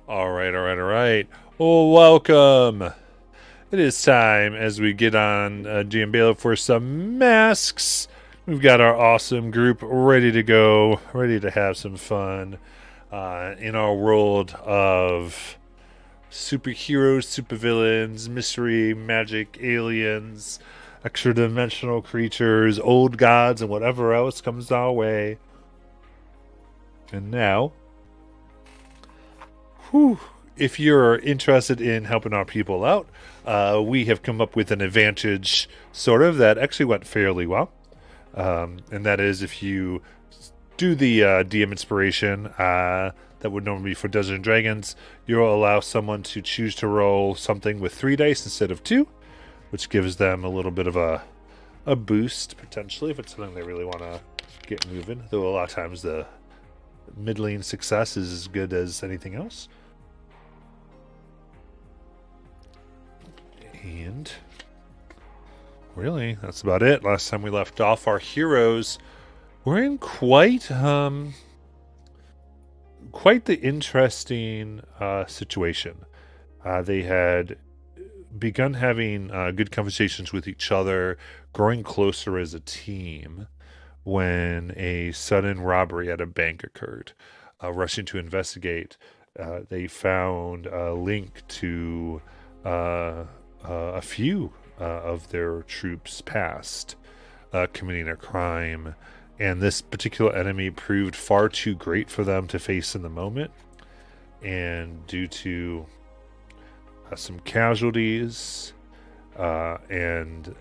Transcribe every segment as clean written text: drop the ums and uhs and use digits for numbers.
All right. Well, welcome. It is time as we get on GM Bailiff for some masks. We've got our awesome group ready to go, ready to have some fun in our world of superheroes, supervillains, mystery, magic, aliens, extra dimensional creatures, old gods, and whatever else comes our way. And now, whew, if you're interested in helping our people out, we have come up with an advantage, sort of, that actually went fairly well. And that is if you do the DM inspiration that would normally be for Dungeons and Dragons, you'll allow someone to choose to roll something with 3 dice instead of two, which gives them a little bit of a boost, potentially, if it's something they really want to get moving. Though a lot of times the middling success is as good as anything else. And really, that's about it. Last time we left off, our heroes were in quite the interesting situation. They had begun having good conversations with each other, growing closer as a team, when a sudden robbery at a bank occurred. Rushing to investigate, they found a link to a few of their troops past committing a crime, and this particular enemy proved far too great for them to face in the moment. And due to some casualties and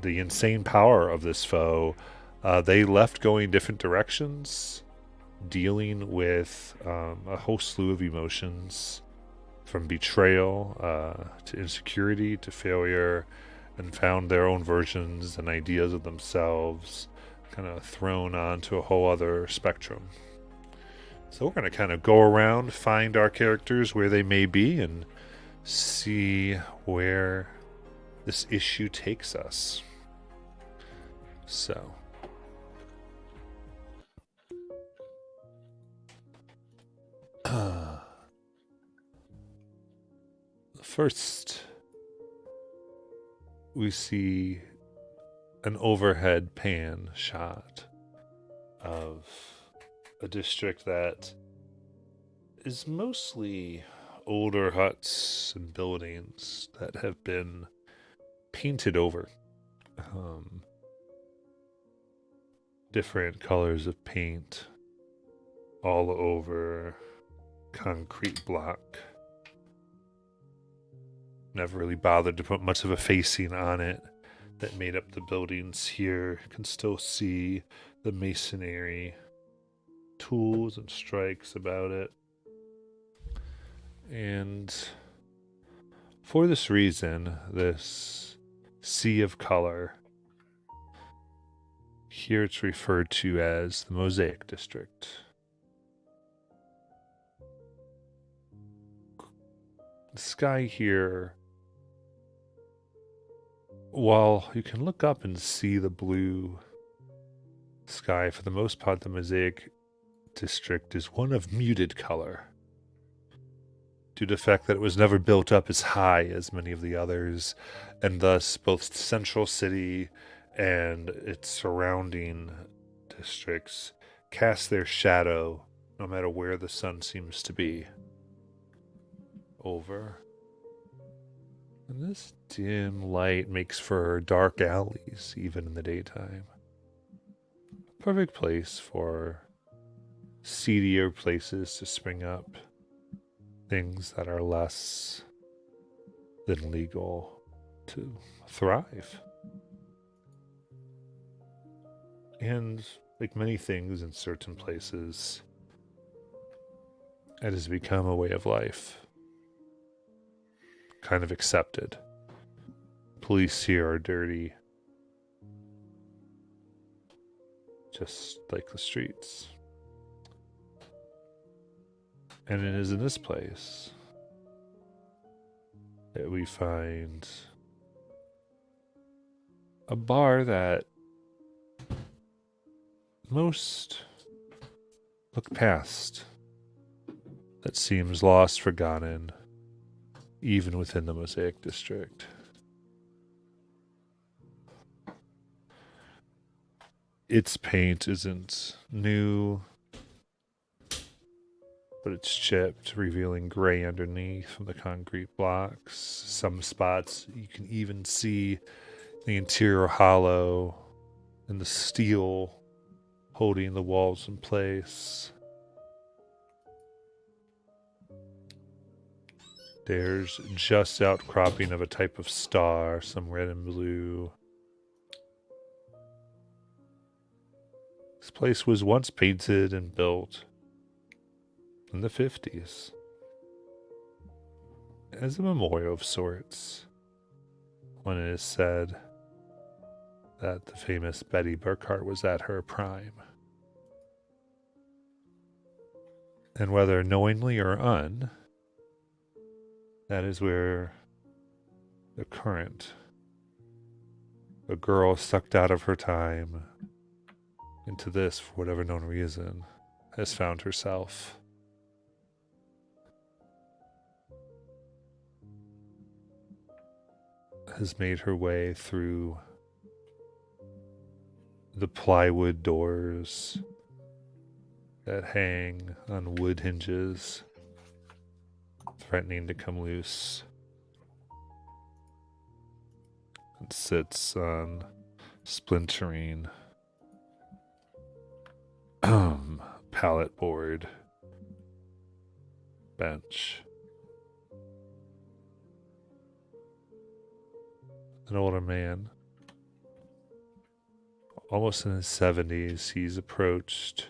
the insane power of this foe, they left going different directions, dealing with a whole slew of emotions, from betrayal to insecurity to failure, and found their own versions and ideas of themselves kind of thrown onto a whole other spectrum. So we're going to kind of go around, find our characters where they may be, and see where this issue takes us. So, first, we see an overhead pan shot of a district that is mostly older huts and buildings that have been painted over. Different colors of paint all over concrete block. Never really bothered to put much of a facing on it that made up the buildings here. You can still see the masonry tools and strikes about it. And for this reason, this sea of color, here it's referred to as the Mosaic District. The sky here, while you can look up and see the blue sky, for the most part, the Mosaic District is one of muted color, due to the fact that it was never built up as high as many of the others, and thus both Central City and its surrounding districts cast their shadow no matter where the sun seems to be over. And this dim light makes for dark alleys, even in the daytime. Perfect place for seedier places to spring up. Things that are less than legal to thrive. And like many things in certain places, it has become a way of life. Kind of accepted. Police here are dirty, just like the streets. And it is in this place that we find a bar that most look past that seems lost, forgotten, even within the Mosaic District. Its paint isn't new, but it's chipped, revealing gray underneath from the concrete blocks. Some spots you can even see the interior hollow and the steel holding the walls in place. There's just outcropping of a type of star, some red and blue. This place was once painted and built in the 50s as a memorial of sorts, when it is said that the famous Betty Burkhart was at her prime. And whether knowingly or that is where the current, a girl sucked out of her time into this for whatever known reason, has found herself. Has made her way through the plywood doors that hang on wood hinges, threatening to come loose, and sits on splintering pallet board bench. An older man, almost in his 70s, he's approached,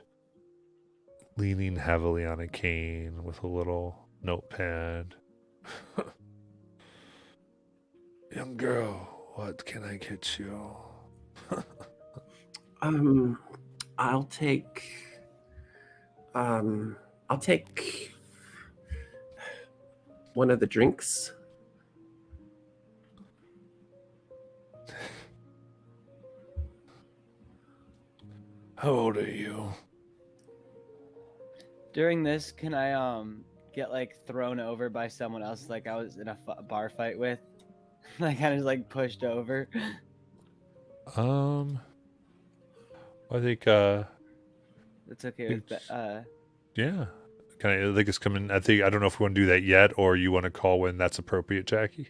leaning heavily on a cane with a little notepad. Young girl, what can I get you? I'll take one of the drinks. How old are you? During this, can I get like thrown over by someone else, like I was in a bar fight with? Like kind of like pushed over. I think That's okay with that. yeah. I think it's coming. I don't know if we want to do that yet, or you want to call when that's appropriate, Jackie.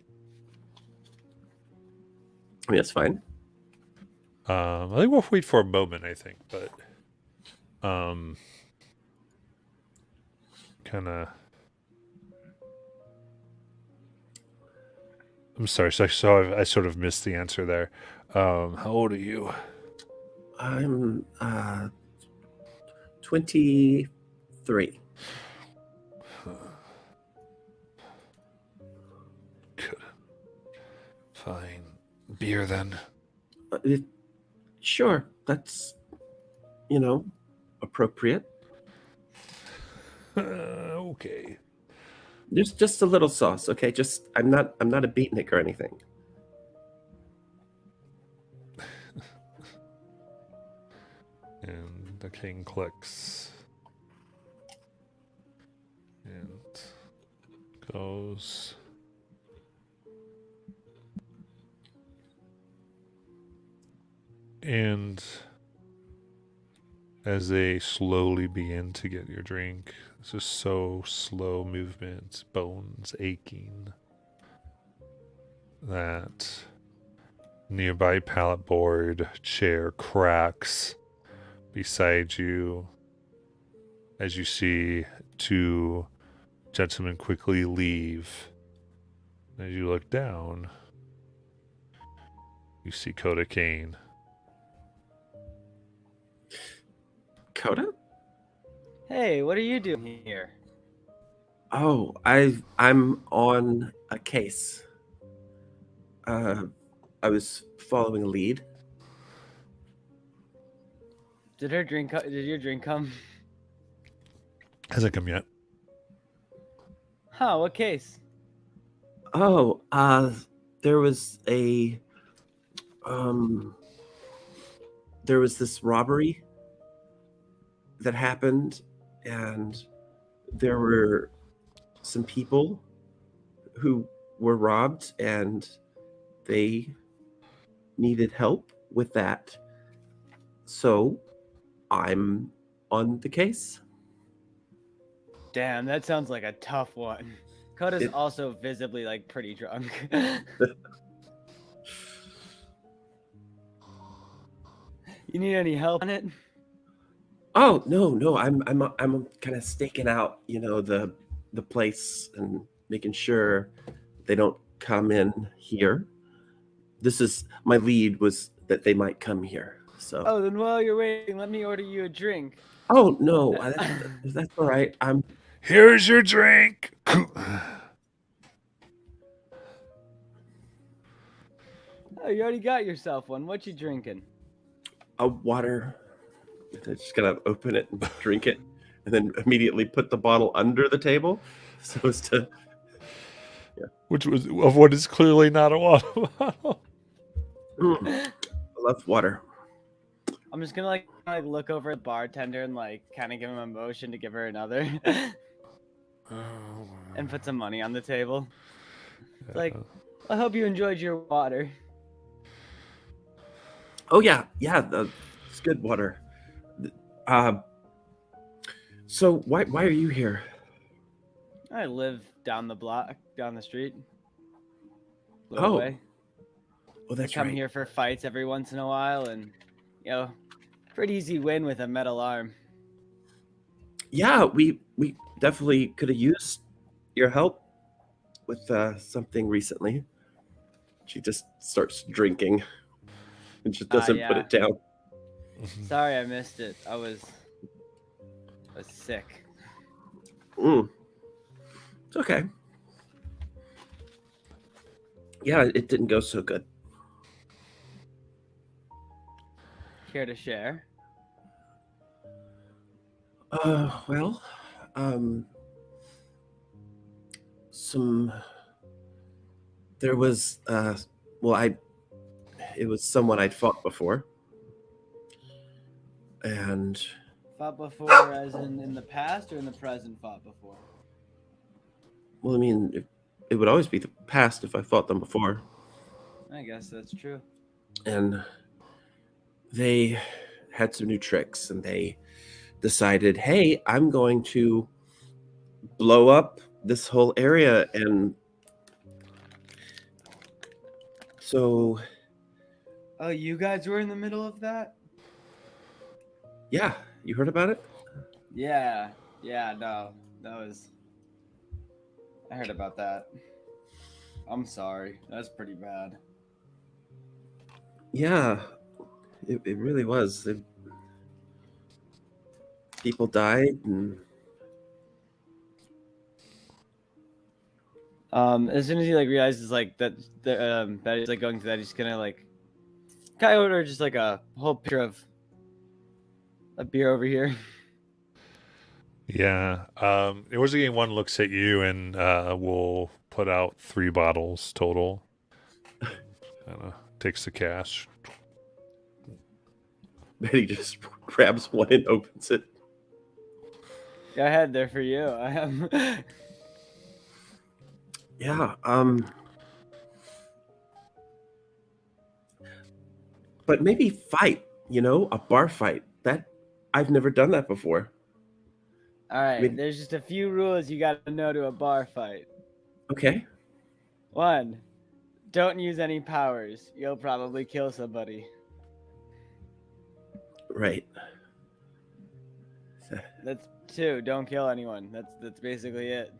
I mean, that's fine. I think we'll wait for a moment. I think, but kind of. I'm sorry. So I sort of missed the answer there. How old are you? I'm 23. Good. Fine. Beer then. Sure, that's appropriate. Okay. There's just a little sauce, okay? Just I'm not a beatnik or anything. And the king clicks and goes. And as they slowly begin to get your drink, it's just so slow movement, bones aching, that nearby pallet board chair cracks beside you as you see two gentlemen quickly leave. As you look down, you see Coda Kane. Coda? Hey, what are you doing here? Oh, I'm on a case. I was following a lead. Did your drink come? Hasn't come yet. Huh, what case? Oh, there was this robbery that happened, and there were some people who were robbed and they needed help with that. So I'm on the case. Damn, that sounds like a tough one. Coda's It- also visibly like pretty drunk. You need any help on it? Oh no, I'm kind of staking out, the place and making sure they don't come in here. This is my lead was that they might come here. So Oh, then while you're waiting, let me order you a drink. oh no, that's all right. I'm Here's your drink. Oh, you already got yourself one. What you drinking? a water. I just gotta open it and drink it, and then immediately put the bottle under the table, so as to. Which was of what is clearly not a water bottle. I love water. I'm just gonna like look over at the bartender and like kind of give him a motion to give her another, and put some money on the table. It's like, I hope you enjoyed your water. Oh yeah, it's good water. So why are you here? I live down the block, down the street. A Oh, little way. Oh, that's Come right. here for fights every once in a while, and pretty easy win with a metal arm. Yeah, we definitely could have used your help with something recently. She just starts drinking and just doesn't put yeah. it down. Sorry, I missed it. I was sick. It's okay. Yeah, it didn't go so good. Care to share? Well, there was, it was someone I'd fought before. And, Fought before, as in the past, or in the present? Fought before. well, I mean, it would always be the past if I fought them before. I guess that's true. And they had some new tricks and they decided, hey, I'm going to blow up this whole area. And so, Oh, you guys were in the middle of that? yeah, you heard about it? Yeah, no, I heard about that. I'm sorry, that's pretty bad. Yeah, it really was. People died, and As soon as he like realizes like that he's like going through that, he's gonna like kind of order just like a whole pitcher of a beer over here. Yeah. It was again. One looks at you and will put out 3 bottles total. Takes the cash. Betty just grabs one and opens it. Go ahead, they're for you. I am. Yeah, but maybe fight, a bar fight. That I've never done that before. All right, mean- there's just a few rules you got to know to a bar fight. Okay. 1, don't use any powers. You'll probably kill somebody. Right. That's 2, don't kill anyone. That's basically it.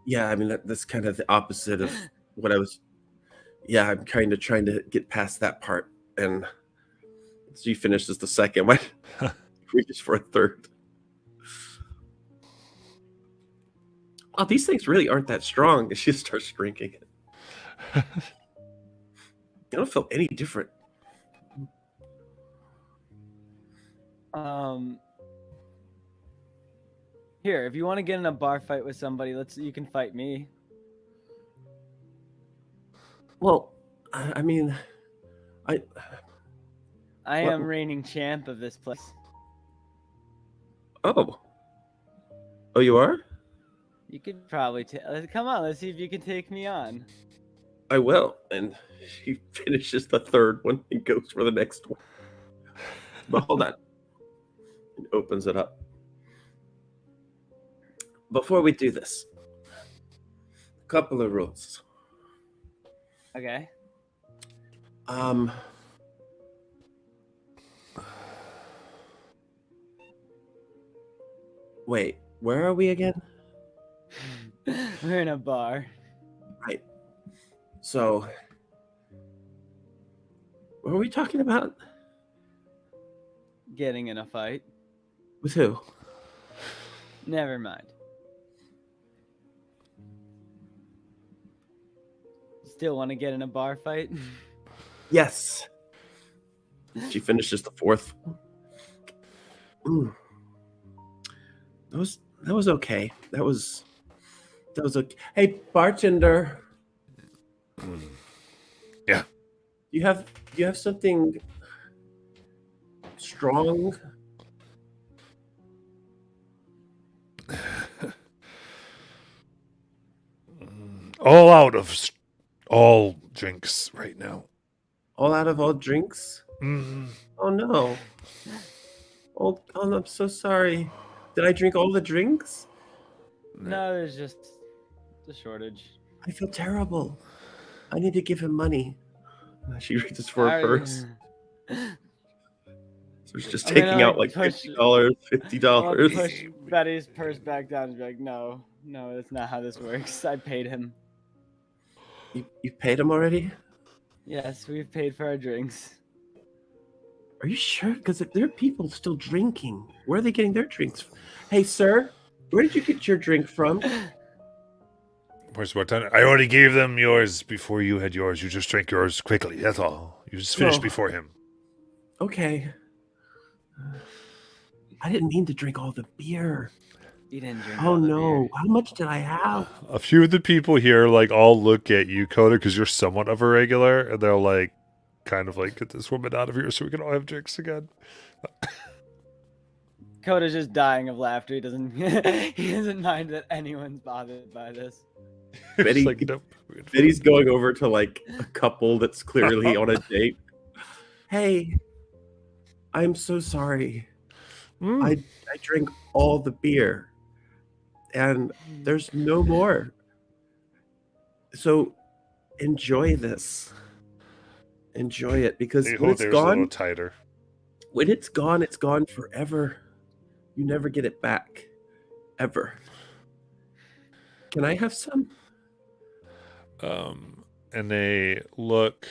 Yeah, I mean that's kind of the opposite of what I was. Yeah, I'm kind of trying to get past that part, and so you finished as the second one. Reaches for a third. Oh, these things really aren't that strong. She starts drinking it. I don't feel any different. Here, if you want to get in a bar fight with somebody, you can fight me. Well, I mean, I What- am reigning champ of this place. oh, you are? You could probably come on. Let's see if you can take me on. I will. And she finishes the third one and goes for the next one. But hold on. And opens it up. Before we do this, a couple of rules. Okay. Wait, where are we again? We're in a bar. Right. So, what are we talking about? Getting in a fight. With who? Never mind. Still want to get in a bar fight? Yes. She finishes the fourth. That was okay. That was okay. Hey, bartender. Yeah. You have something strong? All out of all drinks right now. All out of all drinks? Mm. Oh no. Oh, I'm so sorry. Did I drink all the drinks? No, there's just a shortage. I feel terrible. I need to give him money. She reaches for her purse. So she's just I'm gonna, taking out like, like push- $50, I'll $50. push Betty's purse back down and be like, no, that's not how this works. I paid him. You paid him already? Yes, we've paid for our drinks. Are you sure? Because there are people still drinking. Where are they getting their drinks from? Hey, sir, where did you get your drink from? Where's bartender? I already gave them yours before you had yours. You just drank yours quickly. That's all. You just finished Oh. before him. Okay. I didn't mean to drink all the beer. You didn't drink Oh all the no. beer. How much did I have? A few of the people here like all look at you, Coda, because you're somewhat of a regular, and they'll like kind of like get this woman out of here so we can all have drinks again. Coda's just dying of laughter. He doesn't he doesn't mind that anyone's bothered by this. It's Betty- like, nope. Betty's going over to like a couple that's clearly on a date. Hey, I'm so sorry. Mm. I drank all the beer and there's no more. So enjoy this. Enjoy it because They when hold it's theirs a little gone, tighter. it's gone forever. You never get it back. Ever. Can I have some? And they look,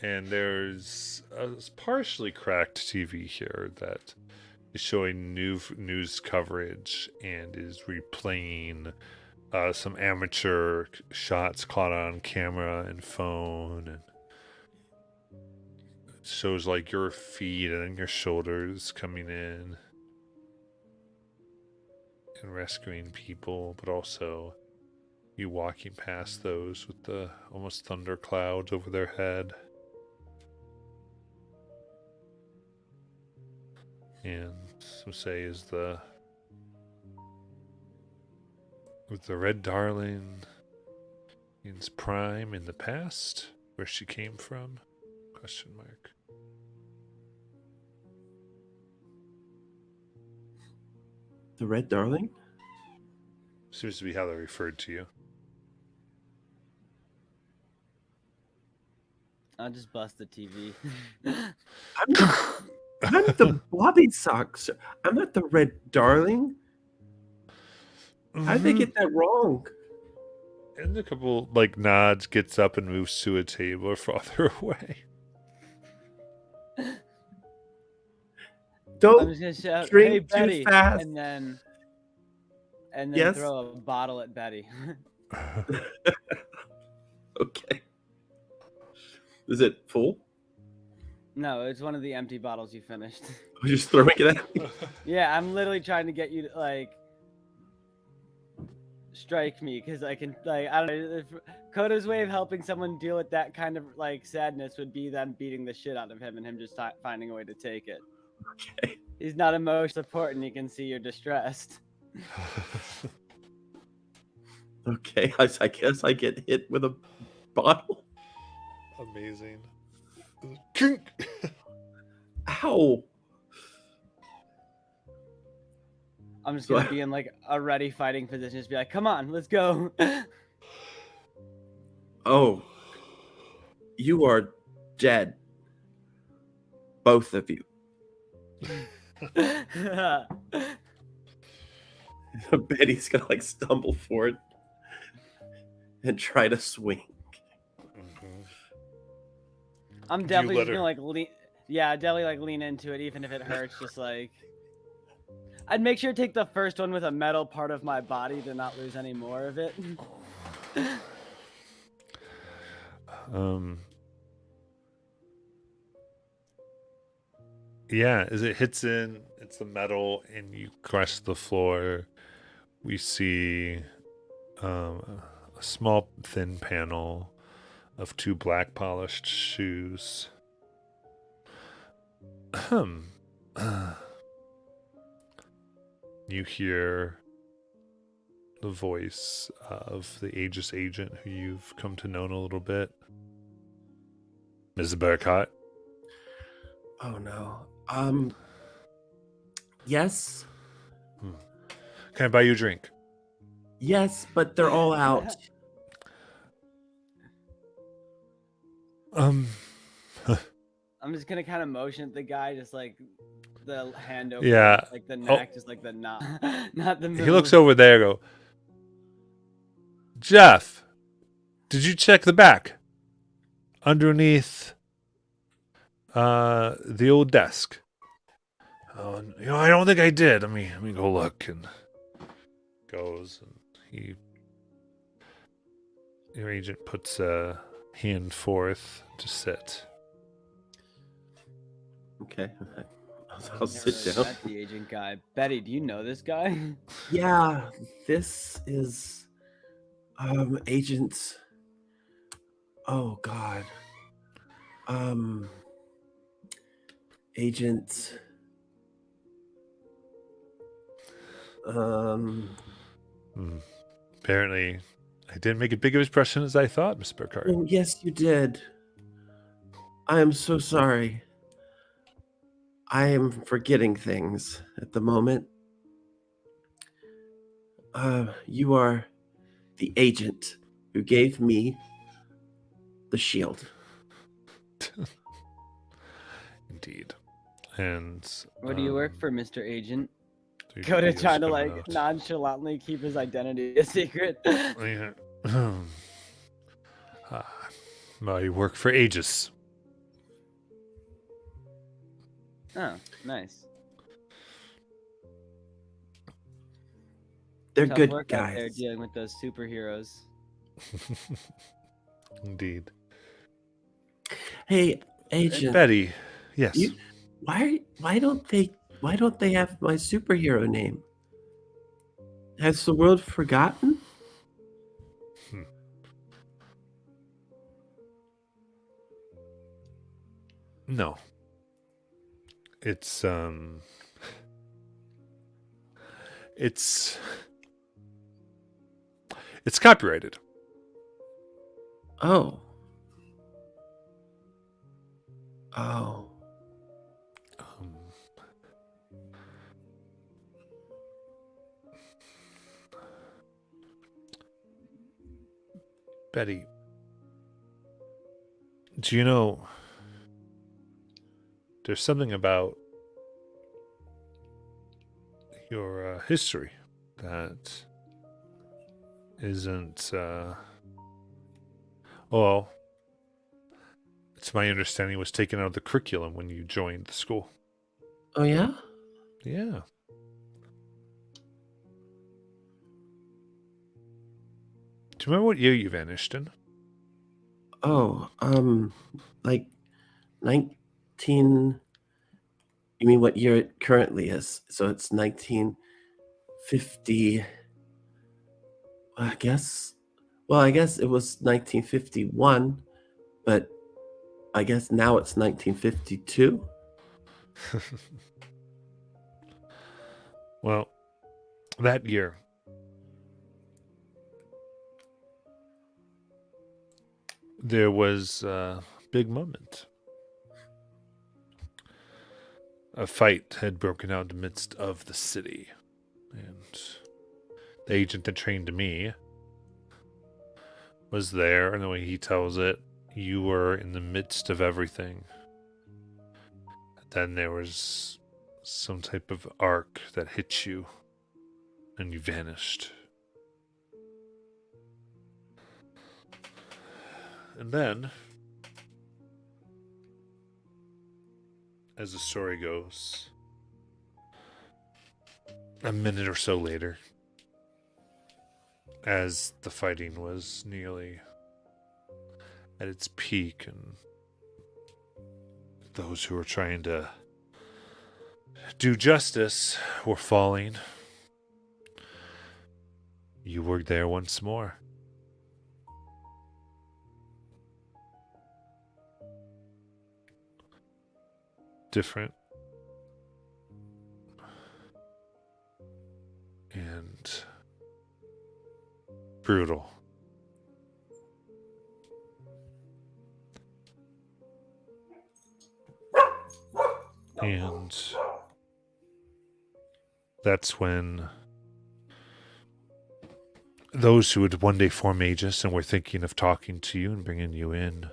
and there's a partially cracked TV here that is showing new news coverage and is replaying some amateur shots caught on camera and phone, and it shows like your feet and then your shoulders coming in and rescuing people, but also you walking past those with the almost thunder clouds over their head. And some say is with the Red Darling in its prime in the past, where she came from? Question mark. The Red Darling? Seems to be how they referred to you. I'll just bust the TV. I'm the Blobby Socks. I'm not the Red Darling. How did they get that wrong? And a couple like nods, gets up and moves to a table farther away. I'm Don't. just gonna shout, drink "Hey too Betty!" fast. and then Yes? throw a bottle at Betty. Okay. Is it full? No, it's one of the empty bottles you finished. I'm just throwing it at me. Yeah, I'm literally trying to get you to like strike me because I can like I don't know. If Coda's way of helping someone deal with that kind of like sadness would be them beating the shit out of him and him just finding a way to take it. Okay. He's not emotional support and he can see you're distressed. Okay, I guess I get hit with a bottle. Amazing. Kink! Ow! I'm just So gonna I- be in like a ready fighting position. Just be like, come on, let's go. Oh, you are dead. Both of you. Betty's gonna like stumble forward and try to swing. Mhm. I'm Do you definitely let just her- gonna like lean. Yeah, definitely like lean into it, even if it hurts. Just like I'd make sure to take the first one with a metal part of my body to not lose any more of it. Um. Yeah, as it hits in, it's the metal, and you crash the floor. We see a small, thin panel of two black polished shoes. Ahem. You hear the voice of the Aegis agent who you've come to know a little bit. Mrs. Burkott. Oh no. Yes. Can I buy you a drink? Yes, but they're all out. Um, I'm just gonna kind of motion at the guy, just like the hand over, Yeah. like the neck, just like the not the. he looks move. over there. Go, Jeff. Did you check the back? Underneath the old desk. Oh, I don't think I did. Let me go look. And goes, and your agent puts a hand forth to sit. Okay. I've I'll never sit really down. met the agent guy. Betty, do you know this guy? Yeah, this is agent. Oh God. Agent. Apparently, I didn't make as big of an impression as I thought, Miss Burkhardt. Oh yes, you did. I am so sorry. I am forgetting things at the moment. You are the agent who gave me the shield. Indeed. And Where do you work for, Mr. Agent? the Coda video's trying to coming like out. nonchalantly keep his identity a secret. Yeah. I work for Aegis. Oh, nice. They're Tough good work out there guys. dealing with those superheroes. Indeed. Hey, agent. Betty, yes. You, why don't they have my superhero name? Has the world forgotten? No. It's it's copyrighted. Oh. Oh. Um, Betty, do you know there's something about your history that isn't well, it's my understanding it was taken out of the curriculum when you joined the school. Oh yeah? Yeah. Do you remember what year you vanished in? Oh, like 19. You mean what year it currently is? So it's 1950. I guess. Well, I guess it was 1951, but I guess now it's 1952. Well, that year, there was a big moment. A fight had broken out in the midst of the city, and the agent that trained me was there, and the way he tells it, you were in the midst of everything. Then there was some type of arc that hit you, and you vanished. And then, as the story goes, a minute or so later, as the fighting was nearly at its peak, and those who were trying to do justice were falling, you were there once more. Different and brutal. And that's when those who would one day form Aegis and were thinking of talking to you and bringing you in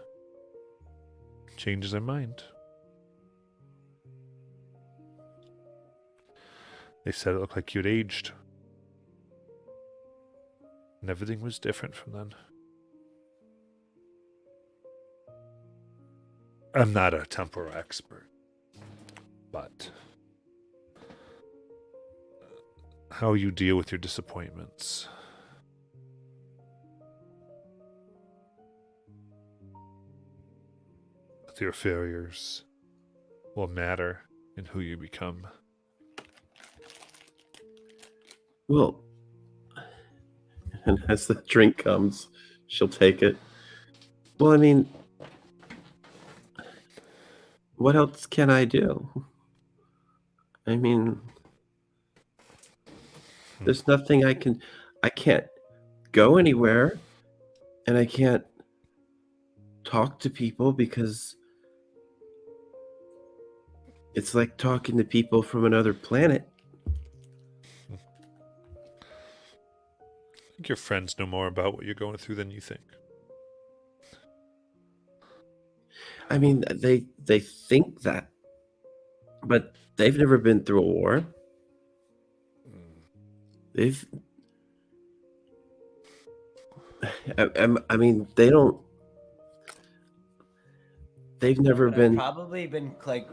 changes their mind. They said it looked like you'd aged. And everything was different from then. I'm not a temporal expert, but how you deal with your disappointments, with your failures, will matter in who you become. Well, and as the drink comes, she'll take it. Well, I mean, what else can I do? I mean, there's nothing I can't go anywhere, and I can't talk to people because it's like talking to people from another planet. I think your friends know more about what you're going through than you think. I mean, they think that, but they've never been through a war. They've, I mean, they don't. They've never But been.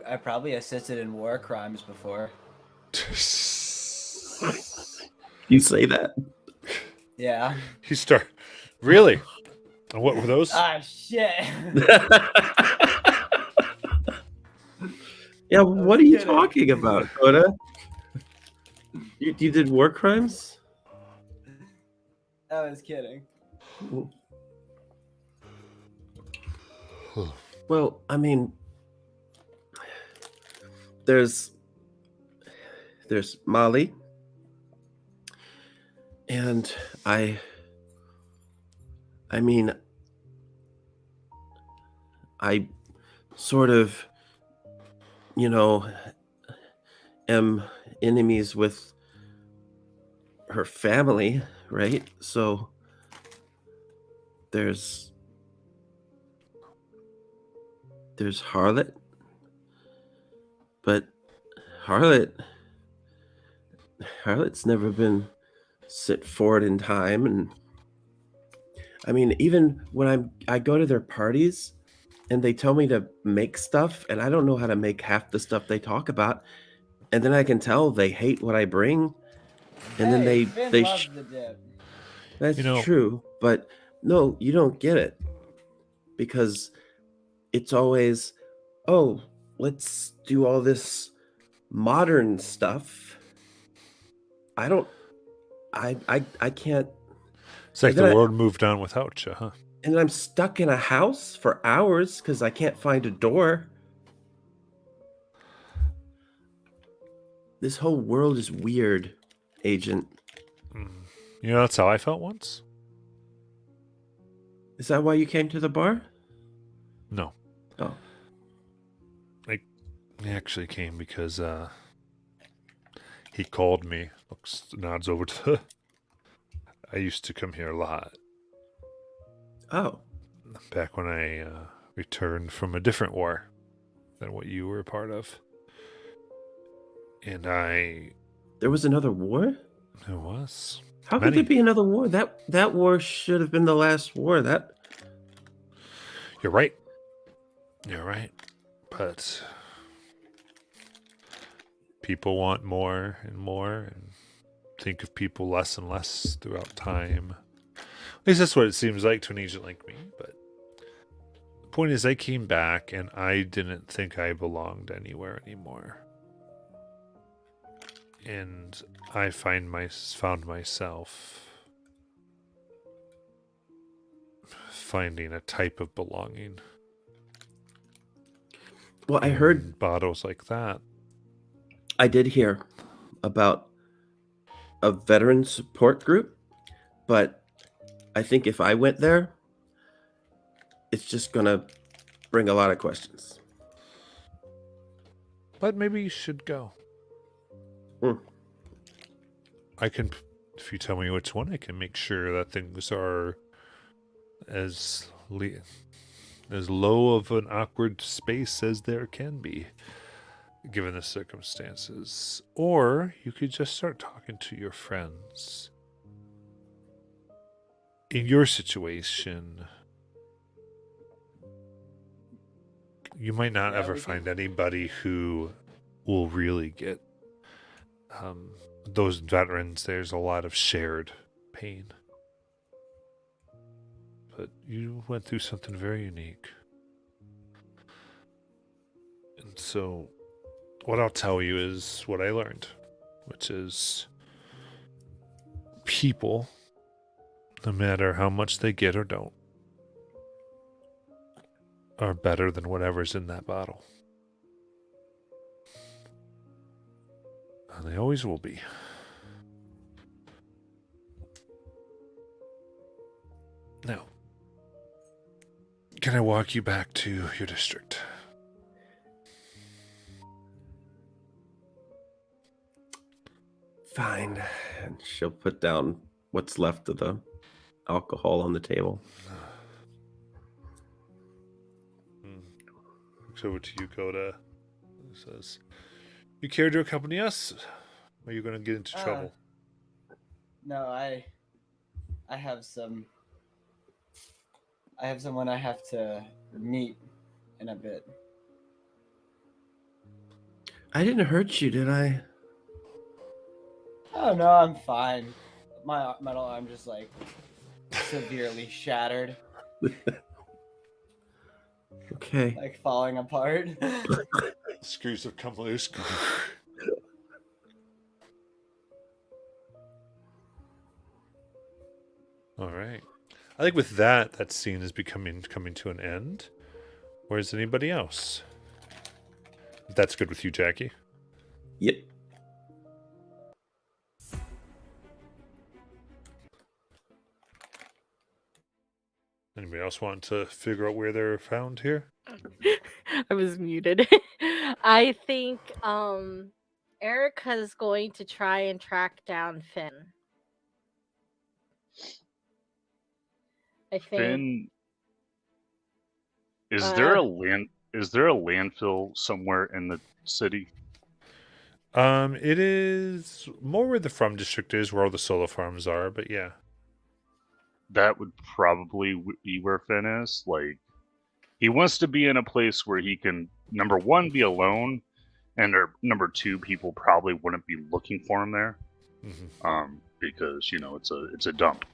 I've probably assisted in war crimes before. You say that. Yeah. You start. Really? And what were those? Ah, shit. Yeah, what are you kidding. talking about, Coda? You did war crimes? I was kidding. Well, I mean, there's Molly, and I mean, I sort of, am enemies with her family, right? So there's Harlot, but Harlot's never been set forward in time, and I mean, even when I go to their parties and they tell me to make stuff, and I don't know how to make half the stuff they talk about, and then I can tell they hate what I bring, and then Finn they loves the dip. that's You know- true, but no, you don't get it, because it's always, oh, let's do all this modern stuff. I can't. It's like And then the world moved on without you, huh? And then I'm stuck in a house for hours because I can't find a door. This whole world is weird, Agent. You know, that's how I felt once. Is that why you came to the bar? No, Oh, he actually came because he called me. Looks nods over to. I used to come here a lot oh, back when I returned from a different war than what you were a part of, and there was another war? it was How could many. there be another war? That war should have been the last war. That You're right. You're right, but people want more and more, and think of people less and less throughout time. At least that's what it seems like to an agent like me. But the point is, I came back and I didn't think I belonged anywhere anymore. And I found myself finding a type of belonging. well, I heard, in bottles like that. I did hear about a veteran support group, but I think if I went there, it's just gonna bring a lot of questions. But maybe you should go. Hmm. I can, if you tell me which one, I can make sure that things are as as low of an awkward space as there can be, given the circumstances. Or you could just start talking to your friends. In your situation, you might not Yeah, ever we find can- anybody who will really get those veterans. There's a lot of shared pain. But you went through something very unique. And so, what I'll tell you is what I learned, which is people, no matter how much they get or don't, are better than whatever's in that bottle. And they always will be. Now, can I walk you back to your district? Fine. And she'll put down what's left of the alcohol on the table. Looks over to you, Coda. Says, "You care to accompany us? Or are you going to get into trouble?" No, I have some. I have someone I have to meet in a bit. I didn't hurt you, did I? Oh no, I'm fine. My metal arm just like severely shattered, Okay. like falling apart. Screws have come loose. All right. I think with that scene is coming to an end. Where's anybody else? If that's good with you, Jackie. Yep. Anybody else want to figure out where they're found here? I was muted. I think Erica's going to try and track down Finn. I think Finn, is there Uh, a landfill somewhere in the city? It is more where the From District is, where all the solar farms are, but yeah. That would probably be where Finn is. Like, he wants to be in a place where he can, number one, be alone, and number two, people probably wouldn't be looking for him there, because it's a dump.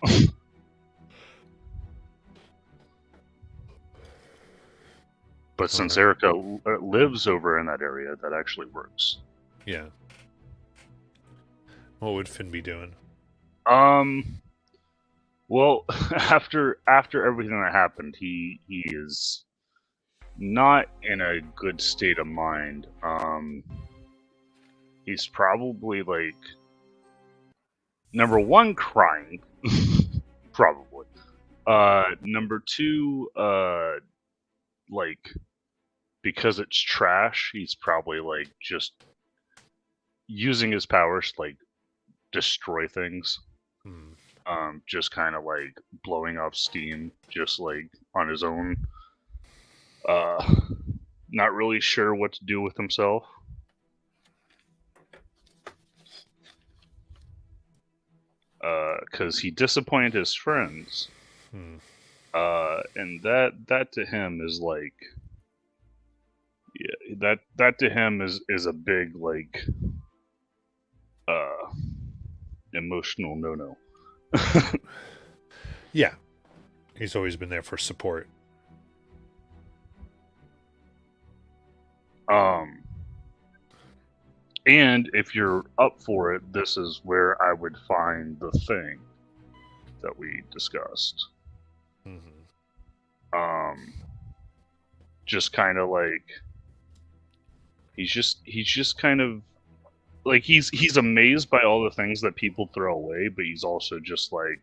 But since Erica lives over in that area, that actually works. Yeah. What would Finn be doing? Well, after everything that happened, he is not in a good state of mind. He's probably number one, crying, probably. Number two, like because it's trash, he's probably like just using his powers to like destroy things. Hmm. Just kind of like blowing off steam, just like on his own. Not really sure what to do with himself. Because he disappointed his friends. Hmm. And that to him is like, yeah, that to him is a big like, uh, emotional no. Yeah. He's always been there for support. And if you're up for it, this is where I would find the thing that we discussed. Mm-hmm. Just kind of like he's just kind of like he's amazed by all the things that people throw away, but he's also just like,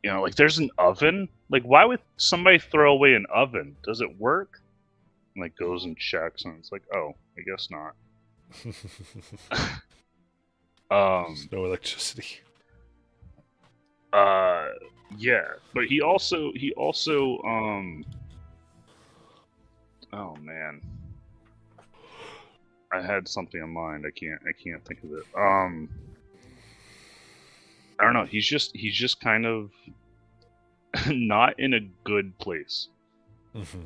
like there's an oven. Like why would somebody throw away an oven? Does it work? And like goes and checks, and it's like, oh, I guess not. There's no electricity. Yeah, but he also oh man, I had something in mind. I can't think of it. I don't know. He's just kind of not in a good place. Mm-hmm.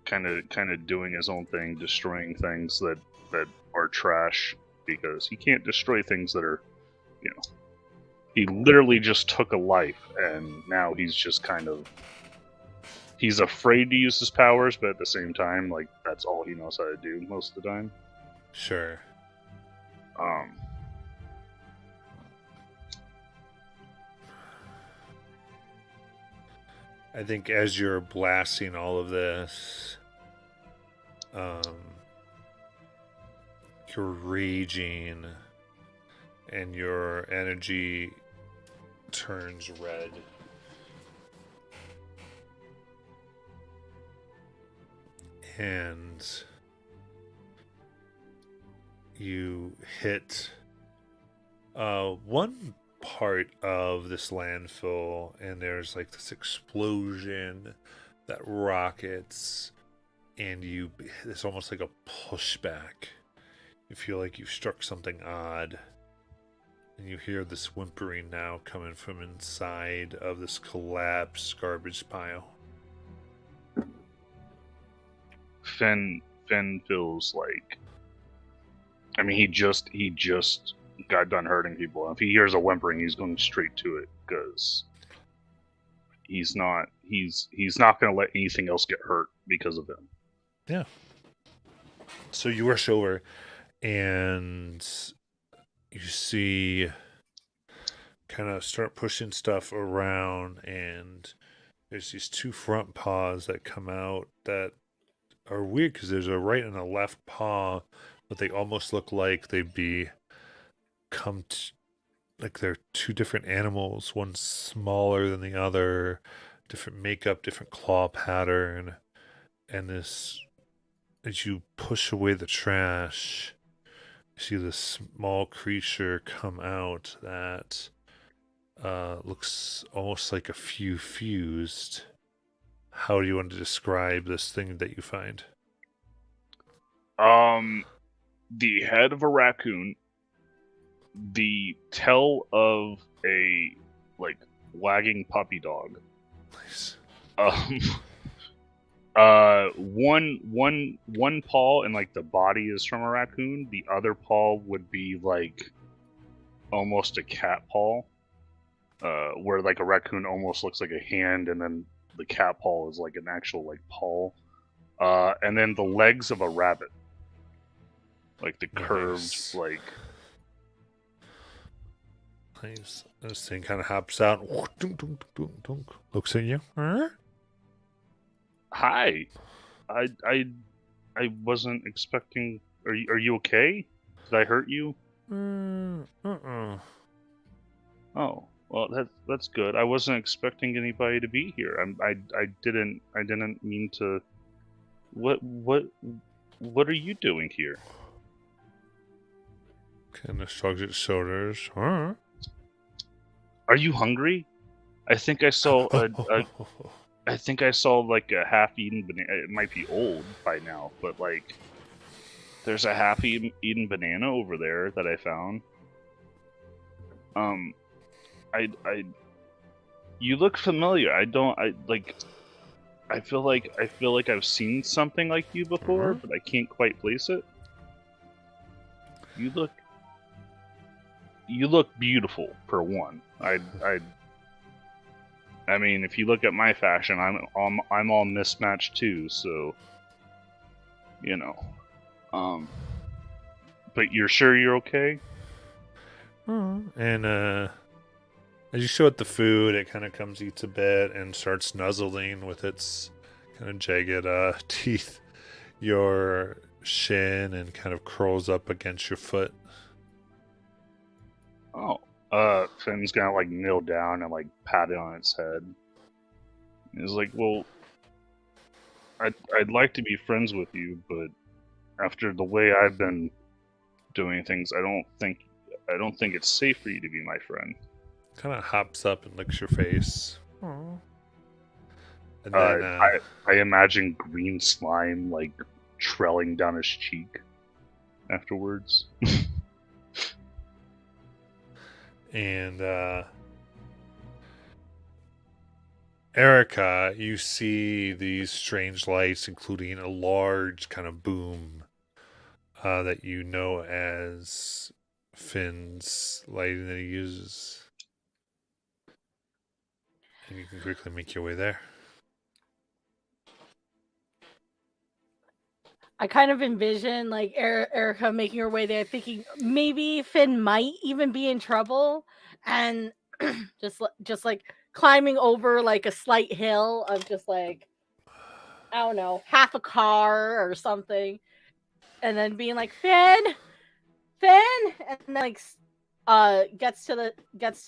Kind of doing his own thing, destroying things that are trash because he can't destroy things that are, he literally just took a life, and now he's just kind of, he's afraid to use his powers, but at the same time, like that's all he knows how to do most of the time. Sure. I think as you're blasting all of this, you're raging and your energy turns red. And you hit one part of this landfill, and there's like this explosion that rockets, and it's almost like a pushback. You feel like you've struck something odd, and you hear this whimpering now coming from inside of this collapsed garbage pile. Finn feels like, I mean, he just got done hurting people. If he hears a whimpering, he's going straight to it because he's not going to let anything else get hurt because of him. Yeah. So you rush over, and you see kind of start pushing stuff around, and there's these two front paws that come out that are weird because there's a right and a left paw, but they almost look like they'd be like they're two different animals, one smaller than the other, different makeup, different claw pattern, and this, as you push away the trash, you see this small creature come out that looks almost like a few fused. How do you want to describe this thing that you find? The head of a raccoon, the tail of a like wagging puppy dog. Nice. One paw and like the body is from a raccoon. The other paw would be like almost a cat paw, where like a raccoon almost looks like a hand, and then the cat paw is like an actual like paw, and then the legs of a rabbit, like the curved Nice. like. Nice. This thing kind of hops out, looks at you. Hi, I wasn't expecting. Are you okay? Did I hurt you? Oh, well, that's good. I wasn't expecting anybody to be here. I didn't mean to. What are you doing here? Kind of shrugs its shoulders. Huh? Are you hungry? I think I saw I think I saw like a half-eaten banana. It might be old by now, but like, there's a half-eaten banana over there that I found. I you look familiar. I feel like I've seen something like you before, but I can't quite place it. You look beautiful for one. I mean, if you look at my fashion, I'm all mismatched too. So, you know, but you're sure you're okay? And as you show it the food, it kind of comes, eats a bit, and starts nuzzling with its kind of jagged teeth your shin and kind of curls up against your foot. Oh, Finn's gonna like kneel down and like pat it on its head. He's like, well, I'd like to be friends with you, but after the way I've been doing things, I don't think it's safe for you to be my friend. Kind of hops up and licks your face. Aww. And Uh, then, I imagine green slime like trailing down his cheek afterwards. and Erica, you see these strange lights, including a large kind of boom that you know as Finn's lighting that he uses. And you can quickly make your way there. I kind of envision like Erica making her way there, thinking maybe Finn might even be in trouble, and just like climbing over like a slight hill of just like, I don't know, half a car or something, and then being like, Finn, and then like gets to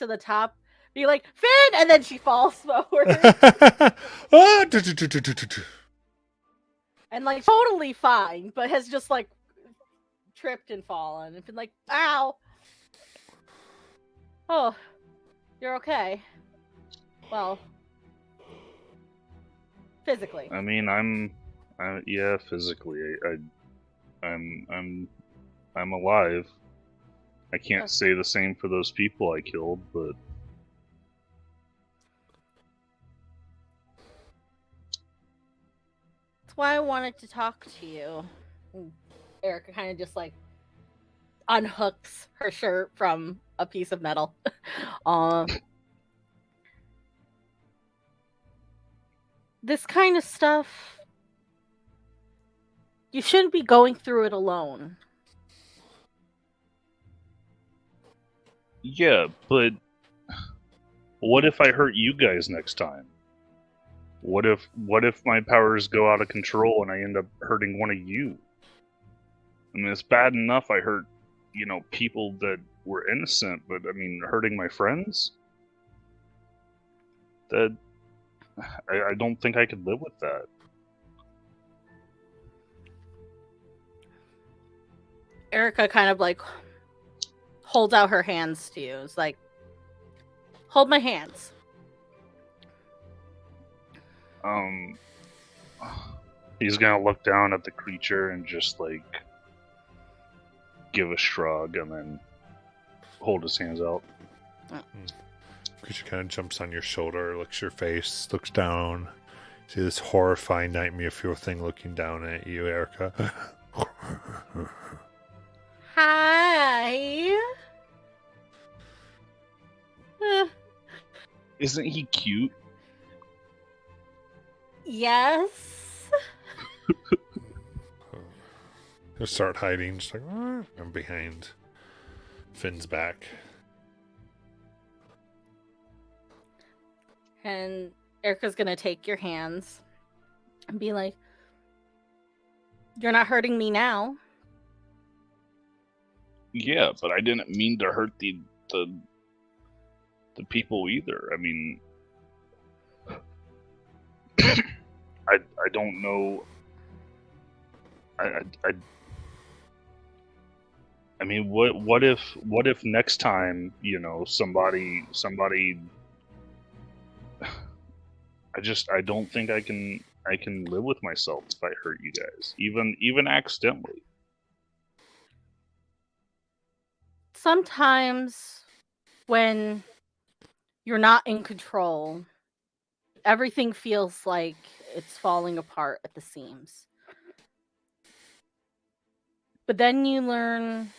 the top, be like, Finn, and then she falls forward. Ah, And like totally fine, but has just like tripped and fallen and been like, ow. Oh, you're okay. Well, physically. I mean, yeah, physically, I'm alive. I can't say the same for those people I killed, but That's why I wanted to talk to you. And Erica kind of just like unhooks her shirt from a piece of metal. This kind of stuff, you shouldn't be going through it alone. yeah, but what if I hurt you guys next time? What if my powers go out of control and I end up hurting one of you? I mean, it's bad enough I hurt, people that were innocent, but I mean, hurting my friends? That I don't think I could live with that. Erica kind of like holds out her hands to you. It's like, hold my hands. He's gonna look down at the creature and just like give a shrug and then hold his hands out. Creature kind of jumps on your shoulder, licks your face, looks down. See this horrifying nightmare fuel thing looking down at you, Erica. Hi. Isn't he cute? Yes. He'll start hiding, just like, I'm behind Finn's back. And Erica's gonna take your hands and be like, you're not hurting me now. Yeah, but I didn't mean to hurt the the people either. I mean, I don't know. I mean, what if next time, you know, somebody I don't think I can live with myself if I hurt you guys, even accidentally. Sometimes when you're not in control, everything feels like it's falling apart at the seams. But then you learn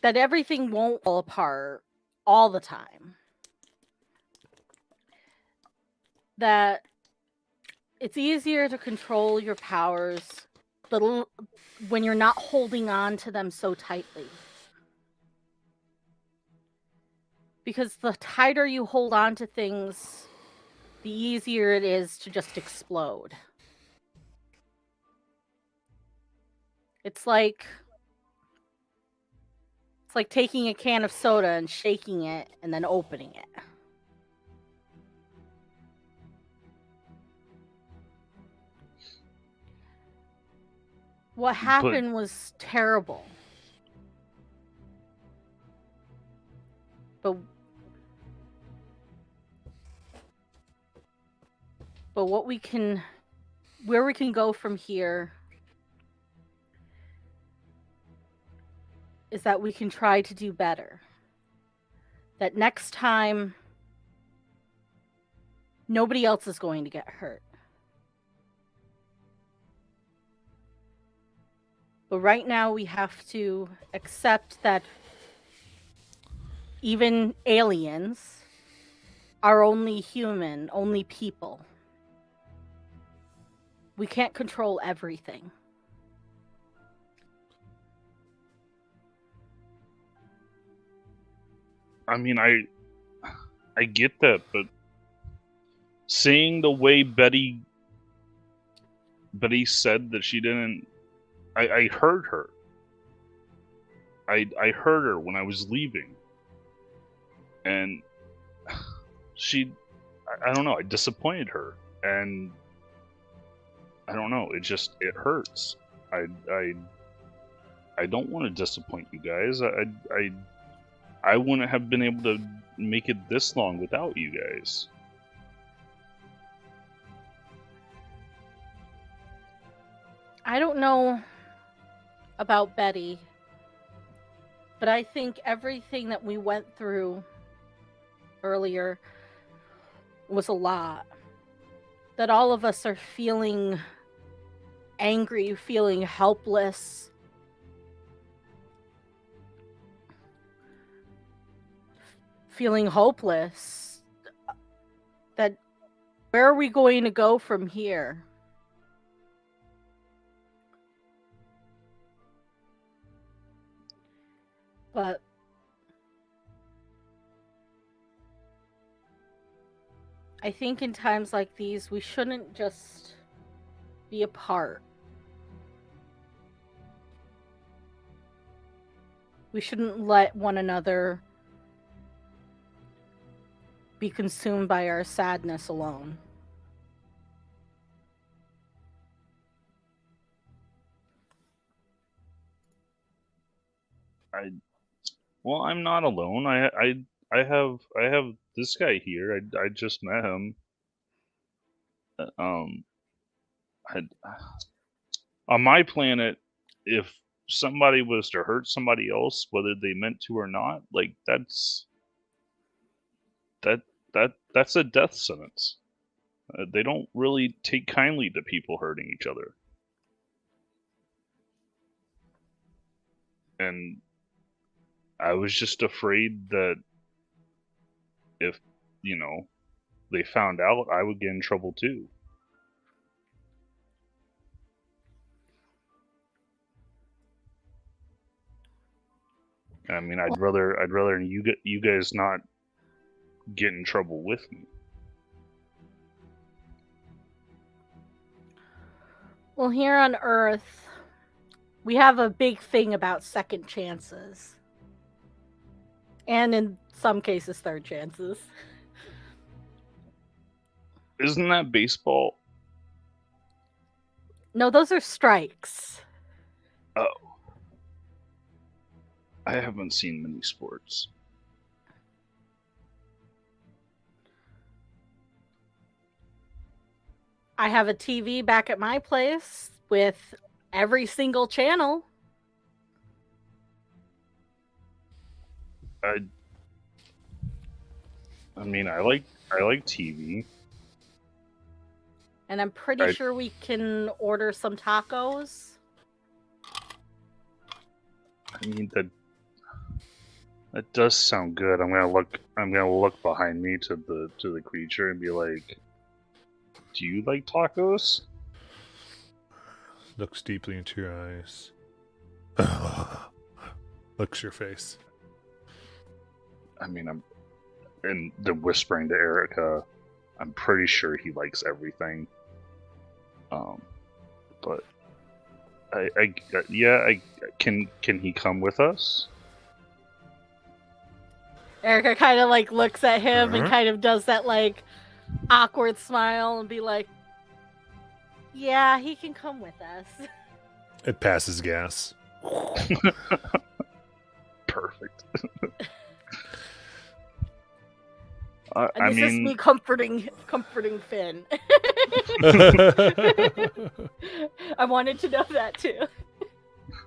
that everything won't fall apart all the time. That it's easier to control your powers when you're not holding on to them so tightly. Because the tighter you hold on to things, the easier it is to just explode. It's like taking a can of soda and shaking it and then opening it. What happened was terrible. But where we can go from here is that we can try to do better. That next time, nobody else is going to get hurt. But right now, we have to accept that even aliens are only human, only people. We can't control everything. I mean, I get that, but seeing the way Betty said that she didn't, I heard her. I heard her when I was leaving, and I don't know, I disappointed her, and I don't know, it hurts. I don't want to disappoint you guys. I wouldn't have been able to make it this long without you guys. I don't know about Betty, but I think everything that we went through earlier was a lot. That all of us are feeling angry, feeling helpless. Feeling hopeless. That where are we going to go from here? But I think in times like these, we shouldn't just be apart. We shouldn't let one another be consumed by our sadness alone. Well, I'm not alone. I have this guy here. I just met him. I, on my planet, if somebody was to hurt somebody else, whether they meant to or not, like that's a death sentence. They don't really take kindly to people hurting each other. And I was just afraid that if, you know, they found out, I would get in trouble too. I mean, I'd rather you guys not get in trouble with me. Well, here on Earth, we have a big thing about second chances. And in some cases third chances. Isn't that baseball? No, those are strikes. Oh. I haven't seen many sports. I have a TV back at my place with every single channel. I mean, I like TV. And I'm pretty sure we can order some tacos. I mean that does sound good. I'm gonna look behind me to the creature and be like, "Do you like tacos?" Looks deeply into your eyes. Looks your face. I mean, and then whispering to Erica, I'm pretty sure he likes everything. But I can he come with us? Erica kind of like looks at him and Uh-huh. kind of does that like awkward smile and be like, "Yeah, he can come with us." It passes gas. Perfect. And I this is me mean, comforting Finn. I wanted to know that too.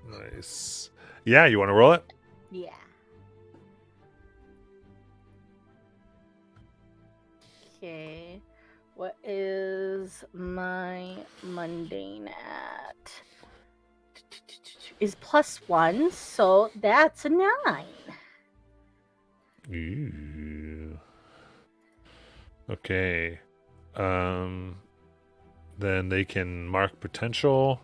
Nice. Yeah, you want to roll it? Yeah. Okay. What is my mundane at? Is +1, so that's a 9. Ooh. Okay. Then they can mark potential,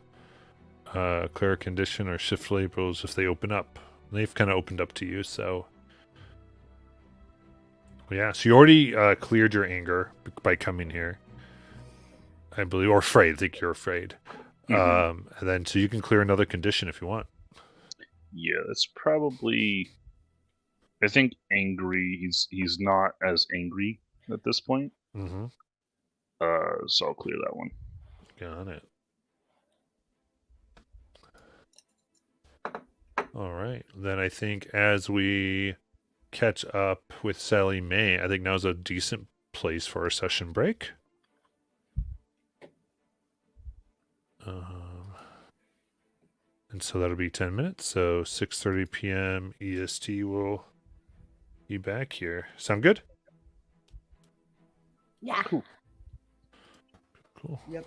clear a condition, or shift labels if they open up. They've kind of opened up to you, so yeah. So you already cleared your anger by coming here, I believe, or afraid. I think you're afraid. mhm. And then so you can clear another condition if you want. Yeah, that's probably. I think angry. He's not as angry at this point. Mm-hmm. So I'll clear that one. Got it. All right. Then I think as we catch up with Sally Mae, I think now's a decent place for a session break. And so that'll be 10 minutes. So 6:30 p.m. EST will be back here. Sound good? Yeah. Cool. Yep.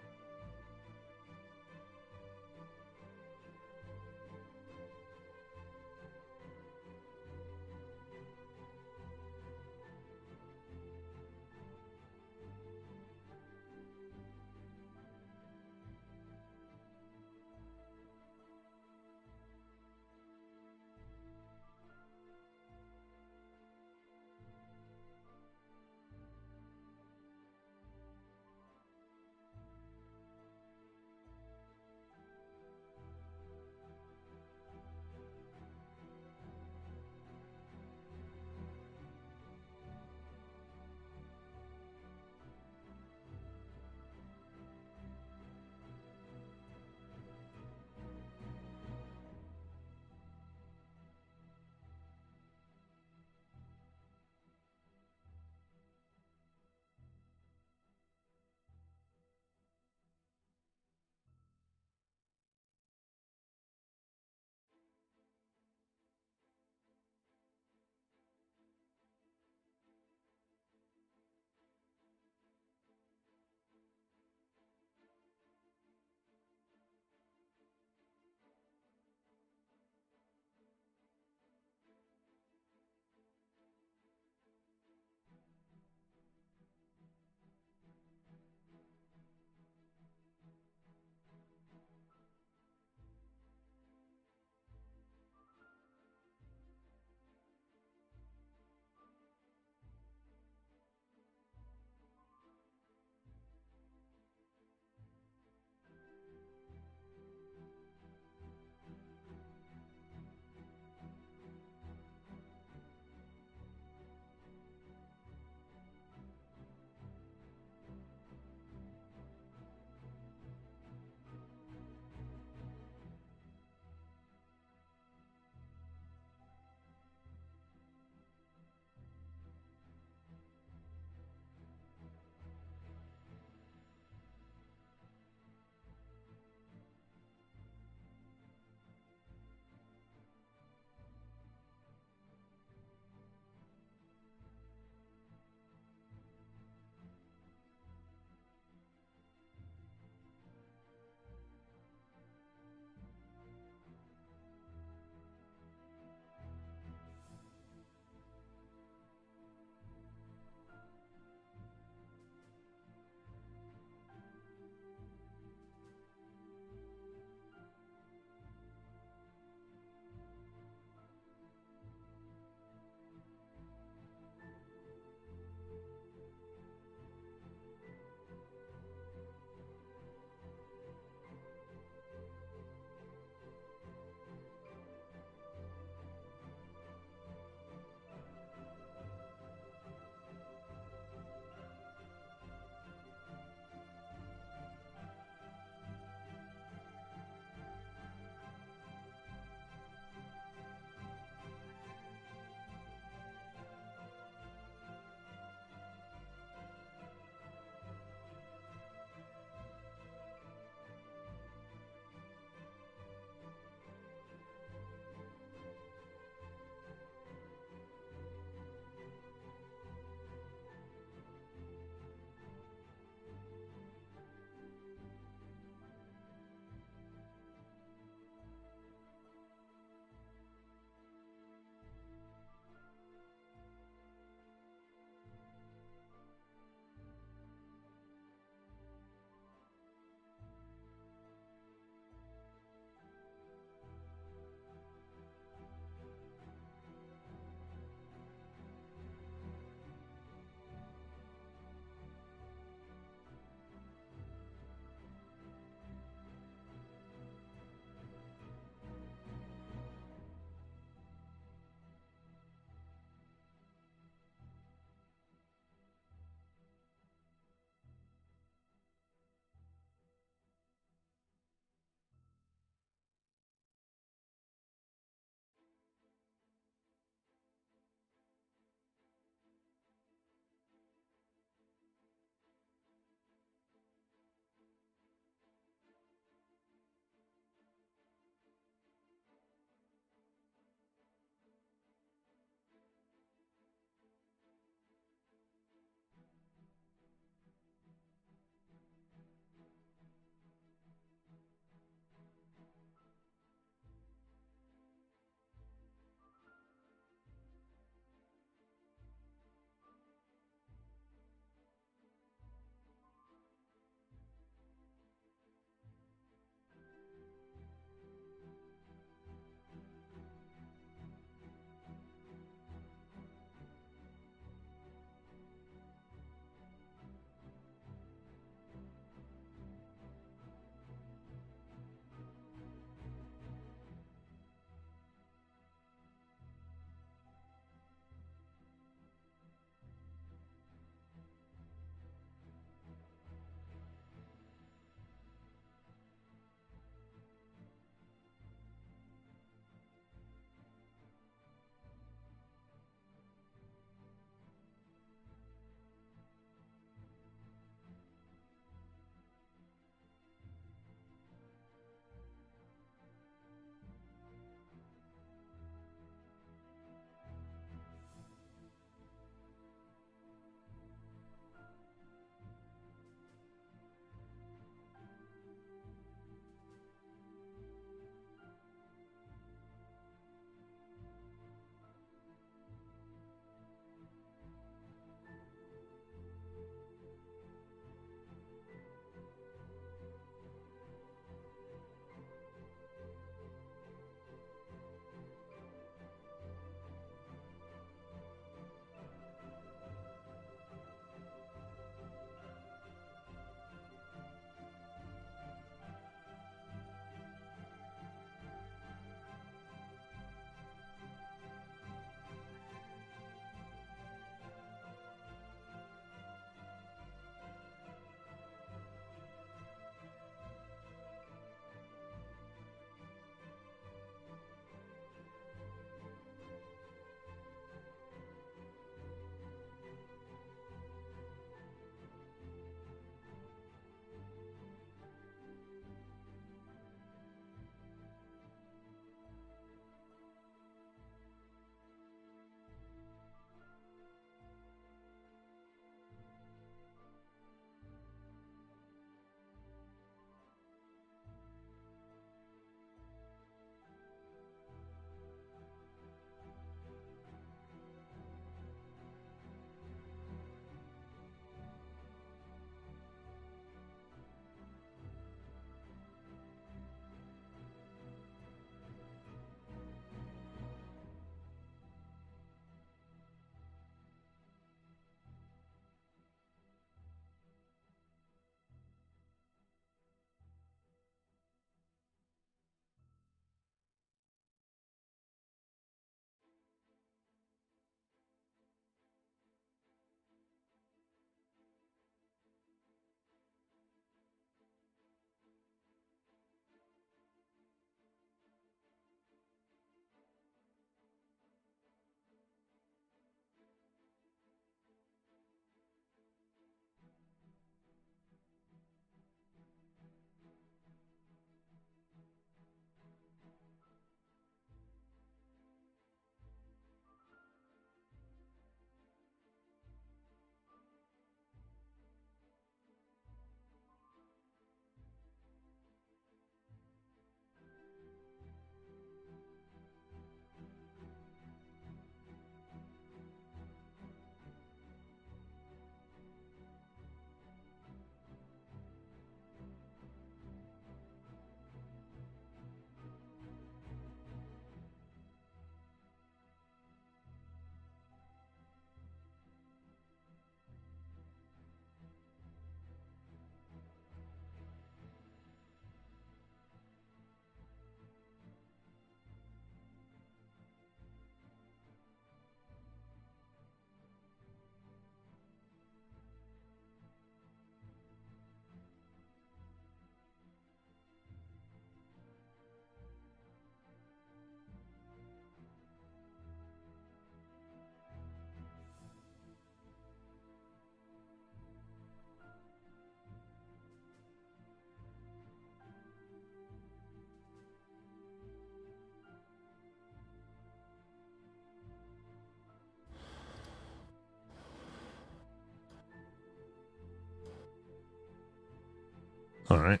All right.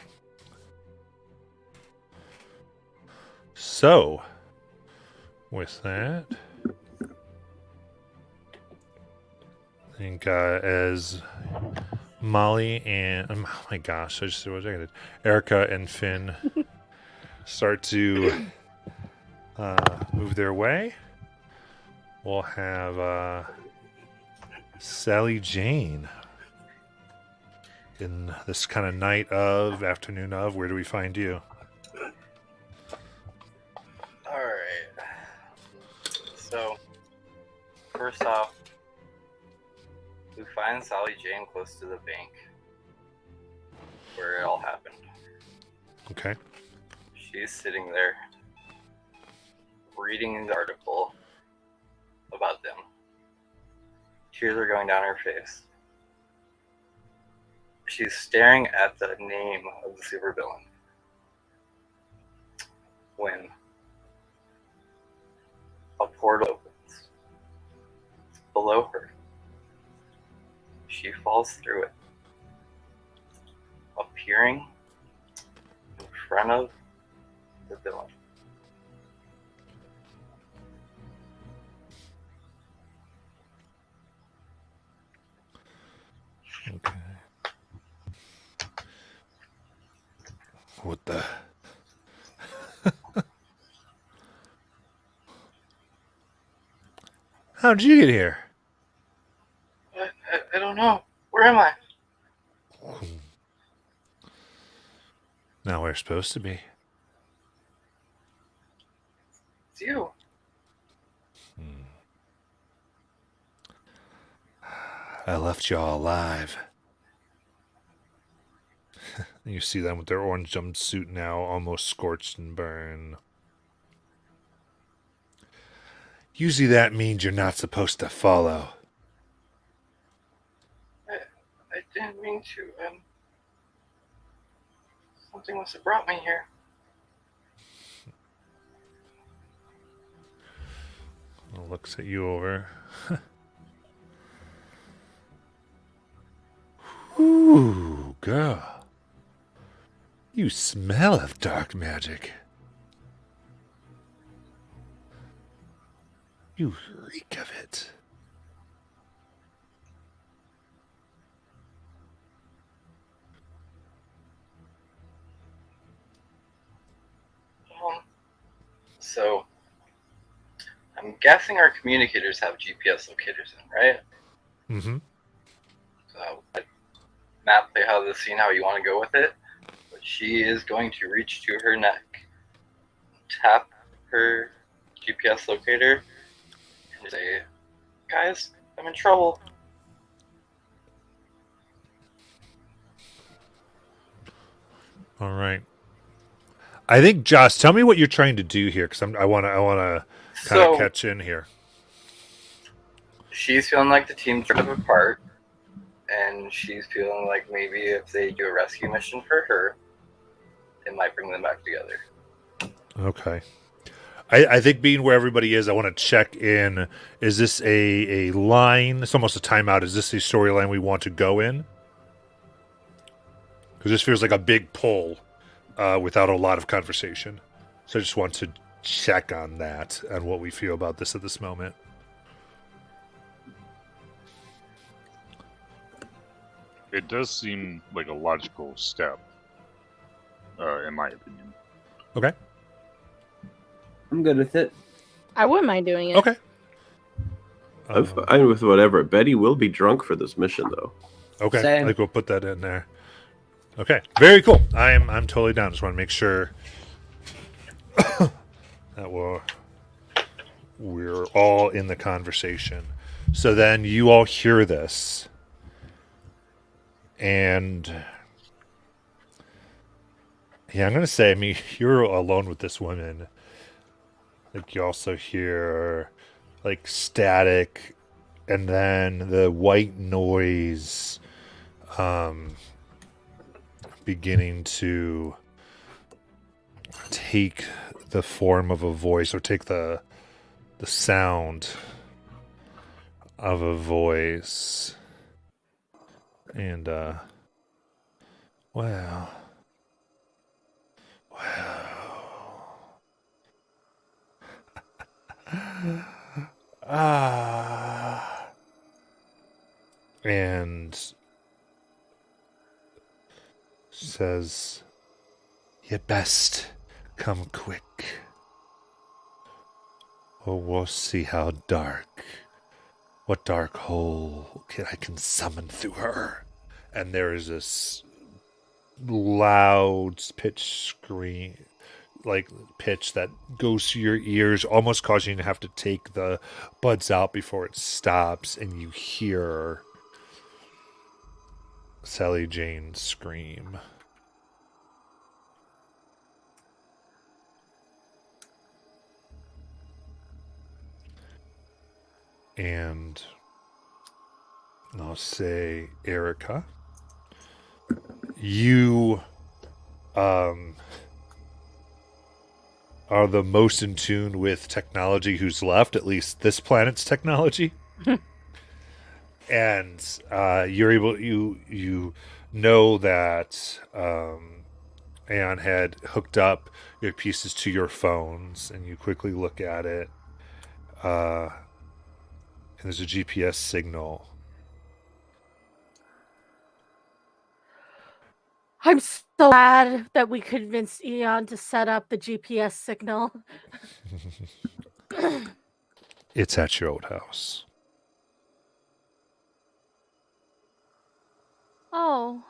So, with that, I think as Molly and oh my gosh, I just what I did. Erica and Finn start to move their way. We'll have Sally Jane in this kind of night of, afternoon of. Where do we find you? All right. So, first off, we find Sally Jane close to the bank where it all happened. Okay. She's sitting there reading the article about them. Tears are going down her face. She's staring at the name of the supervillain when a portal opens below her. She falls through it, appearing in front of the villain. Okay. What the? How did you get here? I don't know. Where am I? Not where we're supposed to be. It's you. I left y'all alive. You see them with their orange jumpsuit now, almost scorched and burned. Usually that means you're not supposed to follow. I didn't mean to. Something must have brought me here. Looks at you over. Ooh, girl. You smell of dark magic. You reek of it. So, I'm guessing our communicators have GPS locators in, right? Mm-hmm. So, map how the scene how you want to go with it. But she is going to reach to her neck, tap her GPS locator, and say, "Guys, I'm in trouble." All right. I think, Josh, tell me what you're trying to do here, because I want to kind of So catch in here. she's feeling like the team's driven apart, and she's feeling like maybe if they do a rescue mission for her, it might bring them back together. Okay. I think being where everybody is, I want to check in. Is this a line? It's almost a timeout. Is this a storyline we want to go in? Because this feels like a big pull without a lot of conversation. So I just want to check on that and what we feel about this at this moment. It does seem like a logical step, in my opinion. Okay. I'm good with it. I wouldn't mind doing it. Okay. I'm with whatever. Betty will be drunk for this mission, though. Okay. Same. I think we'll put that in there. Okay. Very cool. I'm totally down. Just want to make sure that we're all in the conversation. So then you all hear this. And yeah, I'm going to say, I mean, you're alone with this woman. Like, you also hear like static and then the white noise beginning to take the form of a voice, or take the sound of a voice. And well, And says, "You best come quick, or we'll see how what dark hole I can summon through her." And there is this loud pitch scream, like pitch that goes to your ears, almost causing you to have to take the buds out before it stops, and you hear Sally Jane scream. And I'll say, Erica, you are the most in tune with technology who's left, at least this planet's technology. And you're able, you know that Aeon had hooked up your pieces to your phones, and you quickly look at it. And there's a GPS signal. I'm so glad that we convinced Eon to set up the GPS signal. It's at your old house. Oh.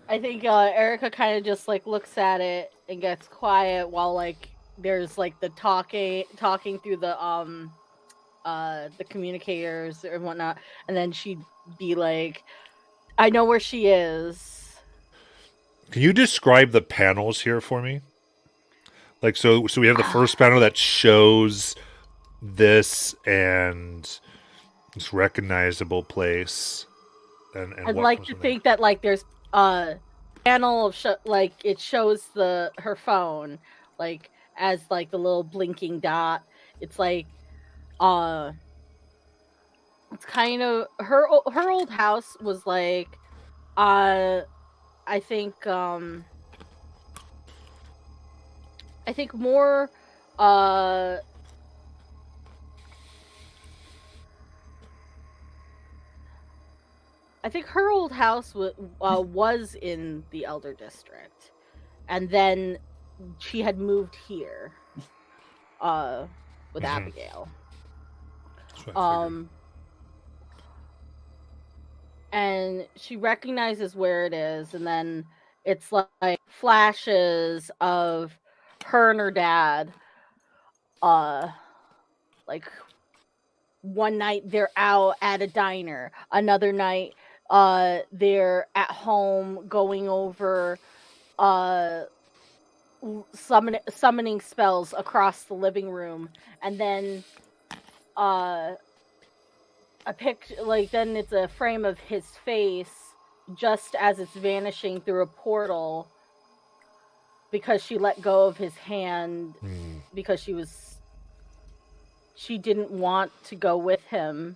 I think Erica kind of just like looks at it and gets quiet while like there's like the talking through the communicators and whatnot, and then she'd be like, "I know where she is." Can you describe the panels here for me? Like, so we have the first panel that shows this and this recognizable place. And I'd what like comes to from there? think that like there's a panel of like it shows her phone like as like the little blinking dot. It's like it's kind of her old house was like I think more I think her old house was in the Elder District, and then she had moved here with Mhm. Abigail. That's what I figured. And she recognizes where it is, and then it's like flashes of her and her dad. Like one night they're out at a diner, another night they're at home going over summoning spells across the living room, and then a picture, like then it's a frame of his face just as it's vanishing through a portal because she let go of his hand because she didn't want to go with him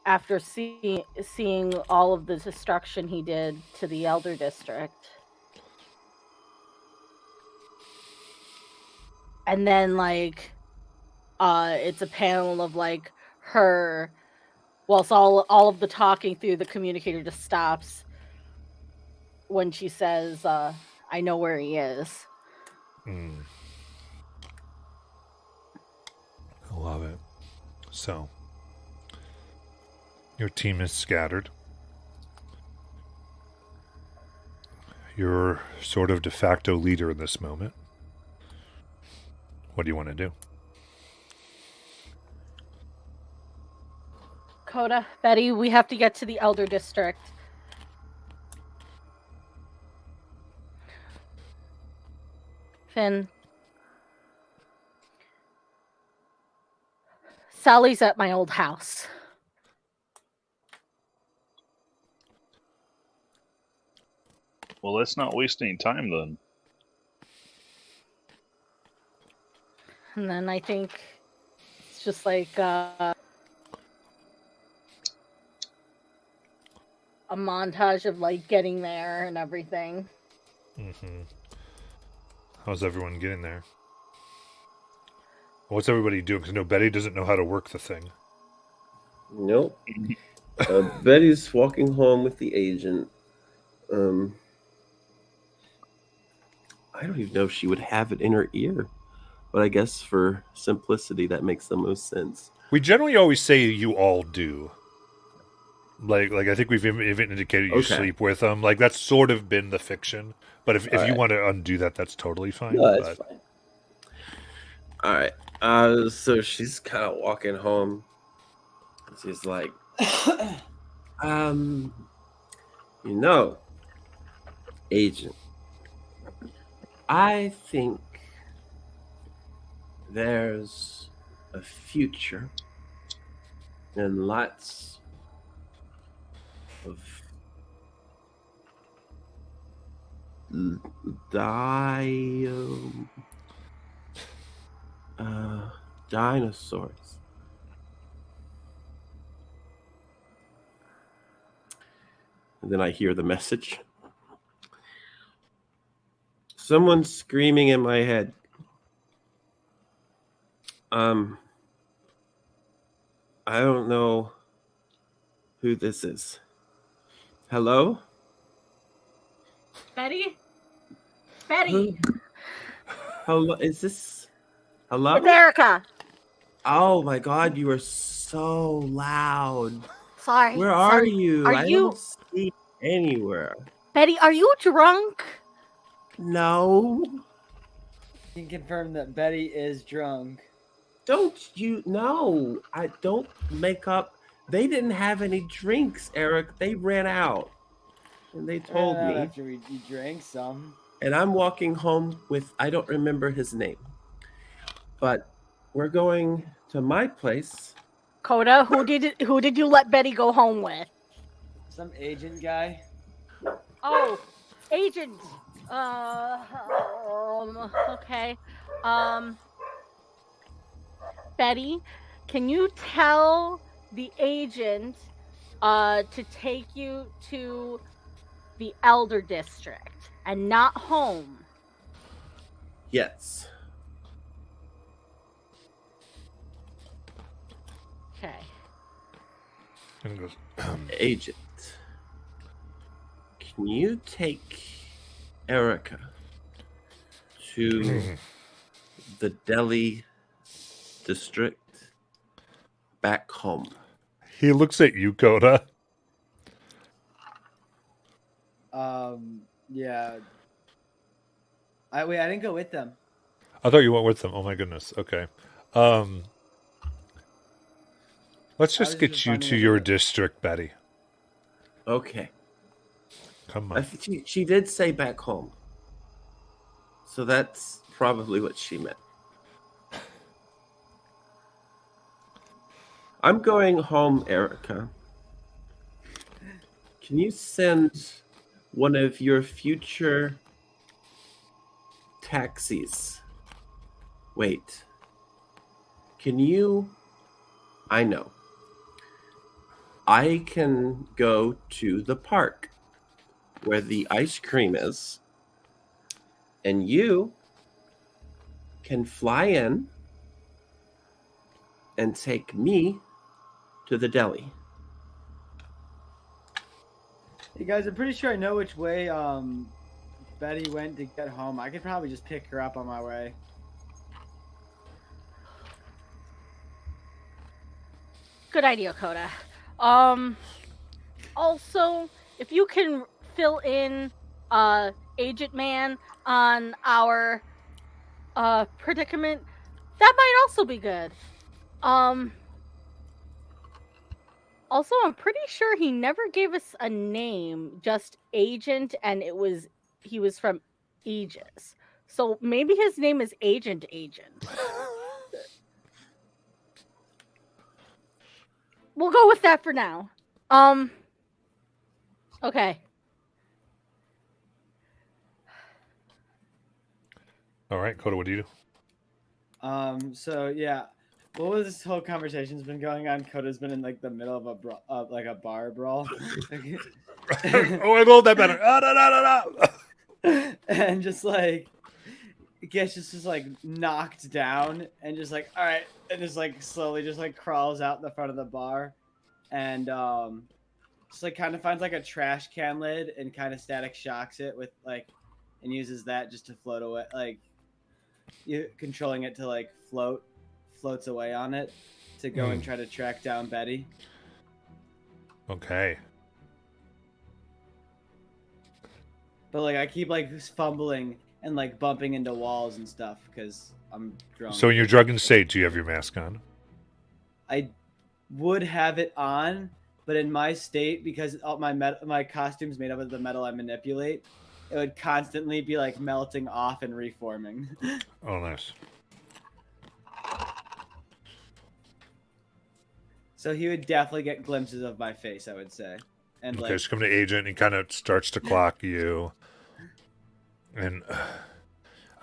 after seeing all of the destruction he did to the Elder District. And then like it's a panel of like her, whilst all of the talking through the communicator just stops when she says, "I know where he is." I love it. So, your team is scattered. You're sort of de facto leader in this moment. What do you want to do? Coda, Betty, we have to get to the Elder District. Finn. Sally's at my old house. Well, let's not waste any time then. And then I think it's just like a montage of like getting there and everything. Mm-hmm. How's everyone getting there? What's everybody doing? Because no, Betty doesn't know how to work the thing. Nope. Betty's walking home with the agent. I don't even know if she would have it in her ear, but I guess for simplicity, that makes the most sense. We generally always say you all do. Like I think we've even indicated you Okay. sleep with them. Like that's sort of been the fiction. But if you Alright. want to undo that, that's totally fine. No, that's but fine. All right. So she's kind of walking home. She's like, agent, I think there's a future and lots of dinosaurs. And then I hear the message. Someone's screaming in my head. I don't know who this is. Hello? Betty? Betty! Hello? Is this... Hello? It's Erica! Oh my god, you are so loud. Sorry. Where are sorry. you? Are I you- don't see anywhere. Betty, are you drunk? No. You can confirm that Betty is drunk. Don't you? No. I don't make up. They didn't have any drinks, Eric. They ran out. And they told me. After you drank some. And I'm walking home with, I don't remember his name. But we're going to my place. Coda, who did you let Betty go home with? Some agent guy. Oh, agent. Okay. Betty, can you tell the agent to take you to the Elder District and not home? Yes. Okay. and he goes, Agent. Can you take Erica to the Delhi district back home? he looks at you, Coda. Yeah. I didn't go with them. I thought you went with them. Oh my goodness. Okay. Let's I was just get just you finding to it your weird. district, Betty. Okay. Come I on. think she did say back home. So that's probably what she meant. I'm going home, Erica. Can you send one of your future taxis? Wait. Can you? I know. I can go to the park where the ice cream is, and you can fly in and take me to the deli. Hey guys, I'm pretty sure I know which way Betty went to get home. I could probably just pick her up on my way. Good idea, Coda. Also, if you can fill in Agent Man on our predicament, that might also be good. Also, I'm pretty sure he never gave us a name, just Agent, and he was from Aegis. So maybe his name is Agent. We'll go with that for now. Okay. All right, Coda, what do you do? So yeah, What was this whole conversation's been going on? Coda's been in like the middle of a bar brawl. Oh, I rolled that better. Ah, no, no, no, no. And just like gets just like knocked down and just like all right, and just like slowly just like crawls out the front of the bar and just like kind of finds like a trash can lid and kind of static shocks it with like and uses that just to float away, like you controlling it to like floats away on it to go and try to track down Betty. Okay. But like I keep like fumbling and like bumping into walls and stuff because I'm drunk. So in your drunken state, do you have your mask on? I would have it on, but in my state, because all my costume's made up of the metal I manipulate, it would constantly be like melting off and reforming. Oh, nice. So he would definitely get glimpses of my face, I would say. And Okay, like, so come to Agent, and he kind of starts to clock you. And I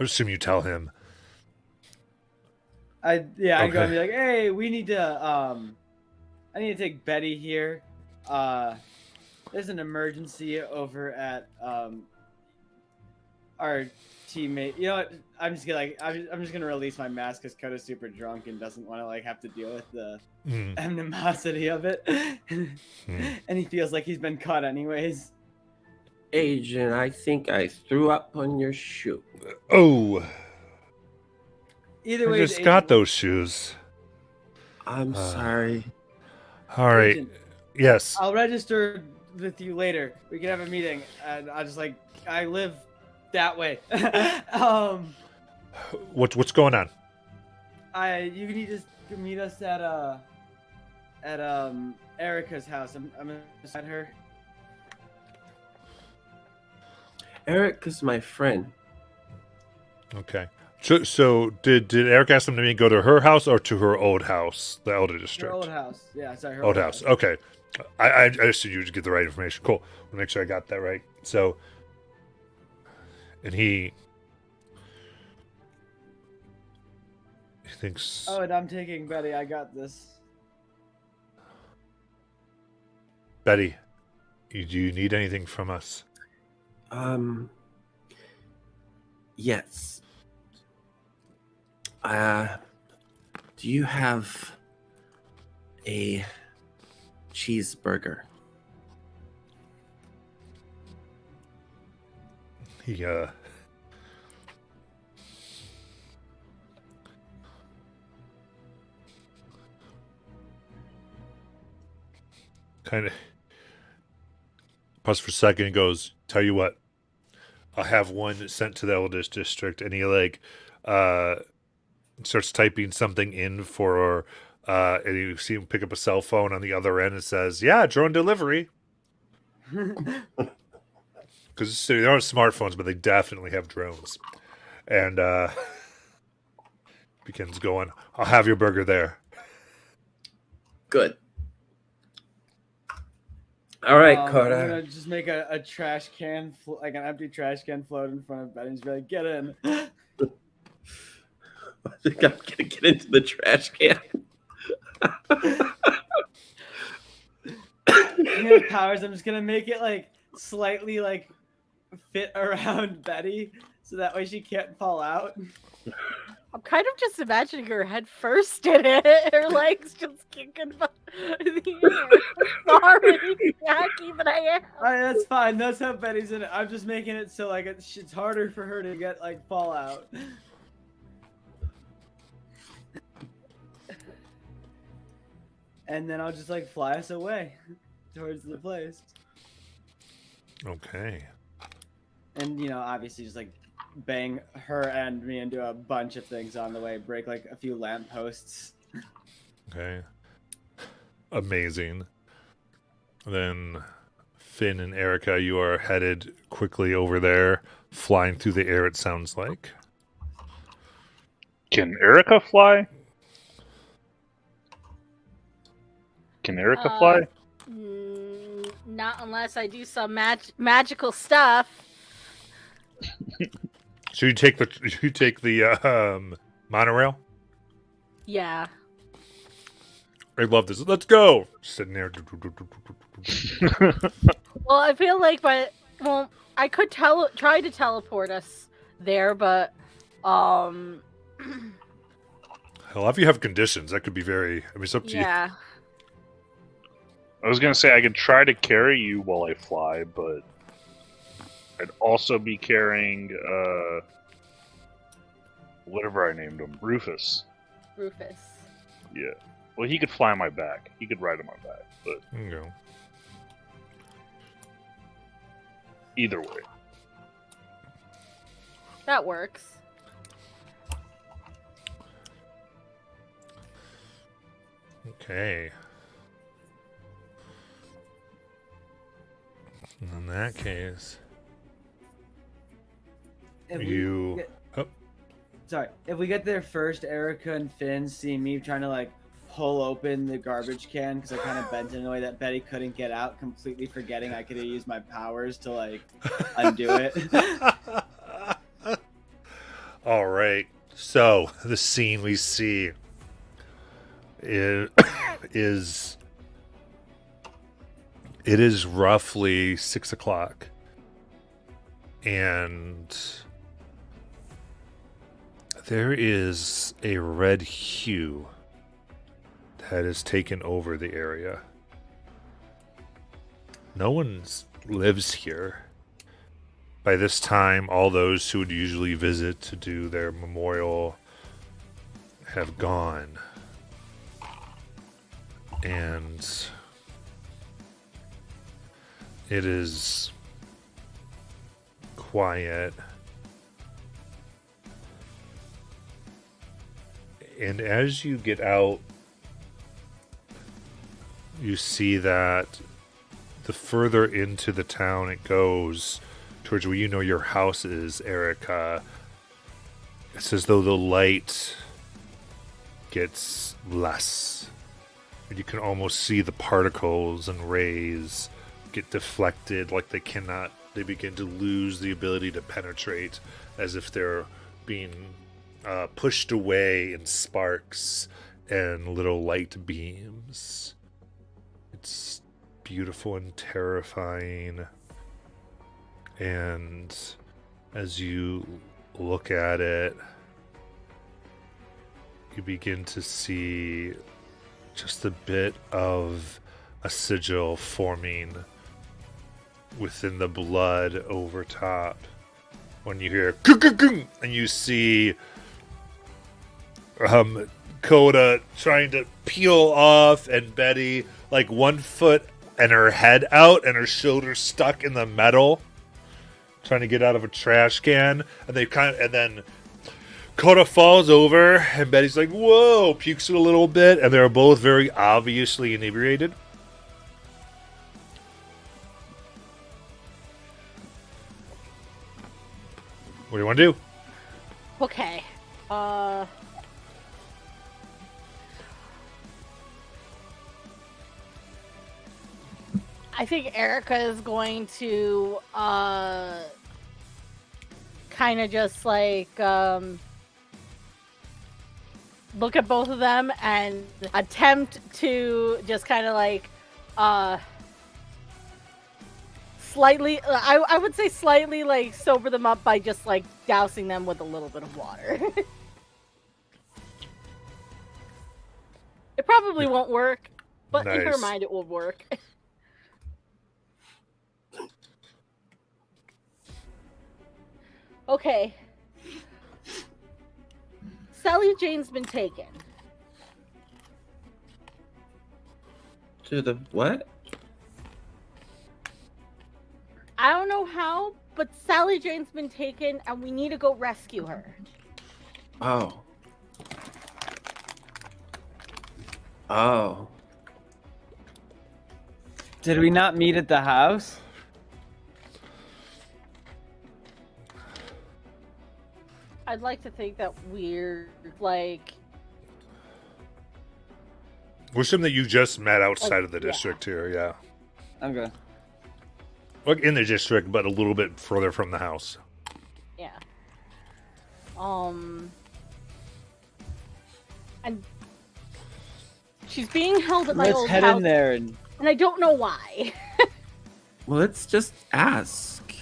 assume you tell him. I go Okay. and be like, hey, we need to I need to take Betty here. There's an emergency over at our teammate. You know what? I'm just gonna release my mask because Koda's super drunk and doesn't want to like have to deal with the animosity of it, and he feels like he's been caught anyways. Agent, I think I threw up on your shoe. Oh, Either I way, just got those shoes. I'm sorry. All right. Agent, Yes. I'll register with you later. We can have a meeting, and I live that way. What's going on? You need to meet us at Erica's house. I'm gonna at her. Eric is my friend. Okay. So did Eric ask them to go to her house or to her old house, the Elder District? Her old house. Yeah, sorry, her Old house. Okay. I assumed you would get the right information. Cool. We'll make sure I got that right. So, and he thinks. Oh, and I'm taking Betty. I got this. Betty, do you need anything from us? Yes. Do you have a cheeseburger? He kind of pause for a second and goes, "Tell you what, I'll have one sent to the Eldest District." And he like starts typing something in for and you see him pick up a cell phone on the other end and says, "Yeah, drone delivery." Because they aren't smartphones, but they definitely have drones. And begins going, "I'll have your burger there." Good. All right, I'm Coda. gonna just make a trash can, like an empty trash can, float in front of Betty and just be like, "Get in." I think I'm gonna get into the trash can. Powers. I'm just gonna make it like slightly like fit around Betty, so that way she can't fall out. I'm kind of just imagining her head first in it, her legs just kicking the air. Sorry, Jackie, but I am. Alright, that's fine. That's how Betty's in it. I'm just making it so like it's harder for her to get like fall out. And then I'll just like fly us away towards the place. Okay. And you know, obviously just like bang her and me into a bunch of things on the way, break like a few lampposts. Okay. Amazing. Then Finn and Erica, you are headed quickly over there, flying through the air, it sounds like. Can Erica fly? Can Erica fly? Not unless I do some magical stuff. So you take the monorail? Yeah. I love this. Let's go. Sitting there. Well, I feel like, I could try to teleport us there, but Hell, if you have conditions, that could be very. I mean, it's up to you. yeah. I was gonna say I could try to carry you while I fly, but I'd also be carrying whatever I named him, Rufus. Rufus. Yeah. Well, he could fly on my back. He could ride on my back, but There you go. either way. That works. Okay. In that case, If we you. get- Oh, Sorry, if we get there first, Erica and Finn see me trying to like pull open the garbage can because I kind of bent in a way that Betty couldn't get out, completely forgetting I could have used my powers to like undo it. All right. So the scene we see is it is roughly 6 o'clock, and there is a red hue that has taken over the area. No one lives here. By this time, all those who would usually visit to do their memorial have gone. And it is quiet. And as you get out, you see that the further into the town it goes, towards where you know your house is, Erica, it's as though the light gets less. And you can almost see the particles and rays get deflected, like they begin to lose the ability to penetrate, as if they're being pushed away in sparks and little light beams. It's beautiful and terrifying. And as you look at it, you begin to see just a bit of a sigil forming within the blood over top. When you hear "Gug-gug-gug," and you see Coda trying to peel off, and Betty like 1 foot and her head out and her shoulders stuck in the metal, trying to get out of a trash can, and then Coda falls over, and Betty's like, "Whoa!" pukes a little bit, and they're both very obviously inebriated. What do you want to do? Okay. I think Erica is going to kind of just like look at both of them and attempt to just kind of like slightly, I would say slightly like sober them up by just like dousing them with a little bit of water. It probably won't work, but in her Nice. mind it will work. Okay. Sally Jane's been taken. To the what? I don't know how, but Sally Jane's been taken and we need to go rescue her. Oh. Oh. Did we not meet at the house? I'd like to think that we're like We'll assume that you just met outside of the yeah. district here, yeah. Okay. Like in the district, but a little bit further from the house. yeah. And She's being held at my Let's old head house, in there and and I don't know why. Well, let's just ask.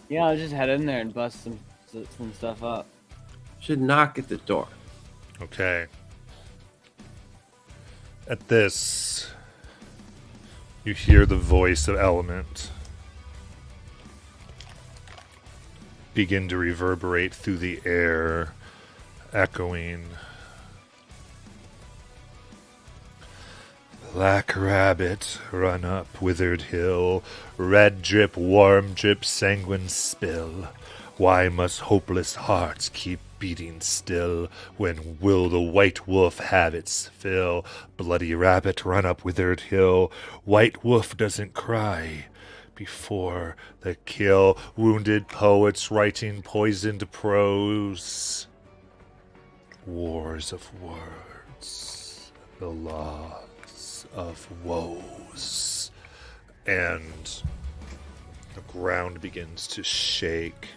yeah, I'll just head in there and bust some stuff up. Should knock at the door. Okay. At this, you hear the voice of Element begin to reverberate through the air, echoing. Black rabbit, run up withered hill, red drip, warm drip, sanguine spill. Why must hopeless hearts keep beating still? When will the white wolf have its fill? Bloody rabbit, run up withered hill. White wolf doesn't cry before the kill. Wounded poets writing poisoned prose. Wars of words, the laws of woes. And the ground begins to shake,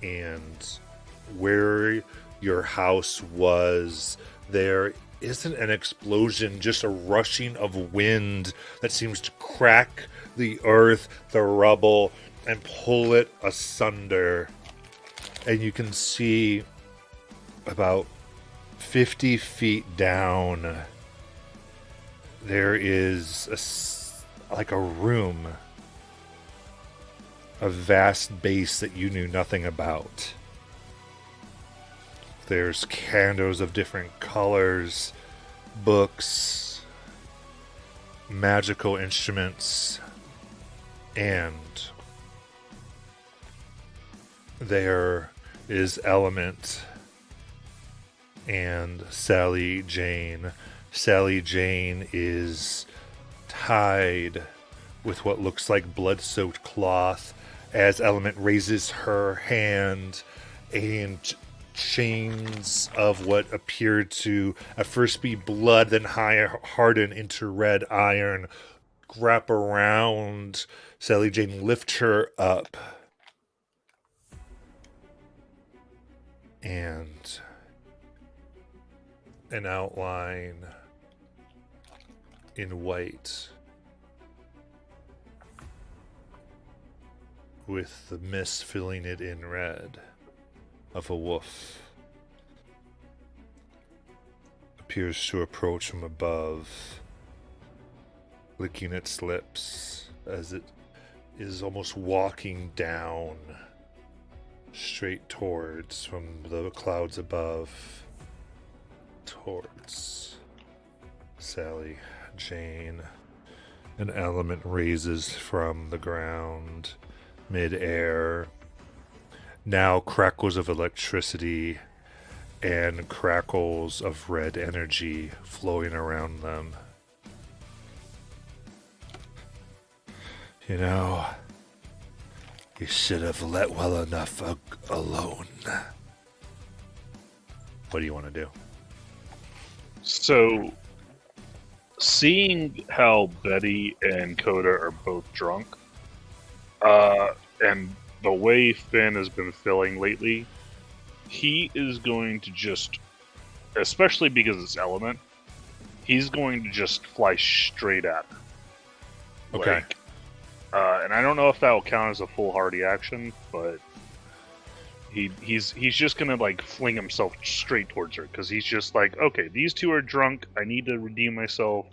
and where your house was, there isn't an explosion, just a rushing of wind that seems to crack the earth, the rubble, and pull it asunder. And you can see about 50 feet down, there is like a room, a vast base that you knew nothing about. There's candles of different colors, books, magical instruments, and there is Element and Sally Jane. Sally Jane is tied with what looks like blood-soaked cloth as Element raises her hand, and chains of what appeared to at first be blood, then harden into red iron, wrap around Sally Jane, lift her up, and an outline in white with the mist filling it in red of a wolf appears to approach from above, licking its lips as it is almost walking down straight towards, from the clouds above, towards Sally Jane. An Element raises from the ground mid-air. Now crackles of electricity and crackles of red energy flowing around them. You know, you should have let well enough alone. What do you want to do? So, seeing how Betty and Coda are both drunk, and the way Finn has been feeling lately, he is going to just, especially because it's Element, he's going to just fly straight at her. Okay. Like, and I don't know if that will count as a foolhardy action, but he's just gonna like fling himself straight towards her because he's just like, okay, these two are drunk. I need to redeem myself.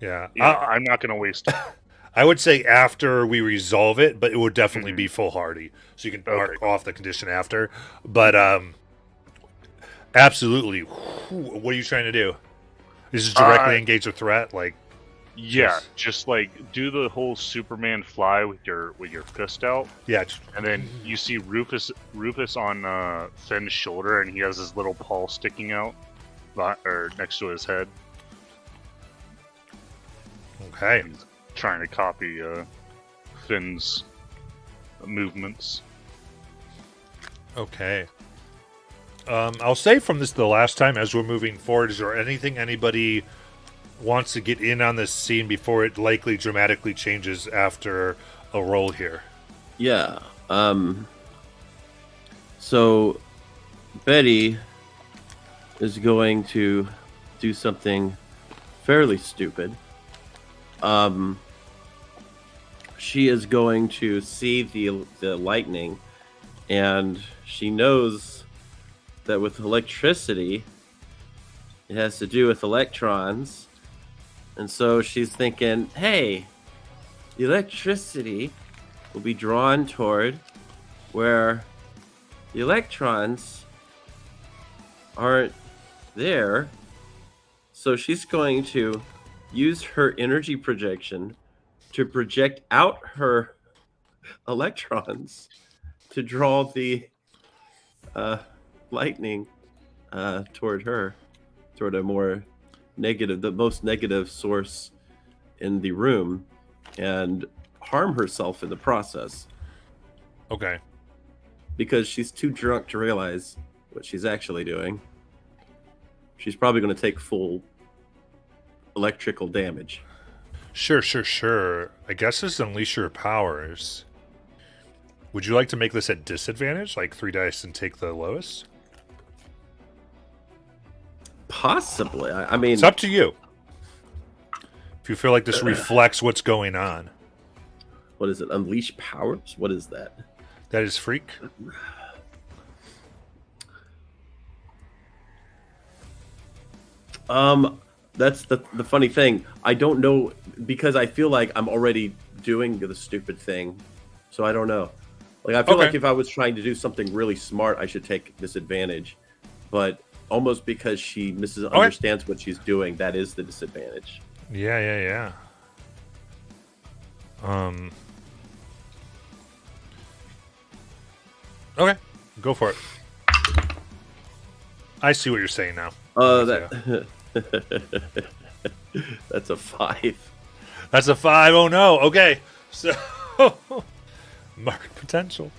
Yeah, You know, I'm not gonna waste time. I would say after we resolve it, but it would definitely be foolhardy. So you can mark off the condition after. But absolutely. What are you trying to do? Is it directly engage a threat? Like, Yeah, just like do the whole Superman fly with your fist out, yeah, and then you see Rufus on Finn's shoulder, and he has his little paw sticking out, or next to his head. okay. He's trying to copy Finn's movements. Okay. I'll say from this the last time as we're moving forward, is there anything anybody wants to get in on this scene before it likely dramatically changes after a roll here? Yeah. So Betty is going to do something fairly stupid. She is going to see the lightning, and she knows that with electricity, it has to do with electrons, and so she's thinking, hey, the electricity will be drawn toward where the electrons aren't there. So she's going to use her energy projection to project out her electrons to draw the lightning toward her, toward a more negative, the most negative source in the room, and harm herself in the process Okay. because she's too drunk to realize what she's actually doing. She's probably going to take full electrical damage. Sure. I guess this is unleash your powers. Would you like to make this at disadvantage, like 3 dice and take the lowest? Possibly. I mean, It's up to you. If you feel like this reflects what's going on. what is it? Unleash powers? What is that? That is freak. That's the funny thing. I don't know, because I feel like I'm already doing the stupid thing, so I don't know. Like, I feel Okay. like if I was trying to do something really smart, I should take disadvantage. But almost because she understands what she's doing, that is the disadvantage. Yeah. Okay, go for it. I see what you're saying now. That's a 5. That's a 5. Oh no. Okay. So market potential.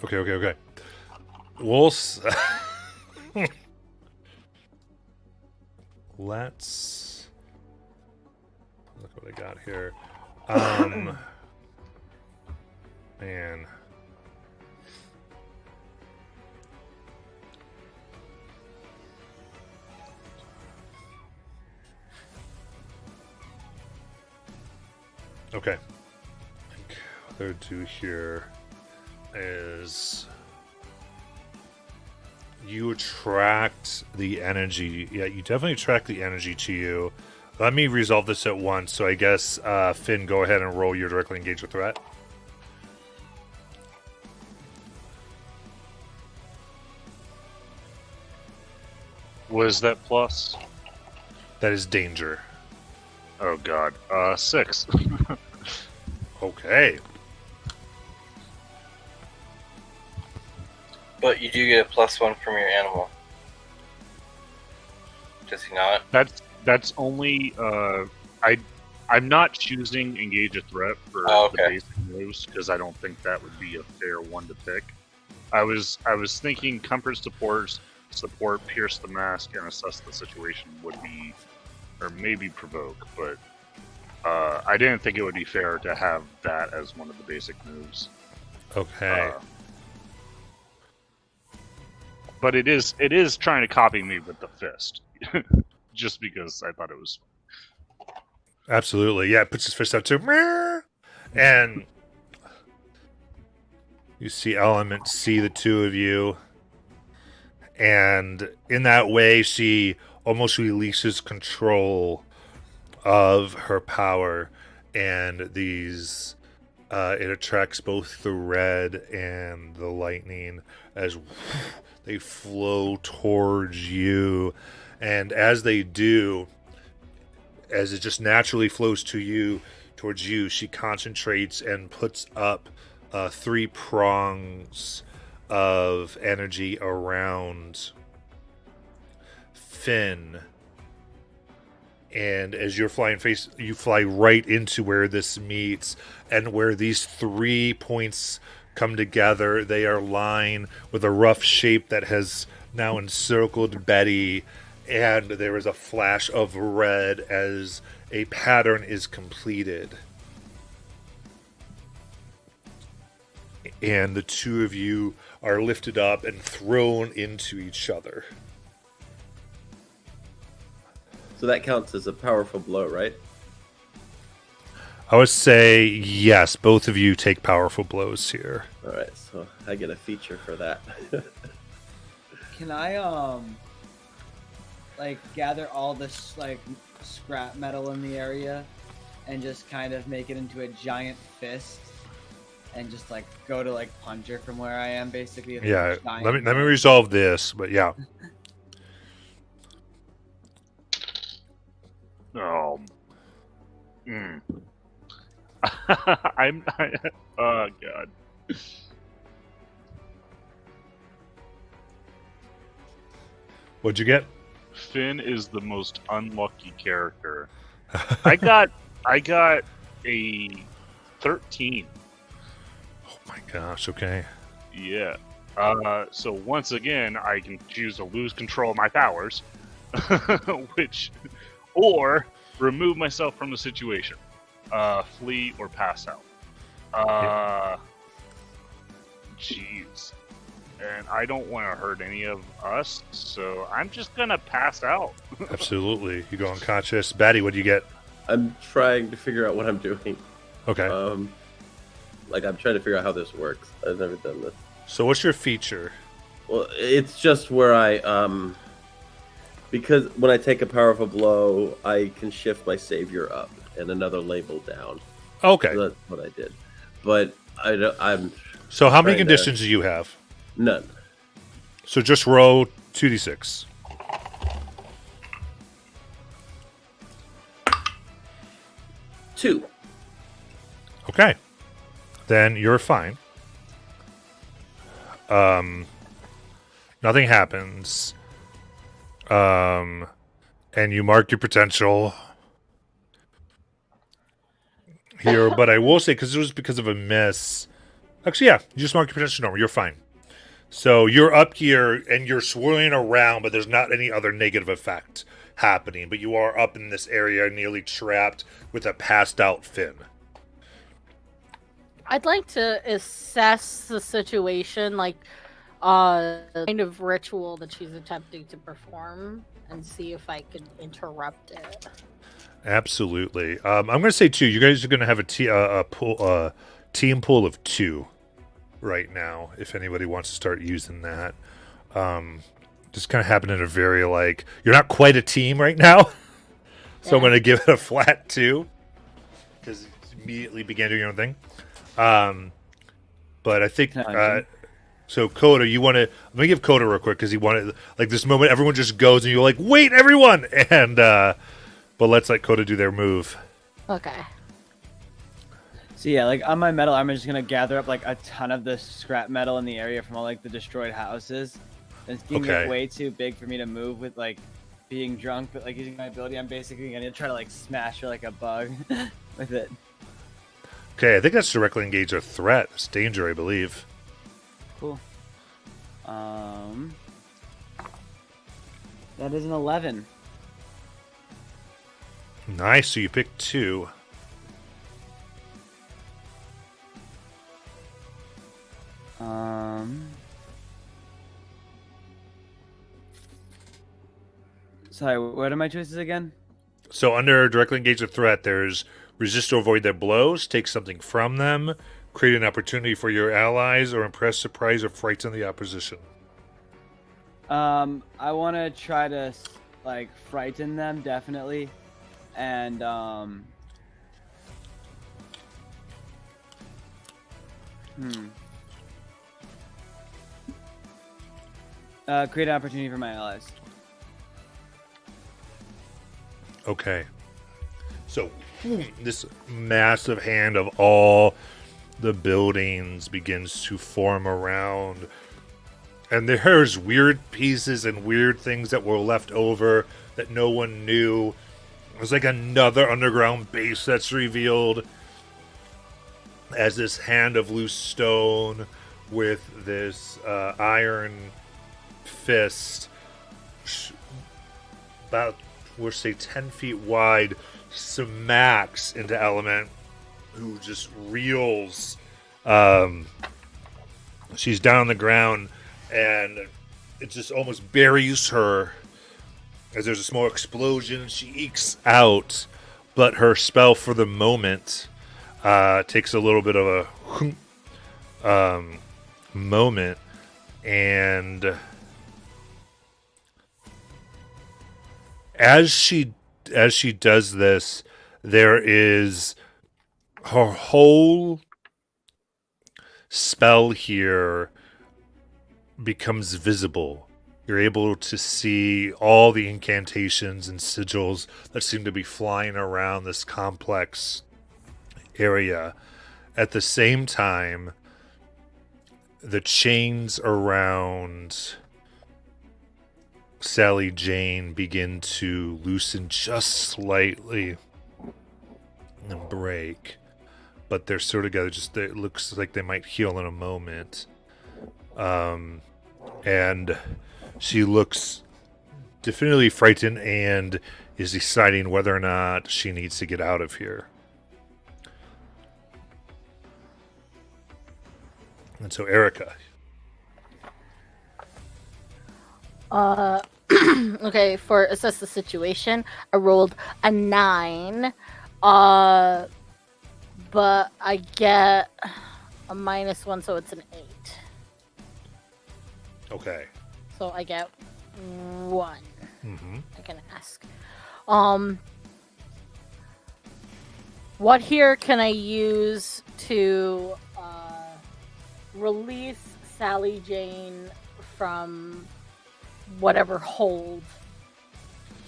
Okay. Let's look what I got here. Man. Okay. I think what they'll do here is you attract the energy. Yeah, you definitely attract the energy to you. Let me resolve this at once. So I guess, Finn, go ahead and roll your directly engaged with threat. What is that plus? That is danger. Oh god. 6. Okay. But you do get a +1 from your animal. Does he not? That's only I'm not choosing engage a threat for Oh, the okay. basic moves because I don't think that would be a fair one to pick. I was thinking comfort support, pierce the mask, and assess the situation would be, or maybe provoke, but I didn't think it would be fair to have that as one of the basic moves. Okay. But it is trying to copy me with the fist, just because I thought it was. Absolutely. Yeah, puts his fist out too. And you see Element see the two of you. And in that way, she almost releases control of her power. And these, it attracts both the red and the lightning as they flow towards you. And as they do, as it just naturally flows towards you, she concentrates and puts up 3 prongs of energy around Finn. And as you're flying you fly right into where this meets, and where these 3 points come together, they are lined with a rough shape that has now encircled Betty. And there is a flash of red as a pattern is completed. and the two of you are lifted up and thrown into each other. So that counts as a powerful blow, right? I would say yes, both of you take powerful blows here. All right, so I get a feature for that. Can I like gather all this like scrap metal in the area and just kind of make it into a giant fist and just like go to like punch her from where I am basically? with a Yeah, giant let me knife? resolve this, but yeah. Oh. Oh god. What'd you get? Finn is the most unlucky character. I got a 13. Oh my gosh, okay. Yeah. So once again, I can choose to lose control of my powers, or remove myself from the situation, flee or pass out. Jeez. And I don't want to hurt any of us, so I'm just gonna pass out. Absolutely. You go unconscious. Batty, what do you get? I'm trying to figure out what I'm doing. Okay. Like I'm trying to figure out how this works. I've never done this. So what's your feature? Well, it's just where I because when I take a powerful blow, I can shift my savior up and another label down. Okay. So that's what I did. But I'm So how many trying to- conditions do you have? none. So just roll 2d6. Two. Okay. Then you're fine. Nothing happens. And you mark your potential here, but I will say, because it was because of a miss. Actually, yeah, you just mark your potential normal. You're fine. So you're up here and you're swirling around, but there's not any other negative effect happening. But you are up in this area, nearly trapped with a passed out Finn. I'd like to assess the situation, like the kind of ritual that she's attempting to perform, and see if I could interrupt it. Absolutely. I'm going to say 2. You guys are going to have a team pool of 2 right now, if anybody wants to start using that. Just kind of happened in a very, like, you're not quite a team right now. So I'm Yeah. going to give it a flat 2. Because it immediately began doing your own thing. But I think... so Coda, you want to... Let me give Coda real quick, because he wanted... Like, this moment, everyone just goes, and you're like, wait, everyone! And... But let's let Coda do their move. Okay. So yeah, like on my metal, I'm just gonna gather up like a ton of the scrap metal in the area from all like the destroyed houses. It's getting Okay. way too big for me to move with like being drunk, but like using my ability, I'm basically gonna try to like smash her like a bug with it. Okay, I think that's directly engage a threat. It's danger, I believe. Cool. That is an 11. Nice, so you picked 2. Sorry, what are my choices again? So under directly engage a threat, there's resist or avoid their blows, take something from them, create an opportunity for your allies, or impress, surprise, or frighten the opposition. I want to try to like frighten them definitely, and create an opportunity for my allies. Okay. So this massive hand of all the buildings begins to form around. And there's weird pieces and weird things that were left over that no one knew. There's like another underground base that's revealed as this hand of loose stone with this iron fist about, we'll say, 10 feet wide, smacks into Element, who just reels She's down on the ground, and it just almost buries her as there's a small explosion. She ekes out, but her spell for the moment takes a little bit of a moment, and as she does this, there is her whole spell here becomes visible. You're able to see all the incantations and sigils that seem to be flying around this complex area. At the same time, the chains around Sally Jane begin to loosen just slightly and break, but they're still together. Just it looks like they might heal in a moment. And she looks definitely frightened and is deciding whether or not she needs to get out of here. And so, Erica. Okay, for assess the situation, I rolled a 9. But I get a -1, so it's an 8. Okay. So I get 1. Mm-hmm. I can ask. What here can I use to release Sally Jane from whatever hold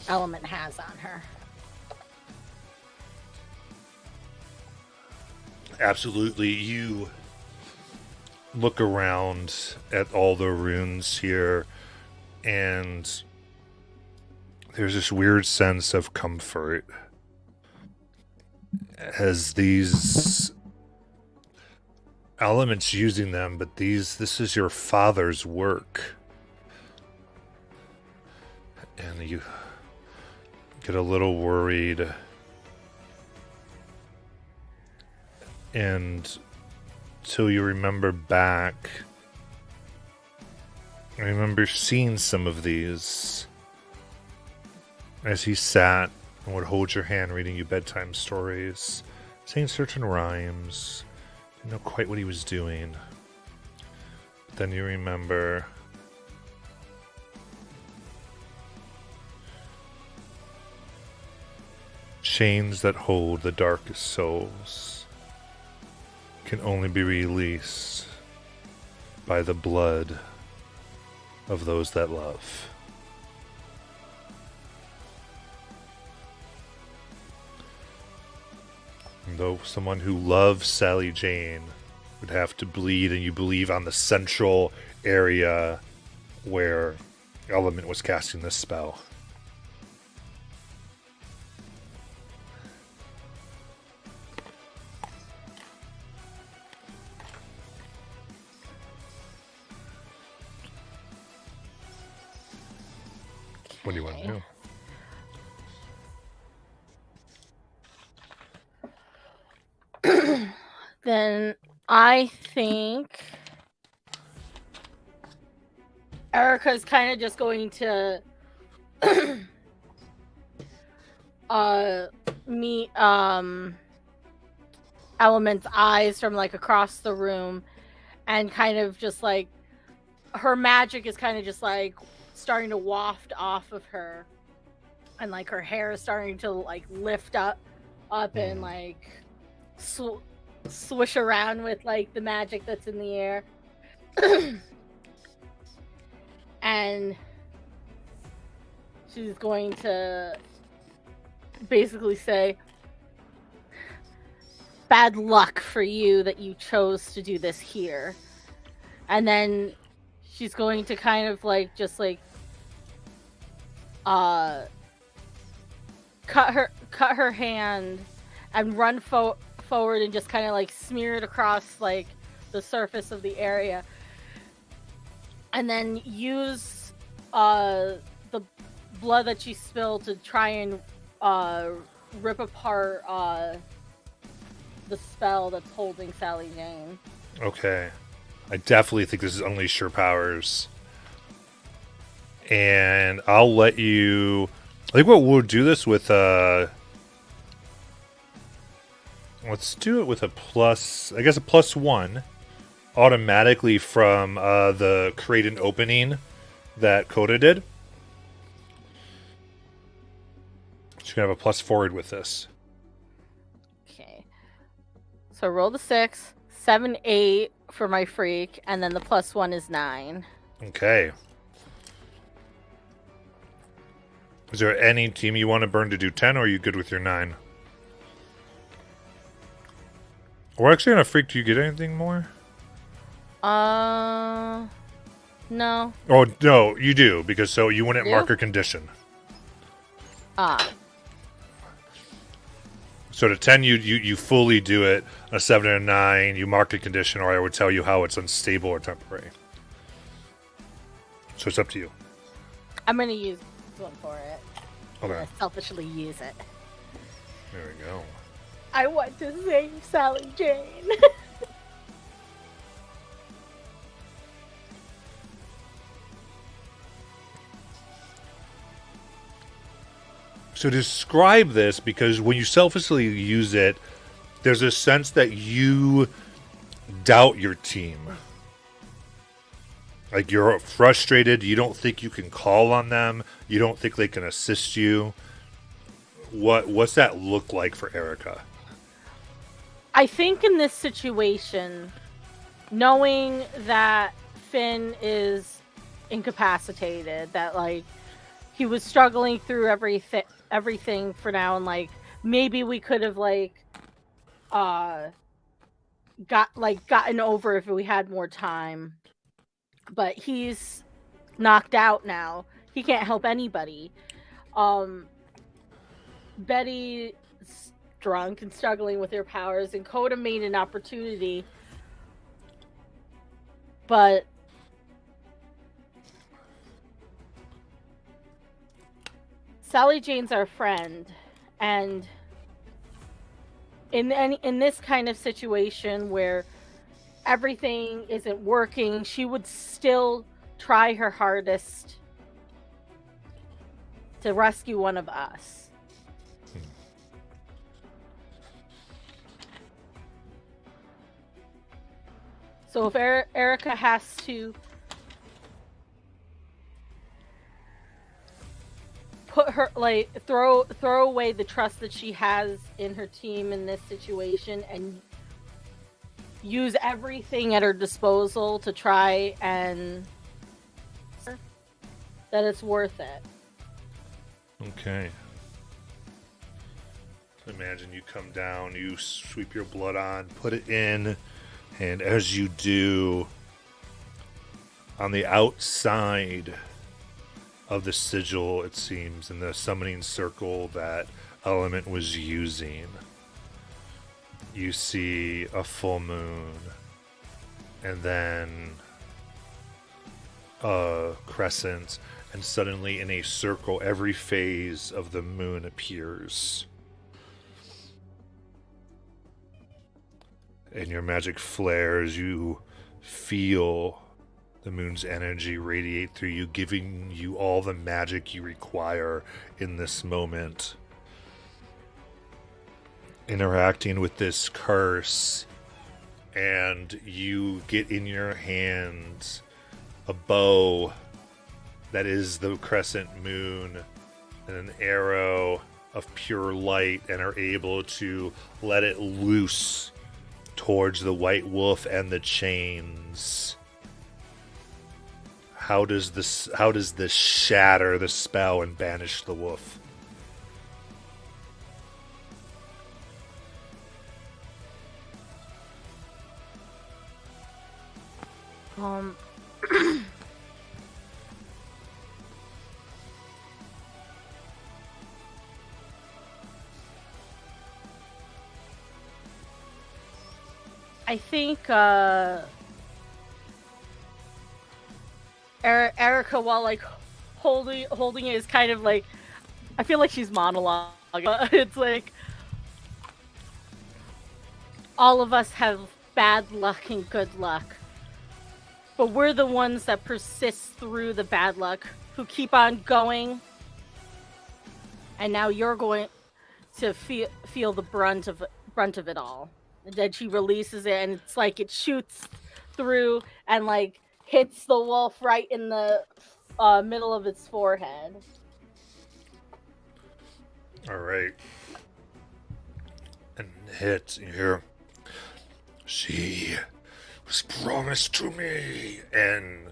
Element has on her? Absolutely. You look around at all the runes here, and there's this weird sense of comfort as these elements using them, but this is your father's work. And you get a little worried, and till you remember back, I remember seeing some of these as he sat and would hold your hand reading you bedtime stories, saying certain rhymes. Didn't know quite what he was doing. But then you remember chains that hold the darkest souls can only be released by the blood of those that love. And though someone who loves Sally Jane would have to bleed, and you believe on the central area where Element was casting this spell. What do you want to do? Then I think Erica's kind of just going to meet Element's eyes from like across the room, and kind of just like her magic is kind of just like starting to waft off of her, and like her hair is starting to like lift up and like swish around with like the magic that's in the air. And she's going to basically say, bad luck for you that you chose to do this here. And then she's going to kind of like just like cut her hand and run forward and just kind of like smear it across like the surface of the area, and then use the blood that she spilled to try and rip apart the spell that's holding Sally Jane. Okay. I definitely think this is unleash your powers. And I'll let you. I think what we'll do this with. Let's do it with a plus. I guess a +1 automatically from the create an opening that Coda did. She's gonna have a +4 with this. Okay. So roll the 6, 7, 8 for my freak, and then the +1 is 9. Okay. Is there any team you want to burn to do 10, or are you good with your 9? Or actually, on a freak, do you get anything more? No. Oh, no, you do, because so you wouldn't You? mark a condition. Ah. So to 10, you fully do it. A 7 and a 9, you mark a condition, or I would tell you how it's unstable or temporary. So it's up to you. I'm gonna use one for it. I'm Okay, gonna selfishly use it. there we go. I want to save Sally Jane. So describe this, because when you selfishly use it, there's a sense that you doubt your team. Like you're frustrated, you don't think you can call on them, you don't think they can assist you. What's that look like for Erica? I think in this situation, knowing that Finn is incapacitated, that like he was struggling through everything for now, and like maybe we could have gotten over if we had more time, but he's knocked out now. He can't help anybody. Betty's drunk and struggling with her powers, and Coda made an opportunity, but Sally Jane's our friend, and in this kind of situation where everything isn't working, she would still try her hardest to rescue one of us. So if Erica has to put her throw away the trust that she has in her team in this situation and use everything at her disposal to try and that it's worth it. Okay. Imagine you come down, you sweep your blood on, put it in, and as you do, on the outside of the sigil, it seems, in the summoning circle that Element was using, you see a full moon, and then a crescent, and suddenly in a circle, every phase of the moon appears. And your magic flares, you feel the moon's energy radiate through you, giving you all the magic you require in this moment. Interacting with this curse, and you get in your hands a bow that is the crescent moon and an arrow of pure light, and are able to let it loose towards the white wolf and the chains. How does this shatter the spell and banish the wolf? I think Erica, while like holding it, is kind of like, I feel like she's monologuing. It's like all of us have bad luck and good luck. but we're the ones that persist through the bad luck, who keep on going. And now you're going to feel the brunt of it all. And then she releases it, and it's like it shoots through and like hits the wolf right in the middle of its forehead. All right. And hits. You hear, she was promised to me. And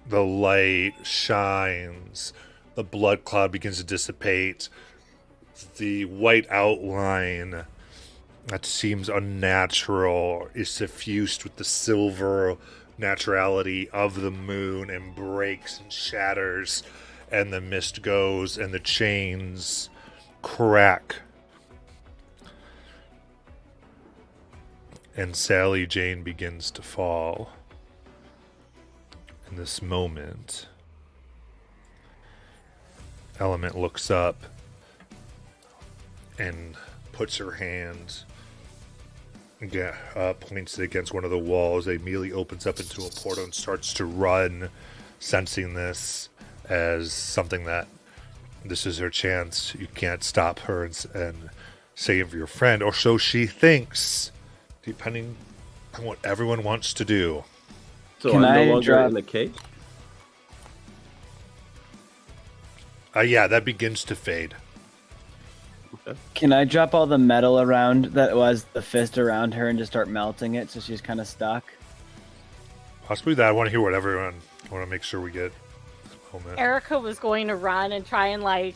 the light shines. The blood cloud begins to dissipate. The white outline that seems unnatural is suffused with the silver naturality of the moon and breaks and shatters, and the mist goes and the chains crack. And Sally Jane begins to fall. In this moment, Element looks up and puts her hand, points it against one of the walls. It immediately opens up into a portal and starts to run, sensing this as something that this is her chance. You can't stop her and save your friend, or so she thinks, depending on what everyone wants to do. So Can I'm I no longer drop- in the cave? Yeah, that begins to fade. Can I drop all the metal around that was the fist around her and just start melting it so she's kind of stuck? Possibly that. I want to hear what everyone. I want to make sure we get a moment. Erica was going to run and try and like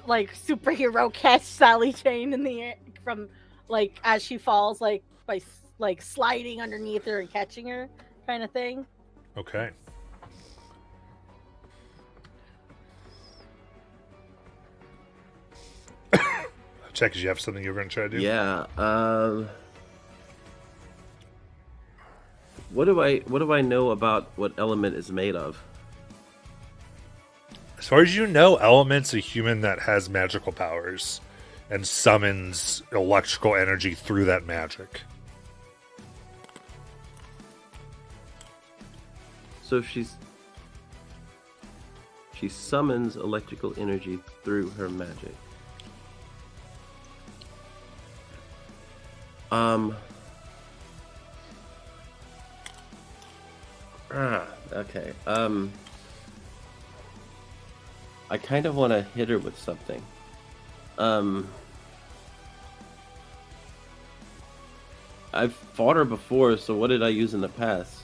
superhero catch Sally Jane in the air from like as she falls, like by like sliding underneath her and catching her, kind of thing. Okay. Check, did you have something you were going to try to do? Yeah. What do I know about what Element is made of? As far as you know, Element's a human that has magical powers and summons electrical energy through that magic. So she summons electrical energy through her magic. Okay. I kind of want to hit her with something. I've fought her before, so what did I use in the past?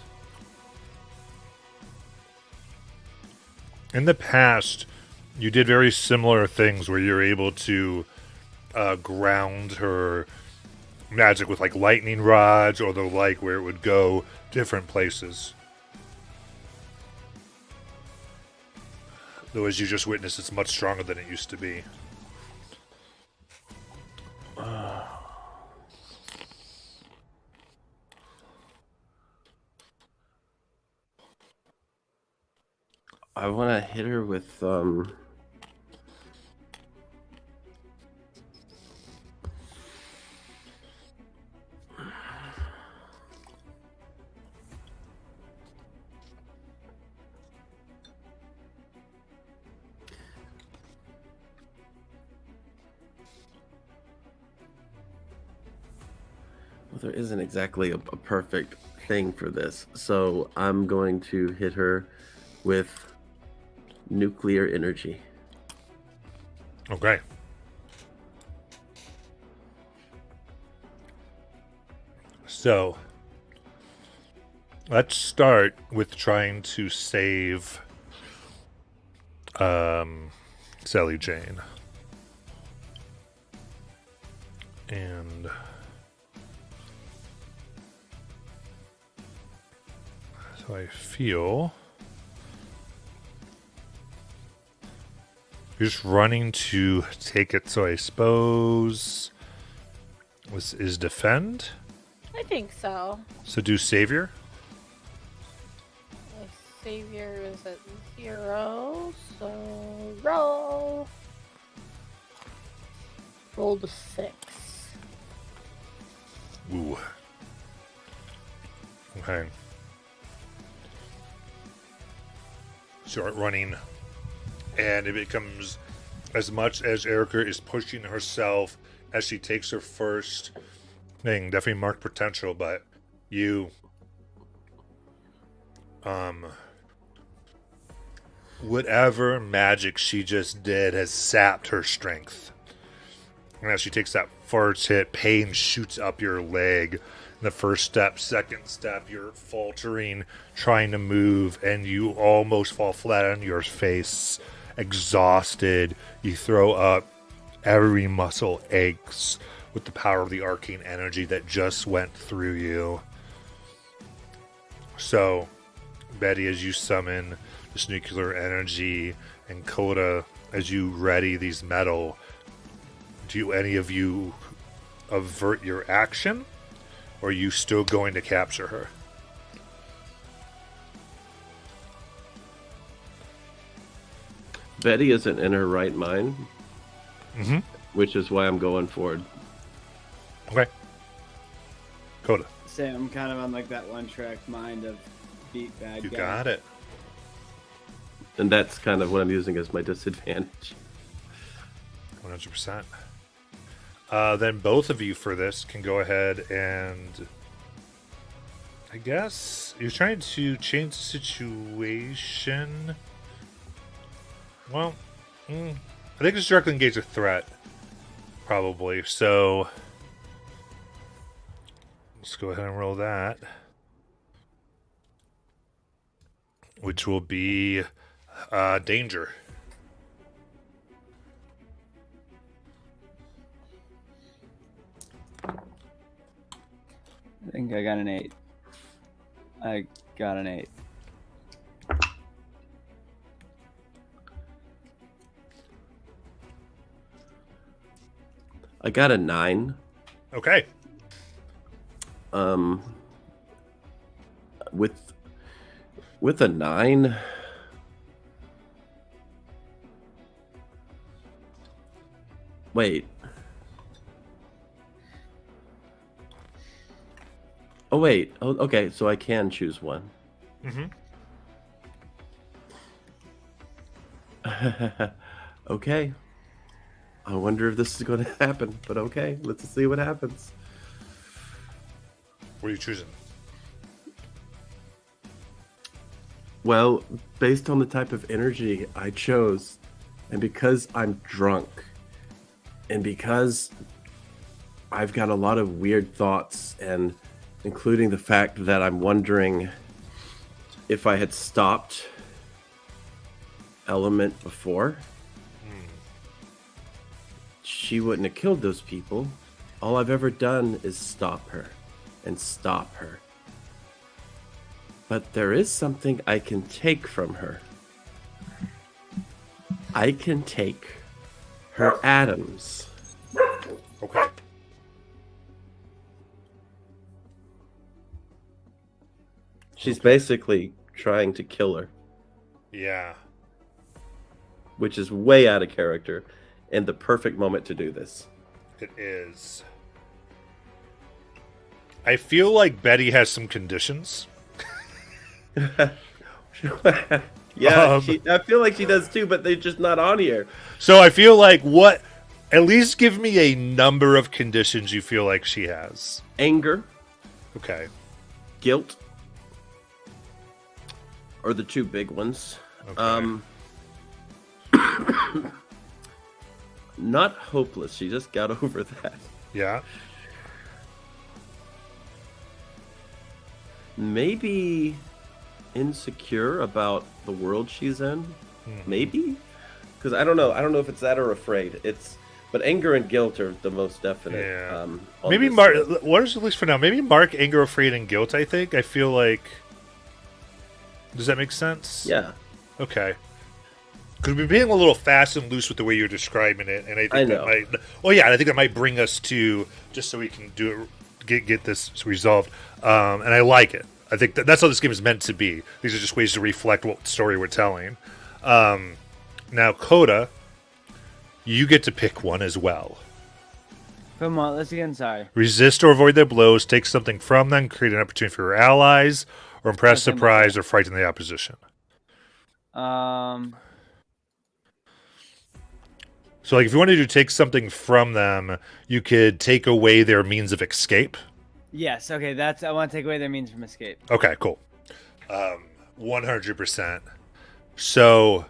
In the past, you did very similar things where you're able to ground her magic with like lightning rods or the like, where it would go different places. Though, as you just witnessed, it's much stronger than it used to be. I want to hit her with well, there isn't exactly a perfect thing for this, so I'm going to hit her with nuclear energy. Okay. So, let's start with trying to save Sally Jane. And so I feel you're just running to take it, so I suppose this is defend. I think so. So do savior. My savior is at 0, so roll. Rolled a 6. Ooh. Okay. start running, and it becomes as much as Erica is pushing herself as she takes her first thing. Definitely marked potential, but you whatever magic she just did has sapped her strength. And as she takes that first hit, pain shoots up your leg. The first step, second step, you're faltering, trying to move, and you almost fall flat on your face, exhausted. You throw up, every muscle aches with the power of the arcane energy that just went through you. So, Betty, as you summon this nuclear energy, and Coda, as you ready these metal, do any of you avert your action? Or are you still going to capture her? Betty isn't in her right mind, Mm-hmm. which is why I'm going forward. Okay. Coda, Same. I'm kind of on like that one track mind of beat bad you guy. got it. And that's kind of what I'm using as my disadvantage. 100%. Then both of you for this can go ahead and, I guess you're trying to change the situation. Well, I think it's directly engage a threat, probably. So let's go ahead and roll that, which will be danger. I think I got an 8. I got an 8. I got a 9. Okay. With a 9, wait. Oh wait. Oh, okay. So I can choose one. Mm-hmm. Okay. I wonder if this is going to happen, but okay. Let's see what happens. What are you choosing? Well, based on the type of energy I chose, and because I'm drunk, and because I've got a lot of weird thoughts, and including the fact that I'm wondering if I had stopped Element before, she wouldn't have killed those people. All I've ever done is stop her and stop her. But there is something I can take from her. I can take her atoms. Okay. She's basically trying to kill her, Yeah. which is way out of character and the perfect moment to do this. It is. I feel like Betty has some conditions. Yeah, I feel like she does too, but they're just not on here. So I feel like at least give me a number of conditions you feel like she has. Anger, Okay. guilt are the two big ones. Okay. Not hopeless. She just got over that. Yeah. Maybe insecure about the world she's in. Maybe, because I don't know. I don't know if it's that or afraid. But anger and guilt are the most definite. Yeah. on Maybe this Mark. list. What is at least for now? Maybe Mark, anger, afraid, and guilt. I think. I feel like. Does that make sense? Yeah, Okay. Because we're being a little fast and loose with the way you're describing it, and I think I that know. might. Well, yeah, I think that might bring us to just so we can do it, get this resolved. And I like it. I think that's how this game is meant to be. These are just ways to reflect what story we're telling. Now, Coda, you get to pick one as well. Come on, let's again. Sorry. Resist or avoid their blows, take something from them, create an opportunity for your allies, or impress, Okay, surprise, or frighten the opposition. So, like, if you wanted to take something from them, you could take away their means of escape. Yes. Okay. I want to take away their means from escape. Okay, cool. 100%. So,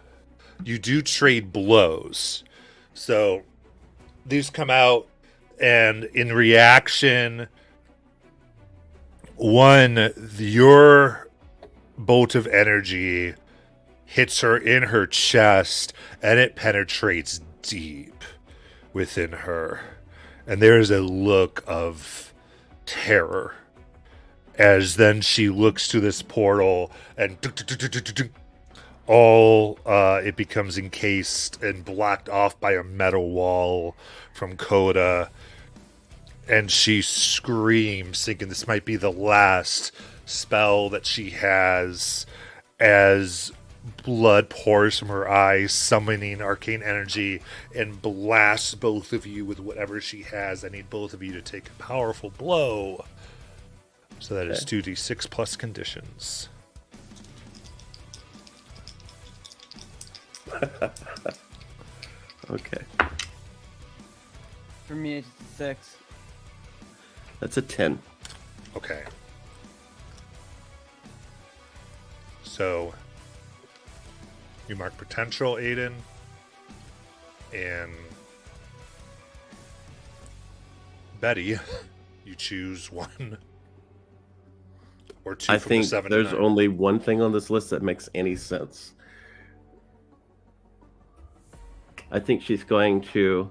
you do trade blows. So, these come out, and in reaction, your bolt of energy hits her in her chest, and it penetrates deep within her. And there is a look of terror as then she looks to this portal, and it becomes encased and blocked off by a metal wall from Coda. And she screams, thinking this might be the last spell that she has, as blood pours from her eyes, summoning arcane energy, and blasts both of you with whatever she has. I need both of you to take a powerful blow. So that is 2d6 plus conditions. Okay. For me, it's a 6. That's a 10. Okay. So you mark potential, Aiden, and Betty, you choose one or two I from think the 7 there's to 9. only one thing on this list that makes any sense. I think she's going to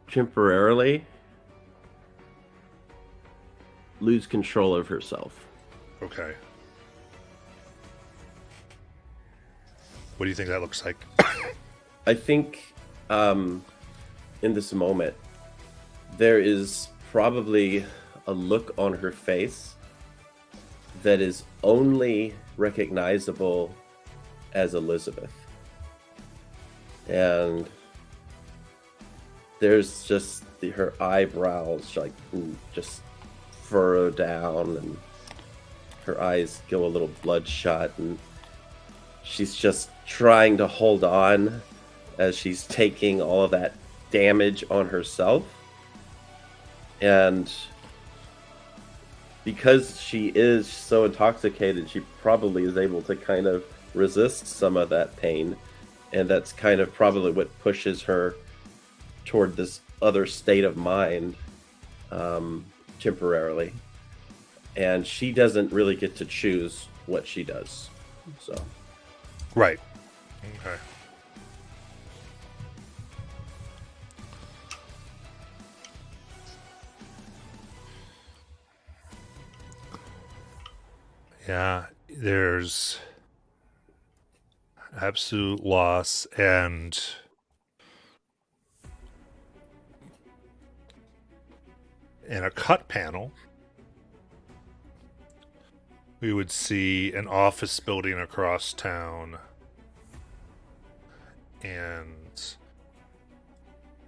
temporarily lose control of herself. Okay. What do you think that looks like? I think in this moment, there is probably a look on her face that is only recognizable as Elizabeth. And there's just her eyebrows like just furrow down, and her eyes go a little bloodshot, and she's just trying to hold on as she's taking all of that damage on herself. And because she is so intoxicated, she probably is able to kind of resist some of that pain. And that's kind of probably what pushes her toward this other state of mind temporarily. And she doesn't really get to choose what she does. So, Right. Okay. Yeah, there's absolute loss, and in a cut panel, we would see an office building across town and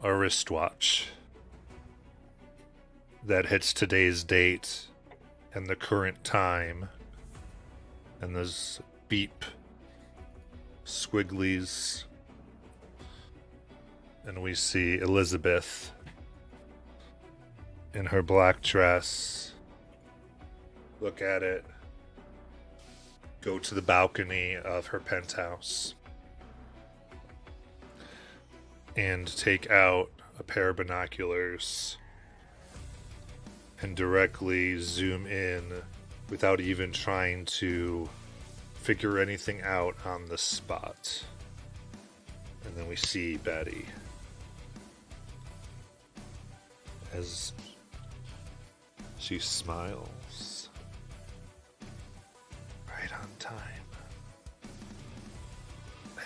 a wristwatch that hits today's date and the current time, and there's beep squigglies, and we see Elizabeth in her black dress look at it, go to the balcony of her penthouse, and take out a pair of binoculars and directly zoom in without even trying to figure anything out on the spot. And then we see Betty as she smiles. Right on time.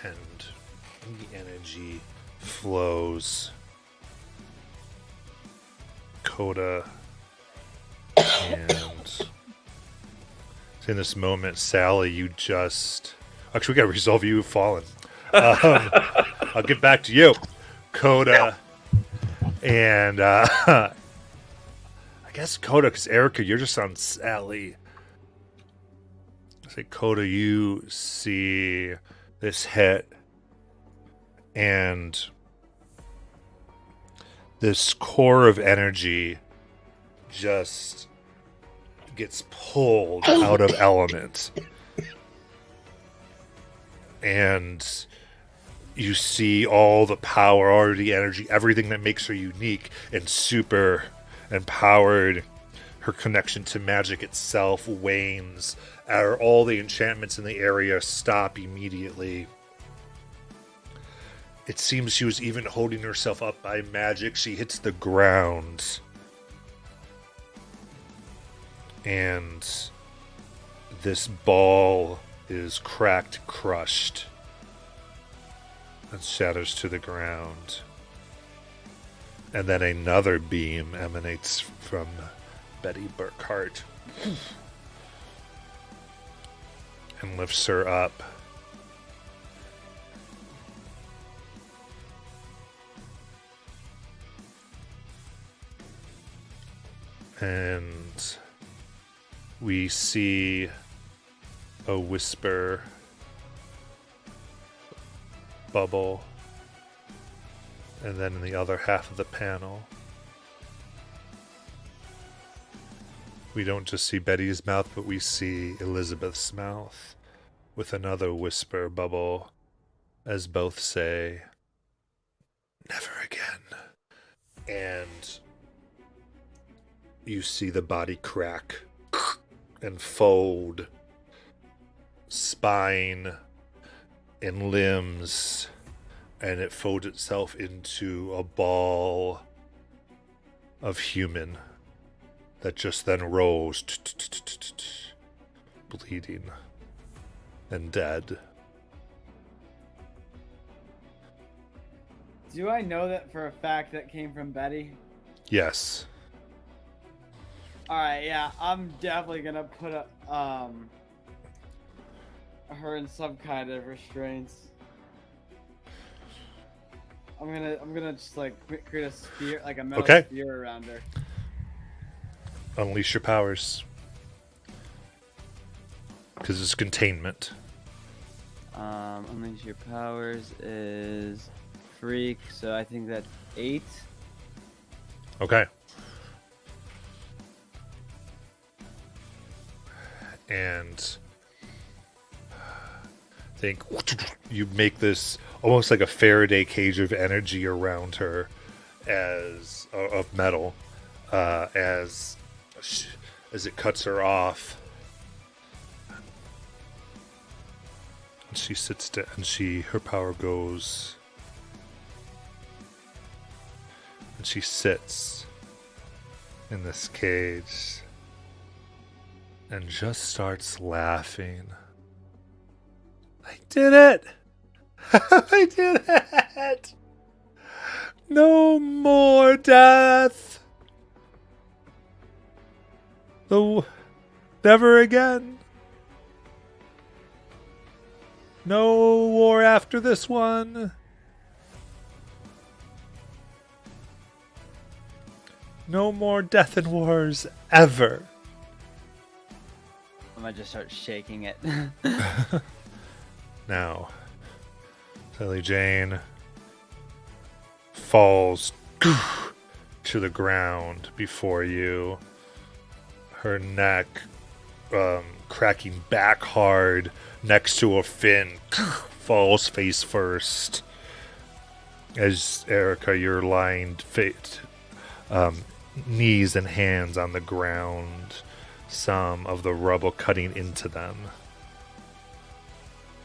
And the energy flows. Coda and in this moment, Sally, you just actually we gotta resolve you've fallen. I'll get back to you, Coda, and I guess Coda, because Erica, you're just on Sally. I say, Coda, you see this hit, and this core of energy just gets pulled out of element. And you see all the power, all the energy, everything that makes her unique and super empowered. Her connection to magic itself wanes. All the enchantments in the area stop immediately. It seems she was even holding herself up by magic. She hits the ground. And this ball is cracked, crushed, and shatters to the ground. And then another beam emanates from Betty Burkhart and lifts her up. And we see a whisper bubble, and then in the other half of the panel, we don't just see Betty's mouth, but we see Elizabeth's mouth with another whisper bubble as both say, "Never again." And you see the body crack and fold, spine and limbs, and it folds itself into a ball of human that just then rolls, bleeding and dead. Do I know that for a fact that came from Betty? Yes. Alright, yeah, I'm definitely gonna put her in some kind of restraints. I'm gonna just like create a sphere, like a metal Okay. sphere around her. Unleash your powers. Because it's containment. Unleash your powers is freak, so I think that's 8. Okay. And I think you make this almost like a Faraday cage of energy around her, as of metal, as it cuts her off. And she sits down, and her power goes, and she sits in this cage and just starts laughing. I did it! I did it! No more death! Never again. No war after this one. No more death and wars ever. I might just start shaking it. Now, Sally Jane falls to the ground before you. Her neck cracking back hard next to a fin, falls face first. As Erica, you're lying knees and hands on the ground, some of the rubble cutting into them.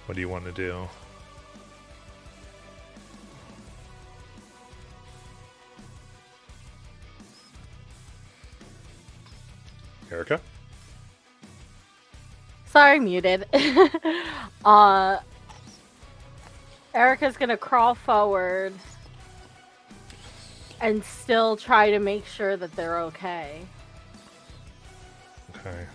What do you want to do? Erica? Sorry, muted. Erica's gonna crawl forward and still try to make sure that they're okay. Okay.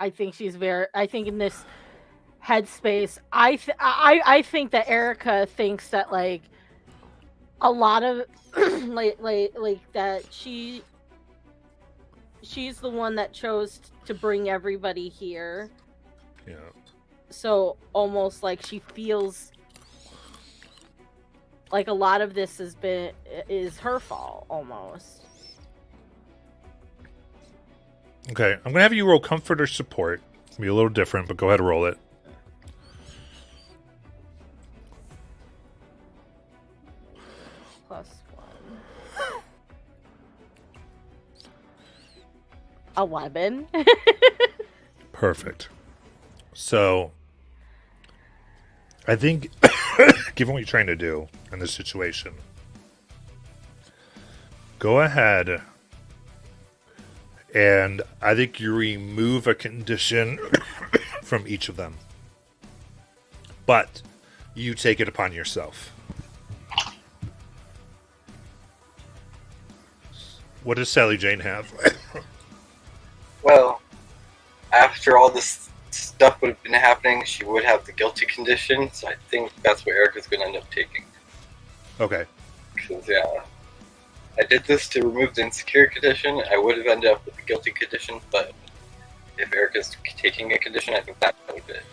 I think in this headspace, I think that Erica thinks that, like, a lot of like that she's the one that chose to bring everybody here. Yeah. So almost like she feels like a lot of this is her fault almost. Okay, I'm gonna have you roll comfort or support. It's gonna be a little different, but go ahead and roll it. +1. 11. Perfect. So, I think, given what you're trying to do in this situation, go ahead and I think you remove a condition from each of them. But you take it upon yourself. What does Sally Jane have? Well, after all this stuff would have been happening, she would have the guilty condition, so I think that's what Erica's going to end up taking. Okay. Because, yeah, I did this to remove the insecure condition. I would have ended up with the guilty condition, but if Erica's taking a condition, I think that would be it.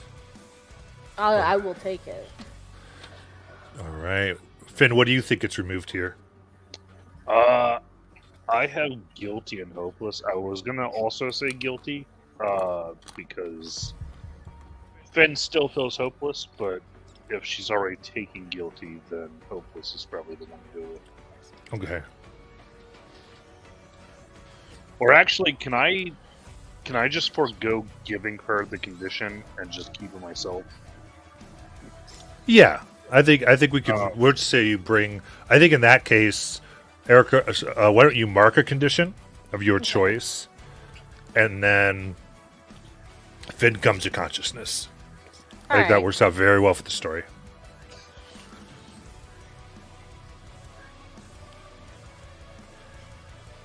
I will take it. All right. Finn, what do you think gets removed here? I have guilty and hopeless. I was gonna also say guilty, because Finn still feels hopeless, but if she's already taking guilty, then hopeless is probably the one to go with. Okay. Or actually, can I just forego giving her the condition and just keep it myself? Yeah, I think we can. We'll just say you bring. I think in that case, Erica, why don't you mark a condition of your choice, and then Finn comes to consciousness. I think that Alright. works out very well for the story.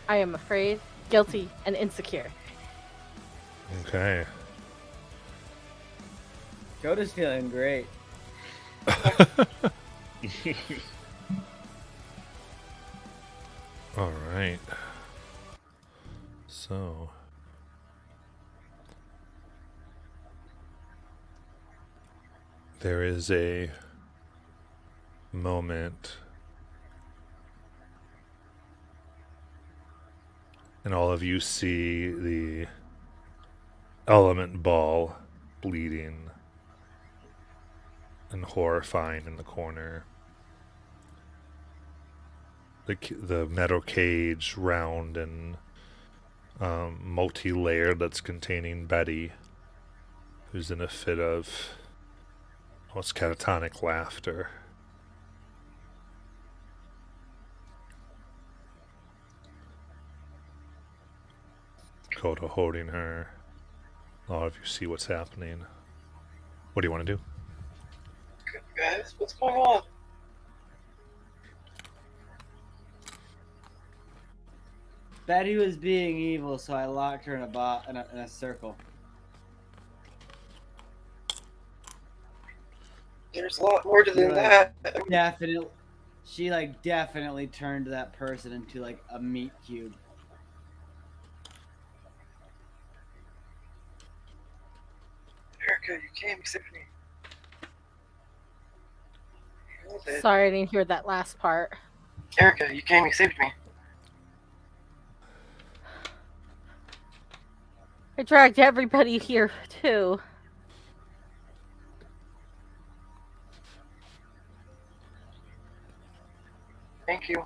I am afraid, guilty, and insecure. Okay. Coda's feeling great. All right. So. There is a moment, and all of you see the element ball bleeding and horrifying in the corner. The metal cage, round and multi-layered, that's containing Betty, who's in a fit of almost catatonic laughter. Coda holding her. All of you see what's happening. What do you want to do? Guys, what's going on? Betty was being evil, so I locked her in a circle. There's a lot more to than Yeah. that. Definitely, she definitely turned that person into like a meat cube. Erica, you came, you saved me. You did. Sorry, I didn't hear that last part. Erica, you came, you saved me. I dragged everybody here too. Thank you.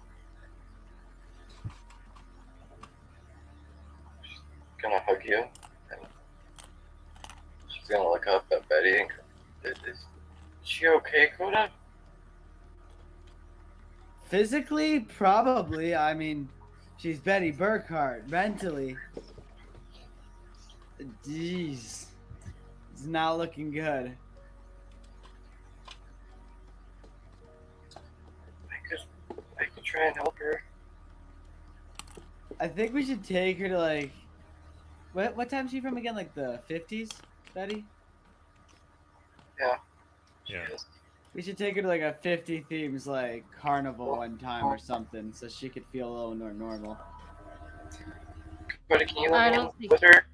She's gonna hug you, and she's gonna look up at Betty and go, is she okay, Coda? Physically, probably. I mean, she's Betty Burkhart. Mentally, jeez, it's not looking good. I could try and help her. I think we should take her to like, what time's she from again? Like the 50s, Betty? Yeah. Yeah. She is. We should take her to like a 50 themes like carnival one time or something, so she could feel a little more normal. But can you I let me don't in think- with her?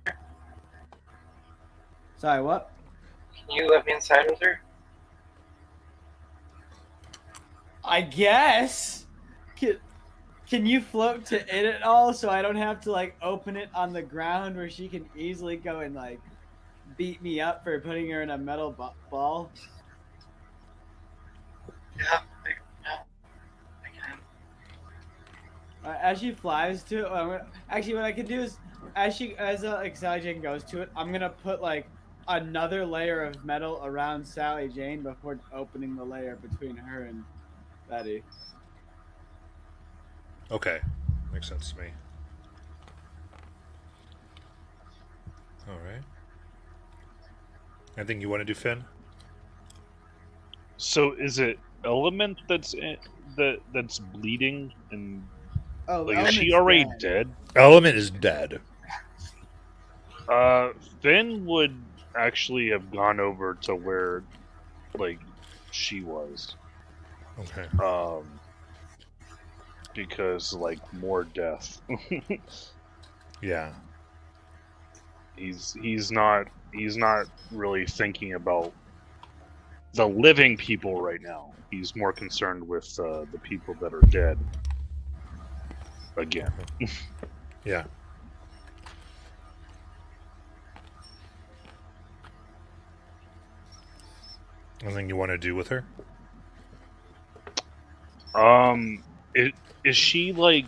Sorry, what? Can you let me inside with her? I guess. Can you float to it at all so I don't have to like open it on the ground where she can easily go and like beat me up for putting her in a metal ball? Yeah. I can. As she flies to it, actually, what I can do is, as Sally Jane goes to it, I'm gonna put like another layer of metal around Sally Jane before opening the layer between her and Betty. Okay, makes sense to me. All right. Anything you want to do, Finn? So is it Element that's bleeding and Oh, like is she Element's already dead. dead? Element is dead. Finn would actually have gone over to where like she was. Okay. Because like more death. Yeah. He's not really thinking about the living people right now. He's more concerned with the people that are dead. Again. Yeah. Anything you want to do with her? Is she like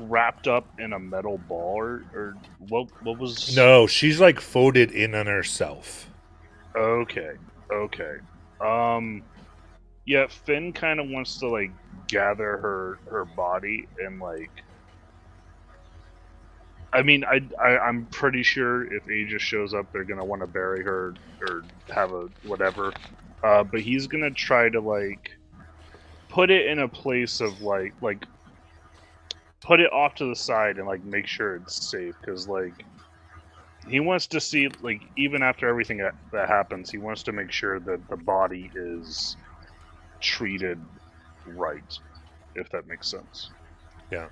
wrapped up in a metal ball or what was No, she's like folded in on herself. Okay. Yeah, Finn kind of wants to like gather her body and like I mean, I'm pretty sure if Aegis shows up, they're gonna want to bury her or have a whatever. But he's gonna try to like put it in a place of like put it off to the side and like make sure it's safe because like he wants to see like even after everything that happens, he wants to make sure that the body is treated right, if that makes sense. Yeah.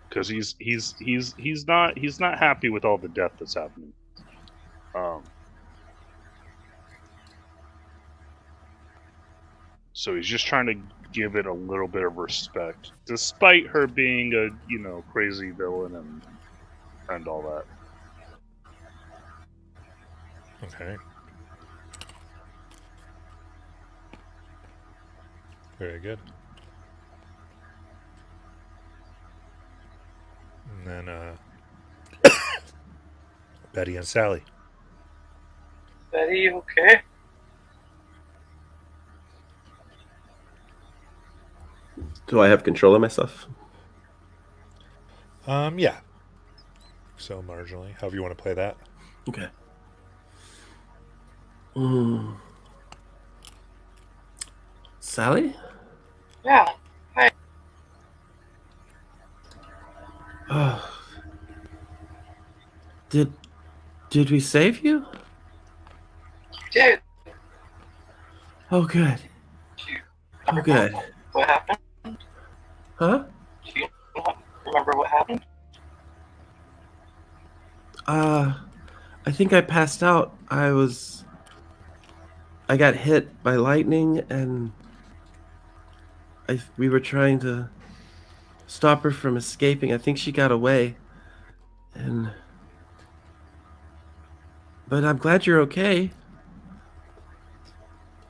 Because he's not happy with all the death that's happening. So he's just trying to give it a little bit of respect, despite her being a crazy villain and all that. Okay. Very good. And then Betty and Sally. Betty, you okay? Do I have control of myself? Yeah. So marginally. However you want to play that. Okay. Sally? Yeah. Oh. Did we save you? Dude, Oh, good. do you Oh, good. what happened? Huh? Do you remember what happened? I think I passed out. I got hit by lightning and we were trying to stop her from escaping. I think she got away. But I'm glad you're okay.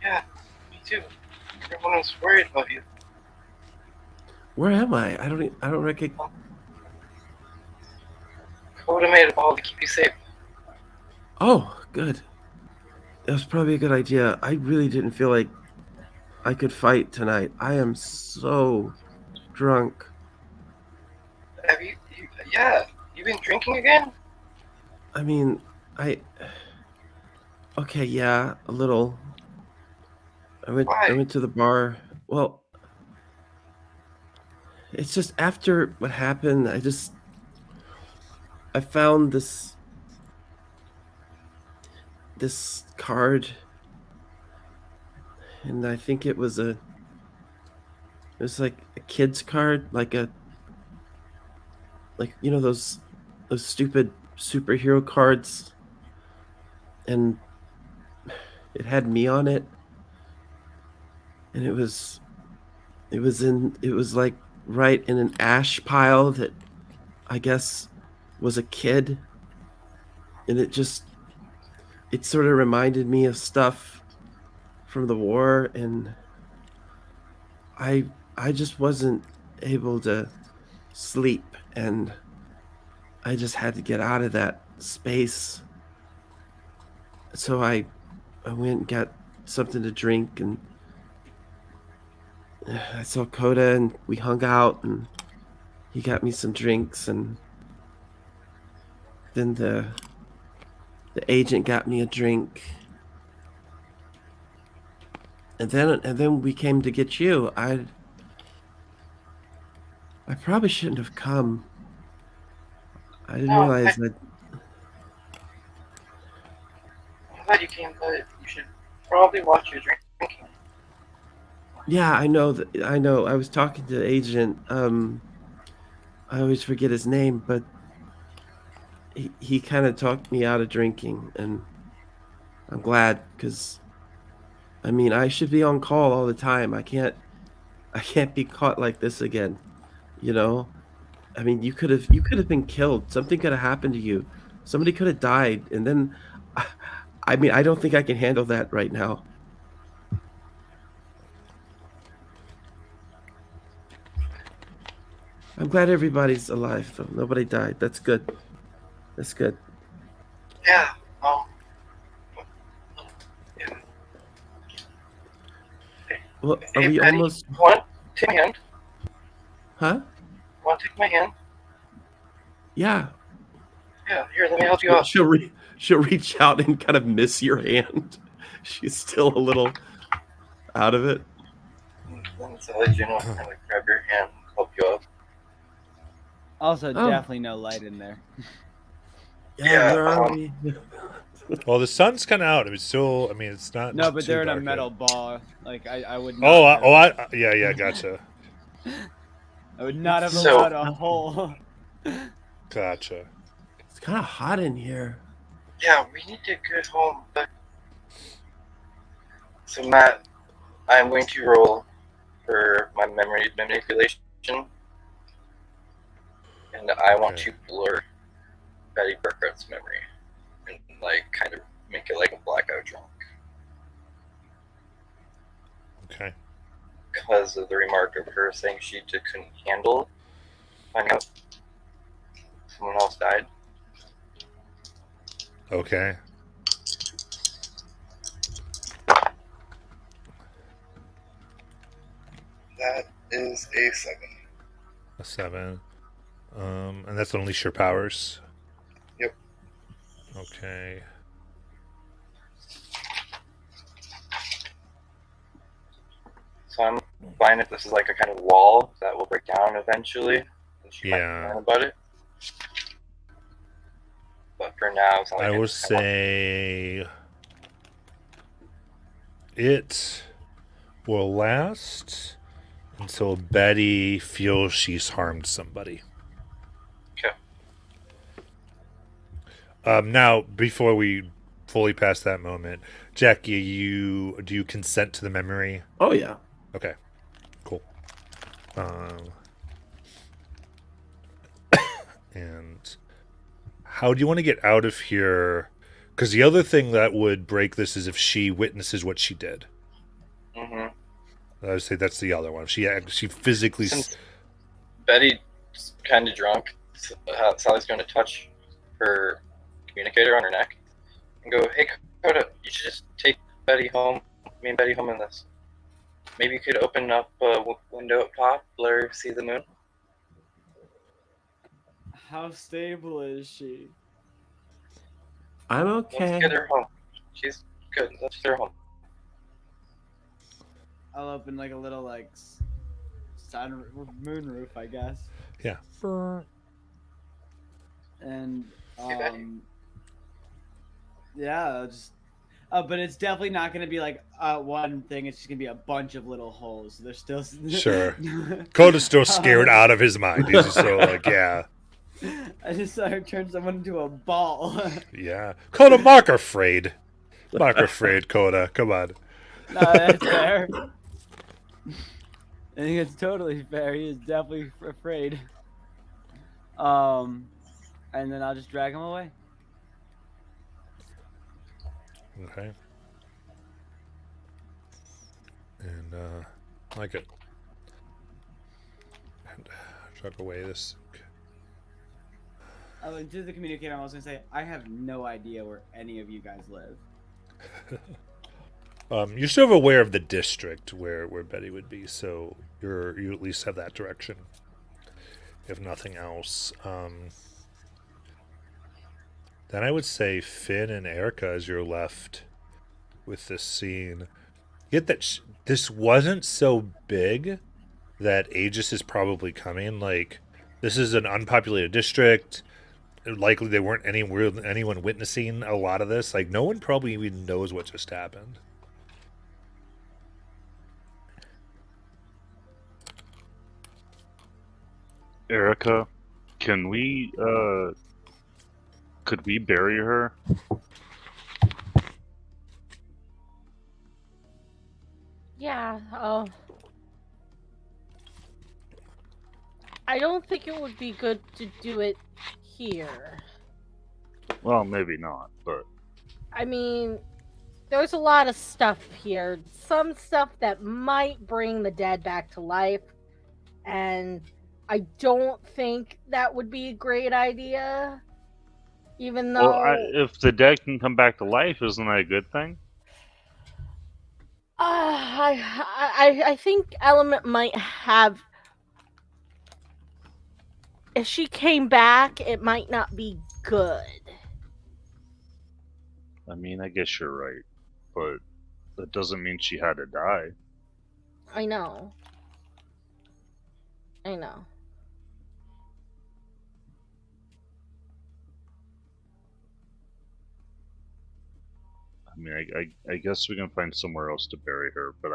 Yeah, me too. Everyone was worried about you. Where am I? I don't recognize. I would have made a ball to keep you safe. Oh, good. That was probably a good idea. I really didn't feel like I could fight tonight. I am so drunk. Have you yeah, you been drinking again? I mean, okay, yeah, a little. I Why? went to the bar. Well, it's just after what happened, I found this card and I think it was like a kid's card, like those stupid superhero cards, and it had me on it, and it was like right in an ash pile that I guess was a kid, and it sort of reminded me of stuff from the war, and I just wasn't able to sleep, and I just had to get out of that space. So I went and got something to drink, and I saw Coda, and we hung out, and he got me some drinks, and then the agent got me a drink, and then we came to get you. I probably shouldn't have come. I didn't No, realize that. I'm glad you came, but you should probably watch your drinking. Yeah, I know that. I know. I was talking to the agent. I always forget his name, but he kind of talked me out of drinking, and I'm glad, because I mean, I should be on call all the time. I can't be caught like this again. You know? I mean, you could have been killed. Something could have happened to you. Somebody could have died, and then I mean, I don't think I can handle that right now. I'm glad everybody's alive, though. Nobody died. That's good. That's good. Yeah. Oh. Yeah. Well, are Hey, we Patty, almost? Want to take my hand? Huh? Want to take my hand? Yeah. Yeah. Here, let me help you out. She'll reach out and kind of miss your hand. She's still a little out of it. Then so let you know, kind of grab your hand, help you out. Also, Oh. definitely no light in there. Yeah, where are we? Well, the sun's kind of out. It's still. I mean, it's not. No, but too they're in a dark metal yet. ball. Like I would. Oh, Not have, yeah, gotcha, I would not have So- allowed a hole. gotcha. It's kind of hot in here. Yeah, we need to get home. But... So Matt, I'm going to roll for my memory manipulation, and I want Okay. to blur Betty Burkhart's memory and like kind of make it like a blackout drunk Okay. because of the remark of her saying she just couldn't handle finding out someone else died. Okay. That is a 7. A 7. And that's unleash your powers. Yep. Okay. So I'm fine if this is like a kind of wall that will break down eventually. And she Yeah. might learn about it. But for now, it's not like I will it's kind of- say it will last until Betty feels she's harmed somebody. Okay. Now, before we fully pass that moment, Jackie, do you consent to the memory? Oh yeah. Okay, cool. And how do you want to get out of here? Because the other thing that would break this is if she witnesses what she did. Mhm. I would say that's the other one. She physically. Since Betty's kind of drunk, Sally's going to touch her communicator on her neck and go, "Hey, Coda, you should just take Betty home. Me and Betty home in this. Maybe you could open up a window up top, let her see the moon." How stable is she? I'm Let's okay. get her home. She's good. Let's get her home. I'll open like a little like sun moon roof, I guess. Yeah. And Hey, Betty. yeah, But it's definitely not going to be like one thing. It's just going to be a bunch of little holes. There's still Sure. Coda's still scared out of his mind. He's just so like, yeah. I just saw her turn someone into a ball. Yeah. Coda, Mark afraid. Mark afraid, Coda. Come on. No, that's fair. I think it's totally fair. He is definitely afraid. And then I'll just drag him away. Okay. And like it. And drug away this. Oh, and to the communicator, I was gonna say I have no idea where any of you guys live. You're sort of aware of the district where Betty would be, so you at least have that direction. If nothing else, then I would say Finn and Erica as you're left with this scene. Get that this wasn't so big that Aegis is probably coming. Like, this is an unpopulated district. Likely there weren't anyone witnessing a lot of this. Like, no one probably even knows what just happened. Erica, can we could we bury her? Yeah. I don't think it would be good to do it here. Well, maybe not, but I mean, there's a lot of stuff here. Some stuff that might bring the dead back to life. And I don't think that would be a great idea. Even though... well, if the dead can come back to life, isn't that a good thing? I think Element might have... If she came back, it might not be good. I mean, I guess you're right, but that doesn't mean she had to die. I know. I know. I mean, I guess we can find somewhere else to bury her, but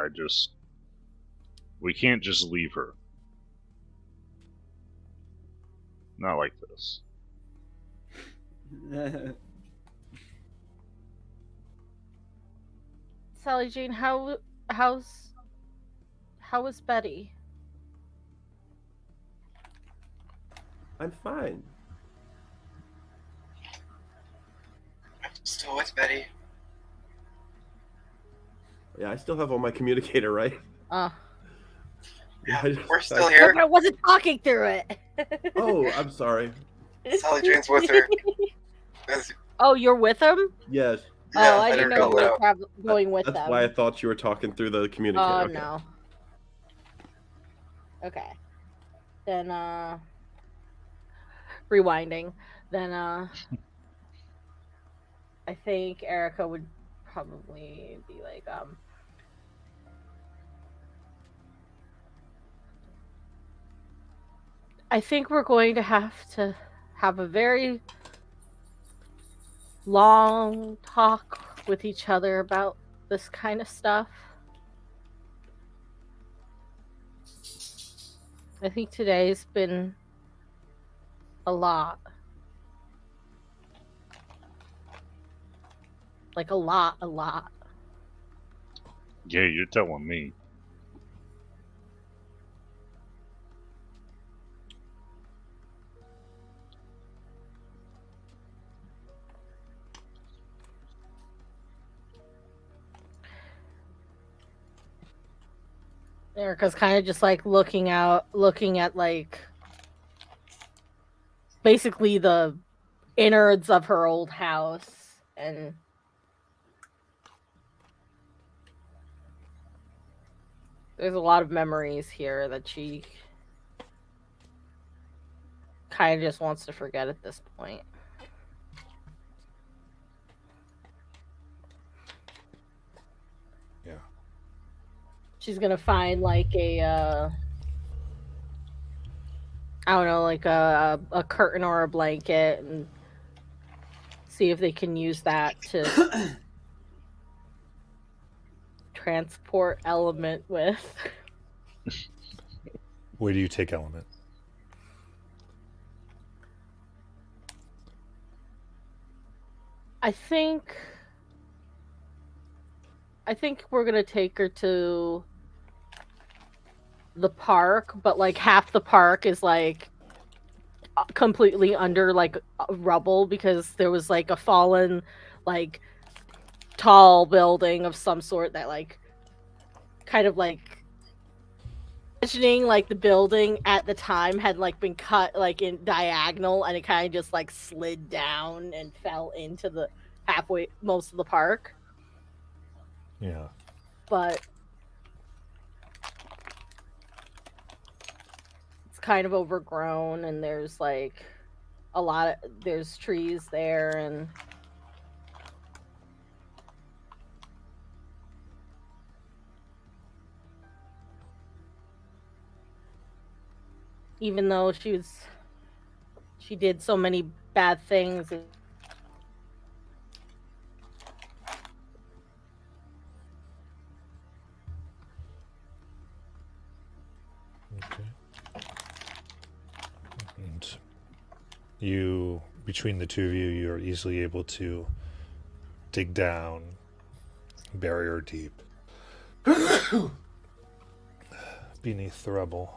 we can't just leave her. Not like this. Sally Jane, how is Betty? I'm fine. Still with Betty. Yeah, I still have all my communicator, right? Yeah, I- we're still here. I wasn't talking through it. Oh, I'm sorry. Sally Jane's with her. Oh, you're with him? Yes. Oh, I let didn't her know go you were out. going with That's them. why I thought you were talking through the communicator. Oh, Okay. no. Okay. Then, rewinding. Then, I think Erica would probably be like, I think we're going to have a very long talk with each other about this kind of stuff. I think today's been a lot. Like a lot. Yeah, you're telling me. Erica's kind of just like looking at like basically the innards of her old house, and there's a lot of memories here that she kind of just wants to forget at this point. Yeah. She's gonna find like a I don't know, like a curtain or a blanket, and see if they can use that to transport element with. Where do you take element? I think we're gonna take her to the park, but like half the park is like completely under like rubble because there was like a fallen like tall building of some sort that like kind of like imagining like the building at the time had like been cut like in diagonal and it kind of just like slid down and fell into the halfway most of the park, Yeah. but it's kind of overgrown and there's like there's trees there and even though she did so many bad things. Okay. And you, between the two of you, you're easily able to dig down, barrier deep, beneath the rubble.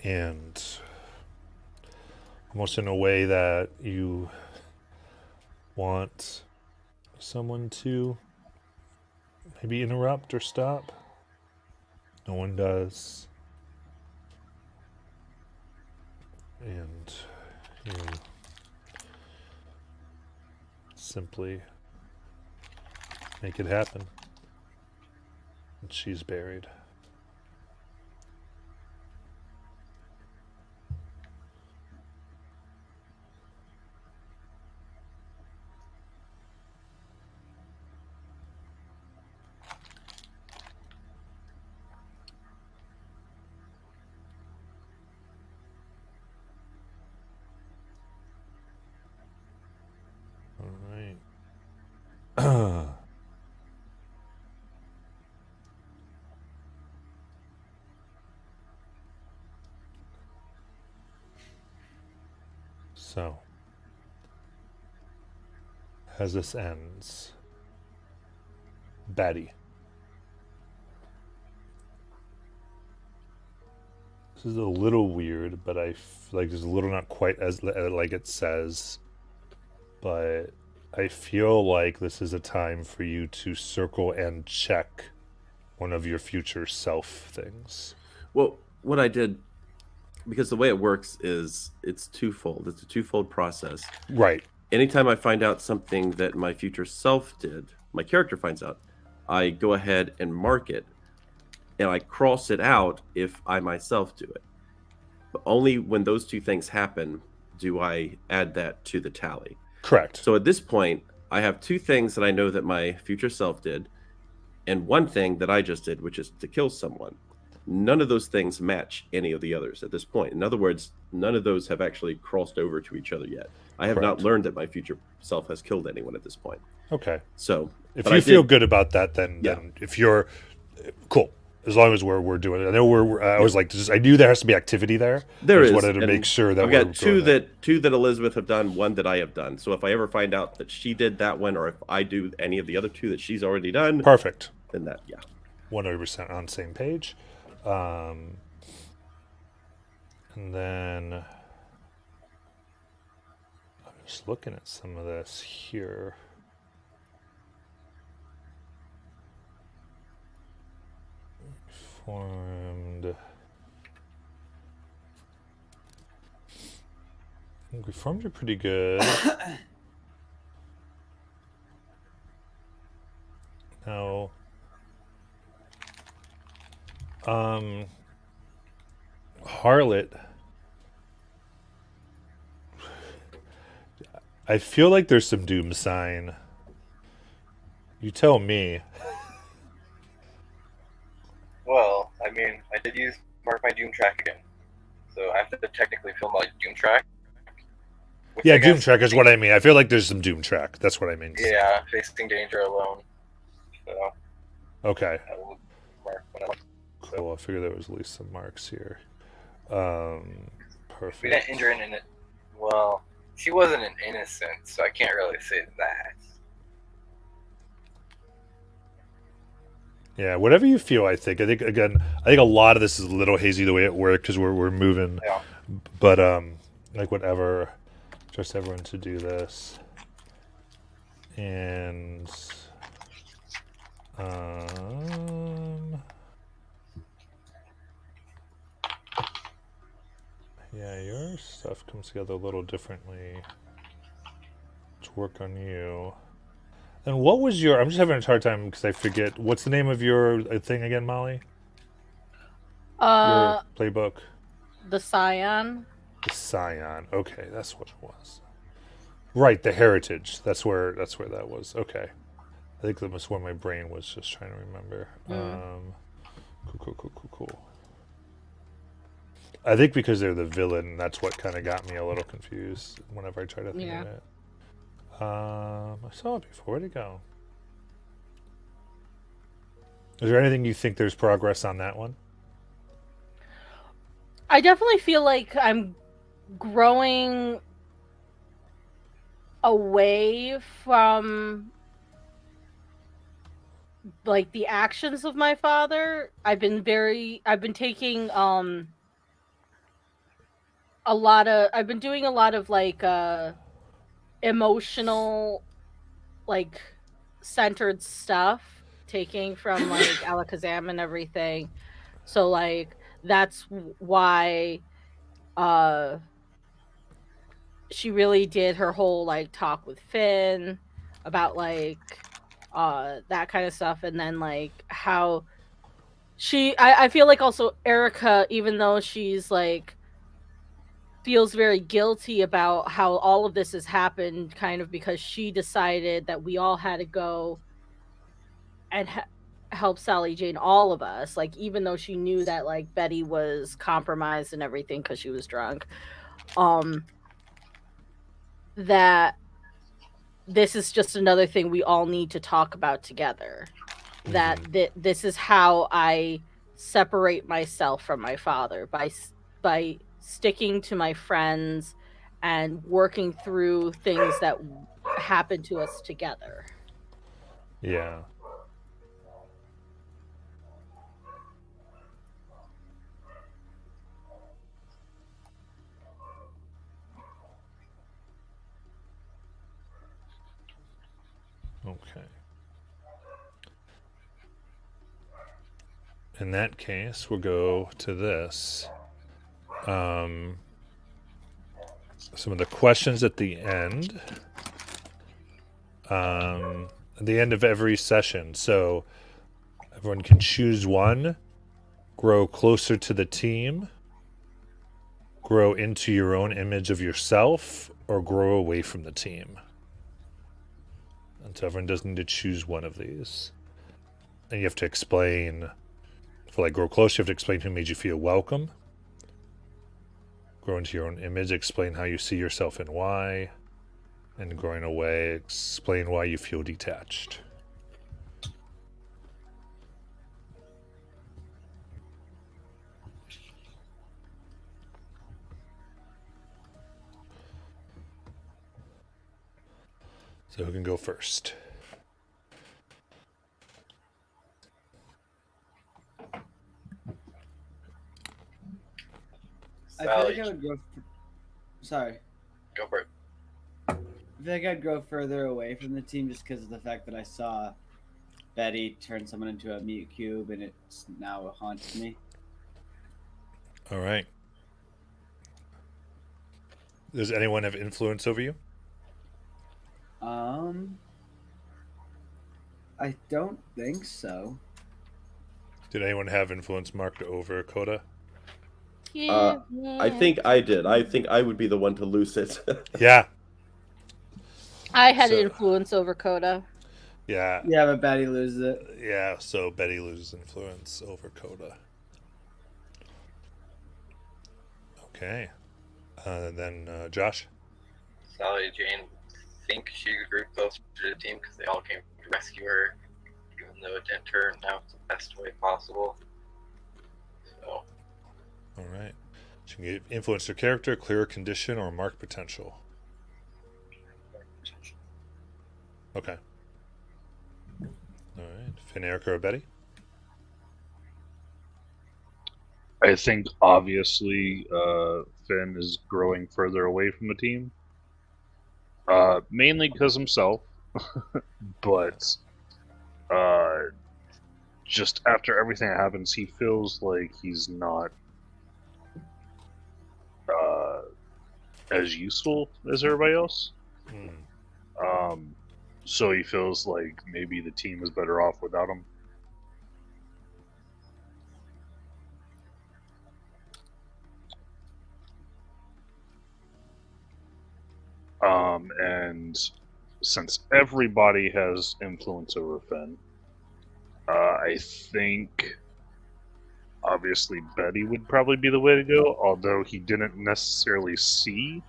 And almost in a way that you want someone to maybe interrupt or stop. No one does. And you simply make it happen. And she's buried. All right. So, as this ends, Batty. This is a little weird, but like it's a little not quite as like it says, but I feel like this is a time for you to circle and check one of your future self things. Well, what I did, because the way it works is it's twofold. It's a twofold process. Right. Anytime I find out something that my future self did, my character finds out, I go ahead and mark it, and I cross it out if I myself do it. But only when those two things happen do I add that to the tally. Correct. So at this point, I have two things that I know that my future self did, and one thing that I just did, which is to kill someone. None of those things match any of the others at this point. In other words, none of those have actually crossed over to each other yet. I have not Correct. learned that my future self has killed anyone at this point. Okay. So If but you I feel did- good about that, then if you're cool, as long as we're doing it. I know I was like, I knew there has to be activity there. There I just is, wanted to and make sure that I've we're got two doing that. two that Elizabeth have done, one that I have done. So if I ever find out that she did that one, or if I do any of the other two that she's already done, Perfect. then that 100% on the same page. And then I'm just looking at some of this here. Formed. I think we formed it pretty good. Now, Harlot. I feel like there's some doom sign. You tell me. Well, I mean, I did mark my doom track again, so I have to technically fill my doom track. Which Yeah, I Doom guess- Track is what I mean. I feel like there's some Doom Track. That's what I mean. Yeah, facing danger alone. So Okay. I will mark when I Cool. I figured there was at least some marks here. We Perfect. didn't injure an innocent. Well, she wasn't an innocent, so I can't really say that. Yeah, whatever you feel. I think again, I think a lot of this is a little hazy the way it worked because we're moving. Yeah. But like whatever, trust everyone to do this. And yeah, your stuff comes together a little differently. Let's work on you. And what was your? I'm just having a hard time because I forget. What's the name of your thing again, Molly? Your playbook. The Scion. The Scion. Okay, that's what it was. Right, the Heritage. That's where that was. Okay. I think that was where my brain was just trying to remember. Cool. I think because they're the villain, that's what kind of got me a little confused whenever I tried to think of it. I saw it before. Where'd it go? Is there anything you think there's progress on that one? I definitely feel like I'm growing away from like the actions of my father. I've been taking I've been doing a lot of like emotional like centered stuff, taking from like Alakazam and everything. So like that's why she really did her whole like talk with Finn about like that kind of stuff, and then like how I feel like also Erica, even though she's like feels very guilty about how all of this has happened, kind of because she decided that we all had to go and help Sally Jane, all of us, like even though she knew that like Betty was compromised and everything because she was drunk, that this is just another thing we all need to talk about together. That this is how I separate myself from my father, by sticking to my friends and working through things that happen to us together. Yeah. Okay. In that case, we'll go to this. Some of the questions at the end. At the end of every session. So everyone can choose one, grow closer to the team, grow into your own image of yourself, or grow away from the team. And so everyone does need to choose one of these. And you have to explain, for like grow closer, you have to explain who made you feel welcome. Grow into your own image, explain how you see yourself and why. And growing away, explain why you feel detached. So who can go first? I feel like Sally, I would go. Sorry. go for it. I feel like I'd grow further away from the team just because of the fact that I saw Betty turn someone into a mute cube, and it's now haunts me. All right. Does anyone have influence over you? I don't think so. Did anyone have influence marked over Coda? I think I did. I think I would be the one to lose it. Yeah. I had So- influence over Coda. Yeah. Yeah, but Betty loses it. Yeah, so Betty loses influence over Coda. Okay. Then Josh? Sally Jane think she grew closer to the team because they all came to rescue her, even though it didn't turn out the best way possible. So, All right. So you can get influence their character, clear condition, or mark potential. Okay. All right. Finn, Erica, or Betty? I think obviously Finn is growing further away from the team, mainly because himself, but just after everything that happens, he feels like he's not as useful as everybody else. Hmm. So he feels like maybe the team is better off without him. And since everybody has influence over Finn, I think obviously Betty would probably be the way to go, although he didn't necessarily see,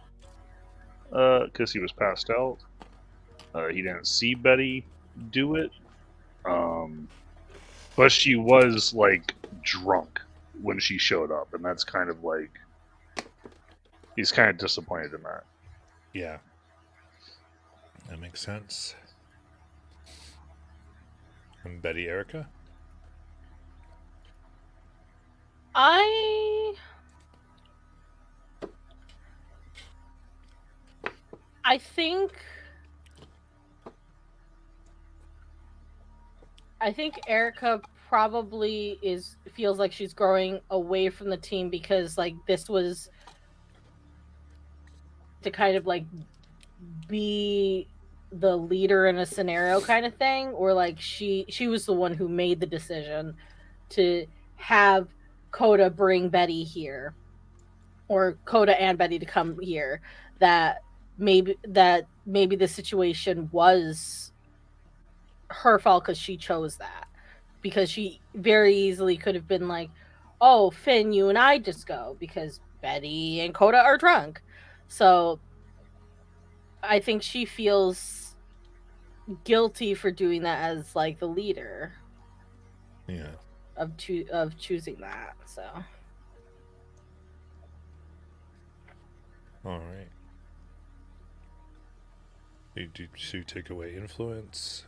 because he was passed out. He didn't see Betty do it, but she was like drunk when she showed up, and that's kind of like he's kind of disappointed in that. Yeah. That makes sense. And Betty, Erica? I think Erica probably feels like she's growing away from the team because like this was to kind of like be the leader in a scenario kind of thing, or like she was the one who made the decision to have Coda bring Betty here, or Coda and Betty to come here. That maybe the situation was her fault because she chose that, because she very easily could have been like, oh, Finn, you and I just go because Betty and Coda are drunk. So I think she feels guilty for doing that as like the leader Yeah. of choosing that. So All right. Did you take away influence?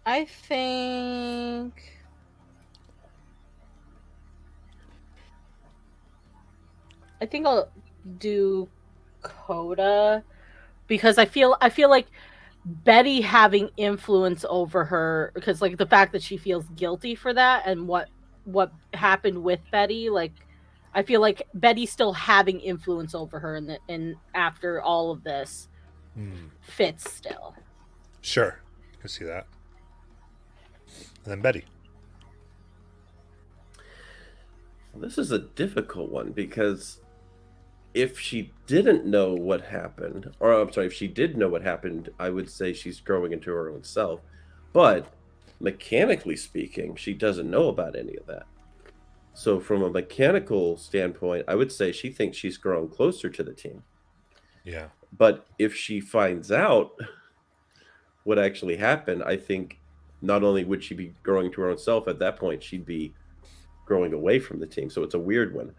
I think I'll do Coda because I feel like Betty having influence over her, because like the fact that she feels guilty for that and what happened with Betty, like I feel like Betty still having influence over her in after all of this fits still. Sure. I can see that. And then Betty. This is a difficult one because if she didn't know what happened, or I'm sorry, if she did know what happened, I would say she's growing into her own self. But mechanically speaking, she doesn't know about any of that. So from a mechanical standpoint, I would say she thinks she's grown closer to the team. Yeah. But if she finds out what actually happened, I think not only would she be growing to her own self, at that point she'd be growing away from the team. So it's a weird one.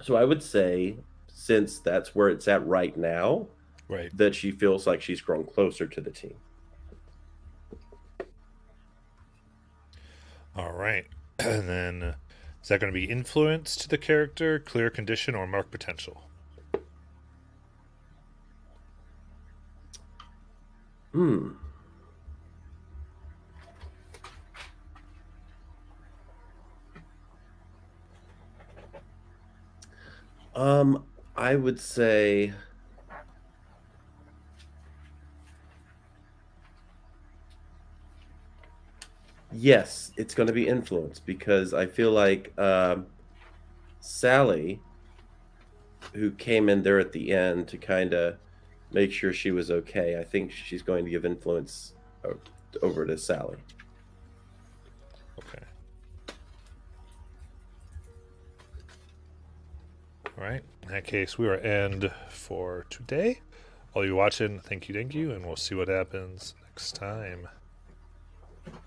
So I would say, since that's where it's at right now, Right. that she feels like she's grown closer to the team. All right. And then is that going to be influence to the character, clear condition, or mark potential? I would say yes, it's going to be influence, because I feel like Sally, who came in there at the end to kind of make sure she was okay, I think she's going to give influence over to Sally. Okay. All right. In that case, we are end for today. All you watching, thank you, and we'll see what happens next time.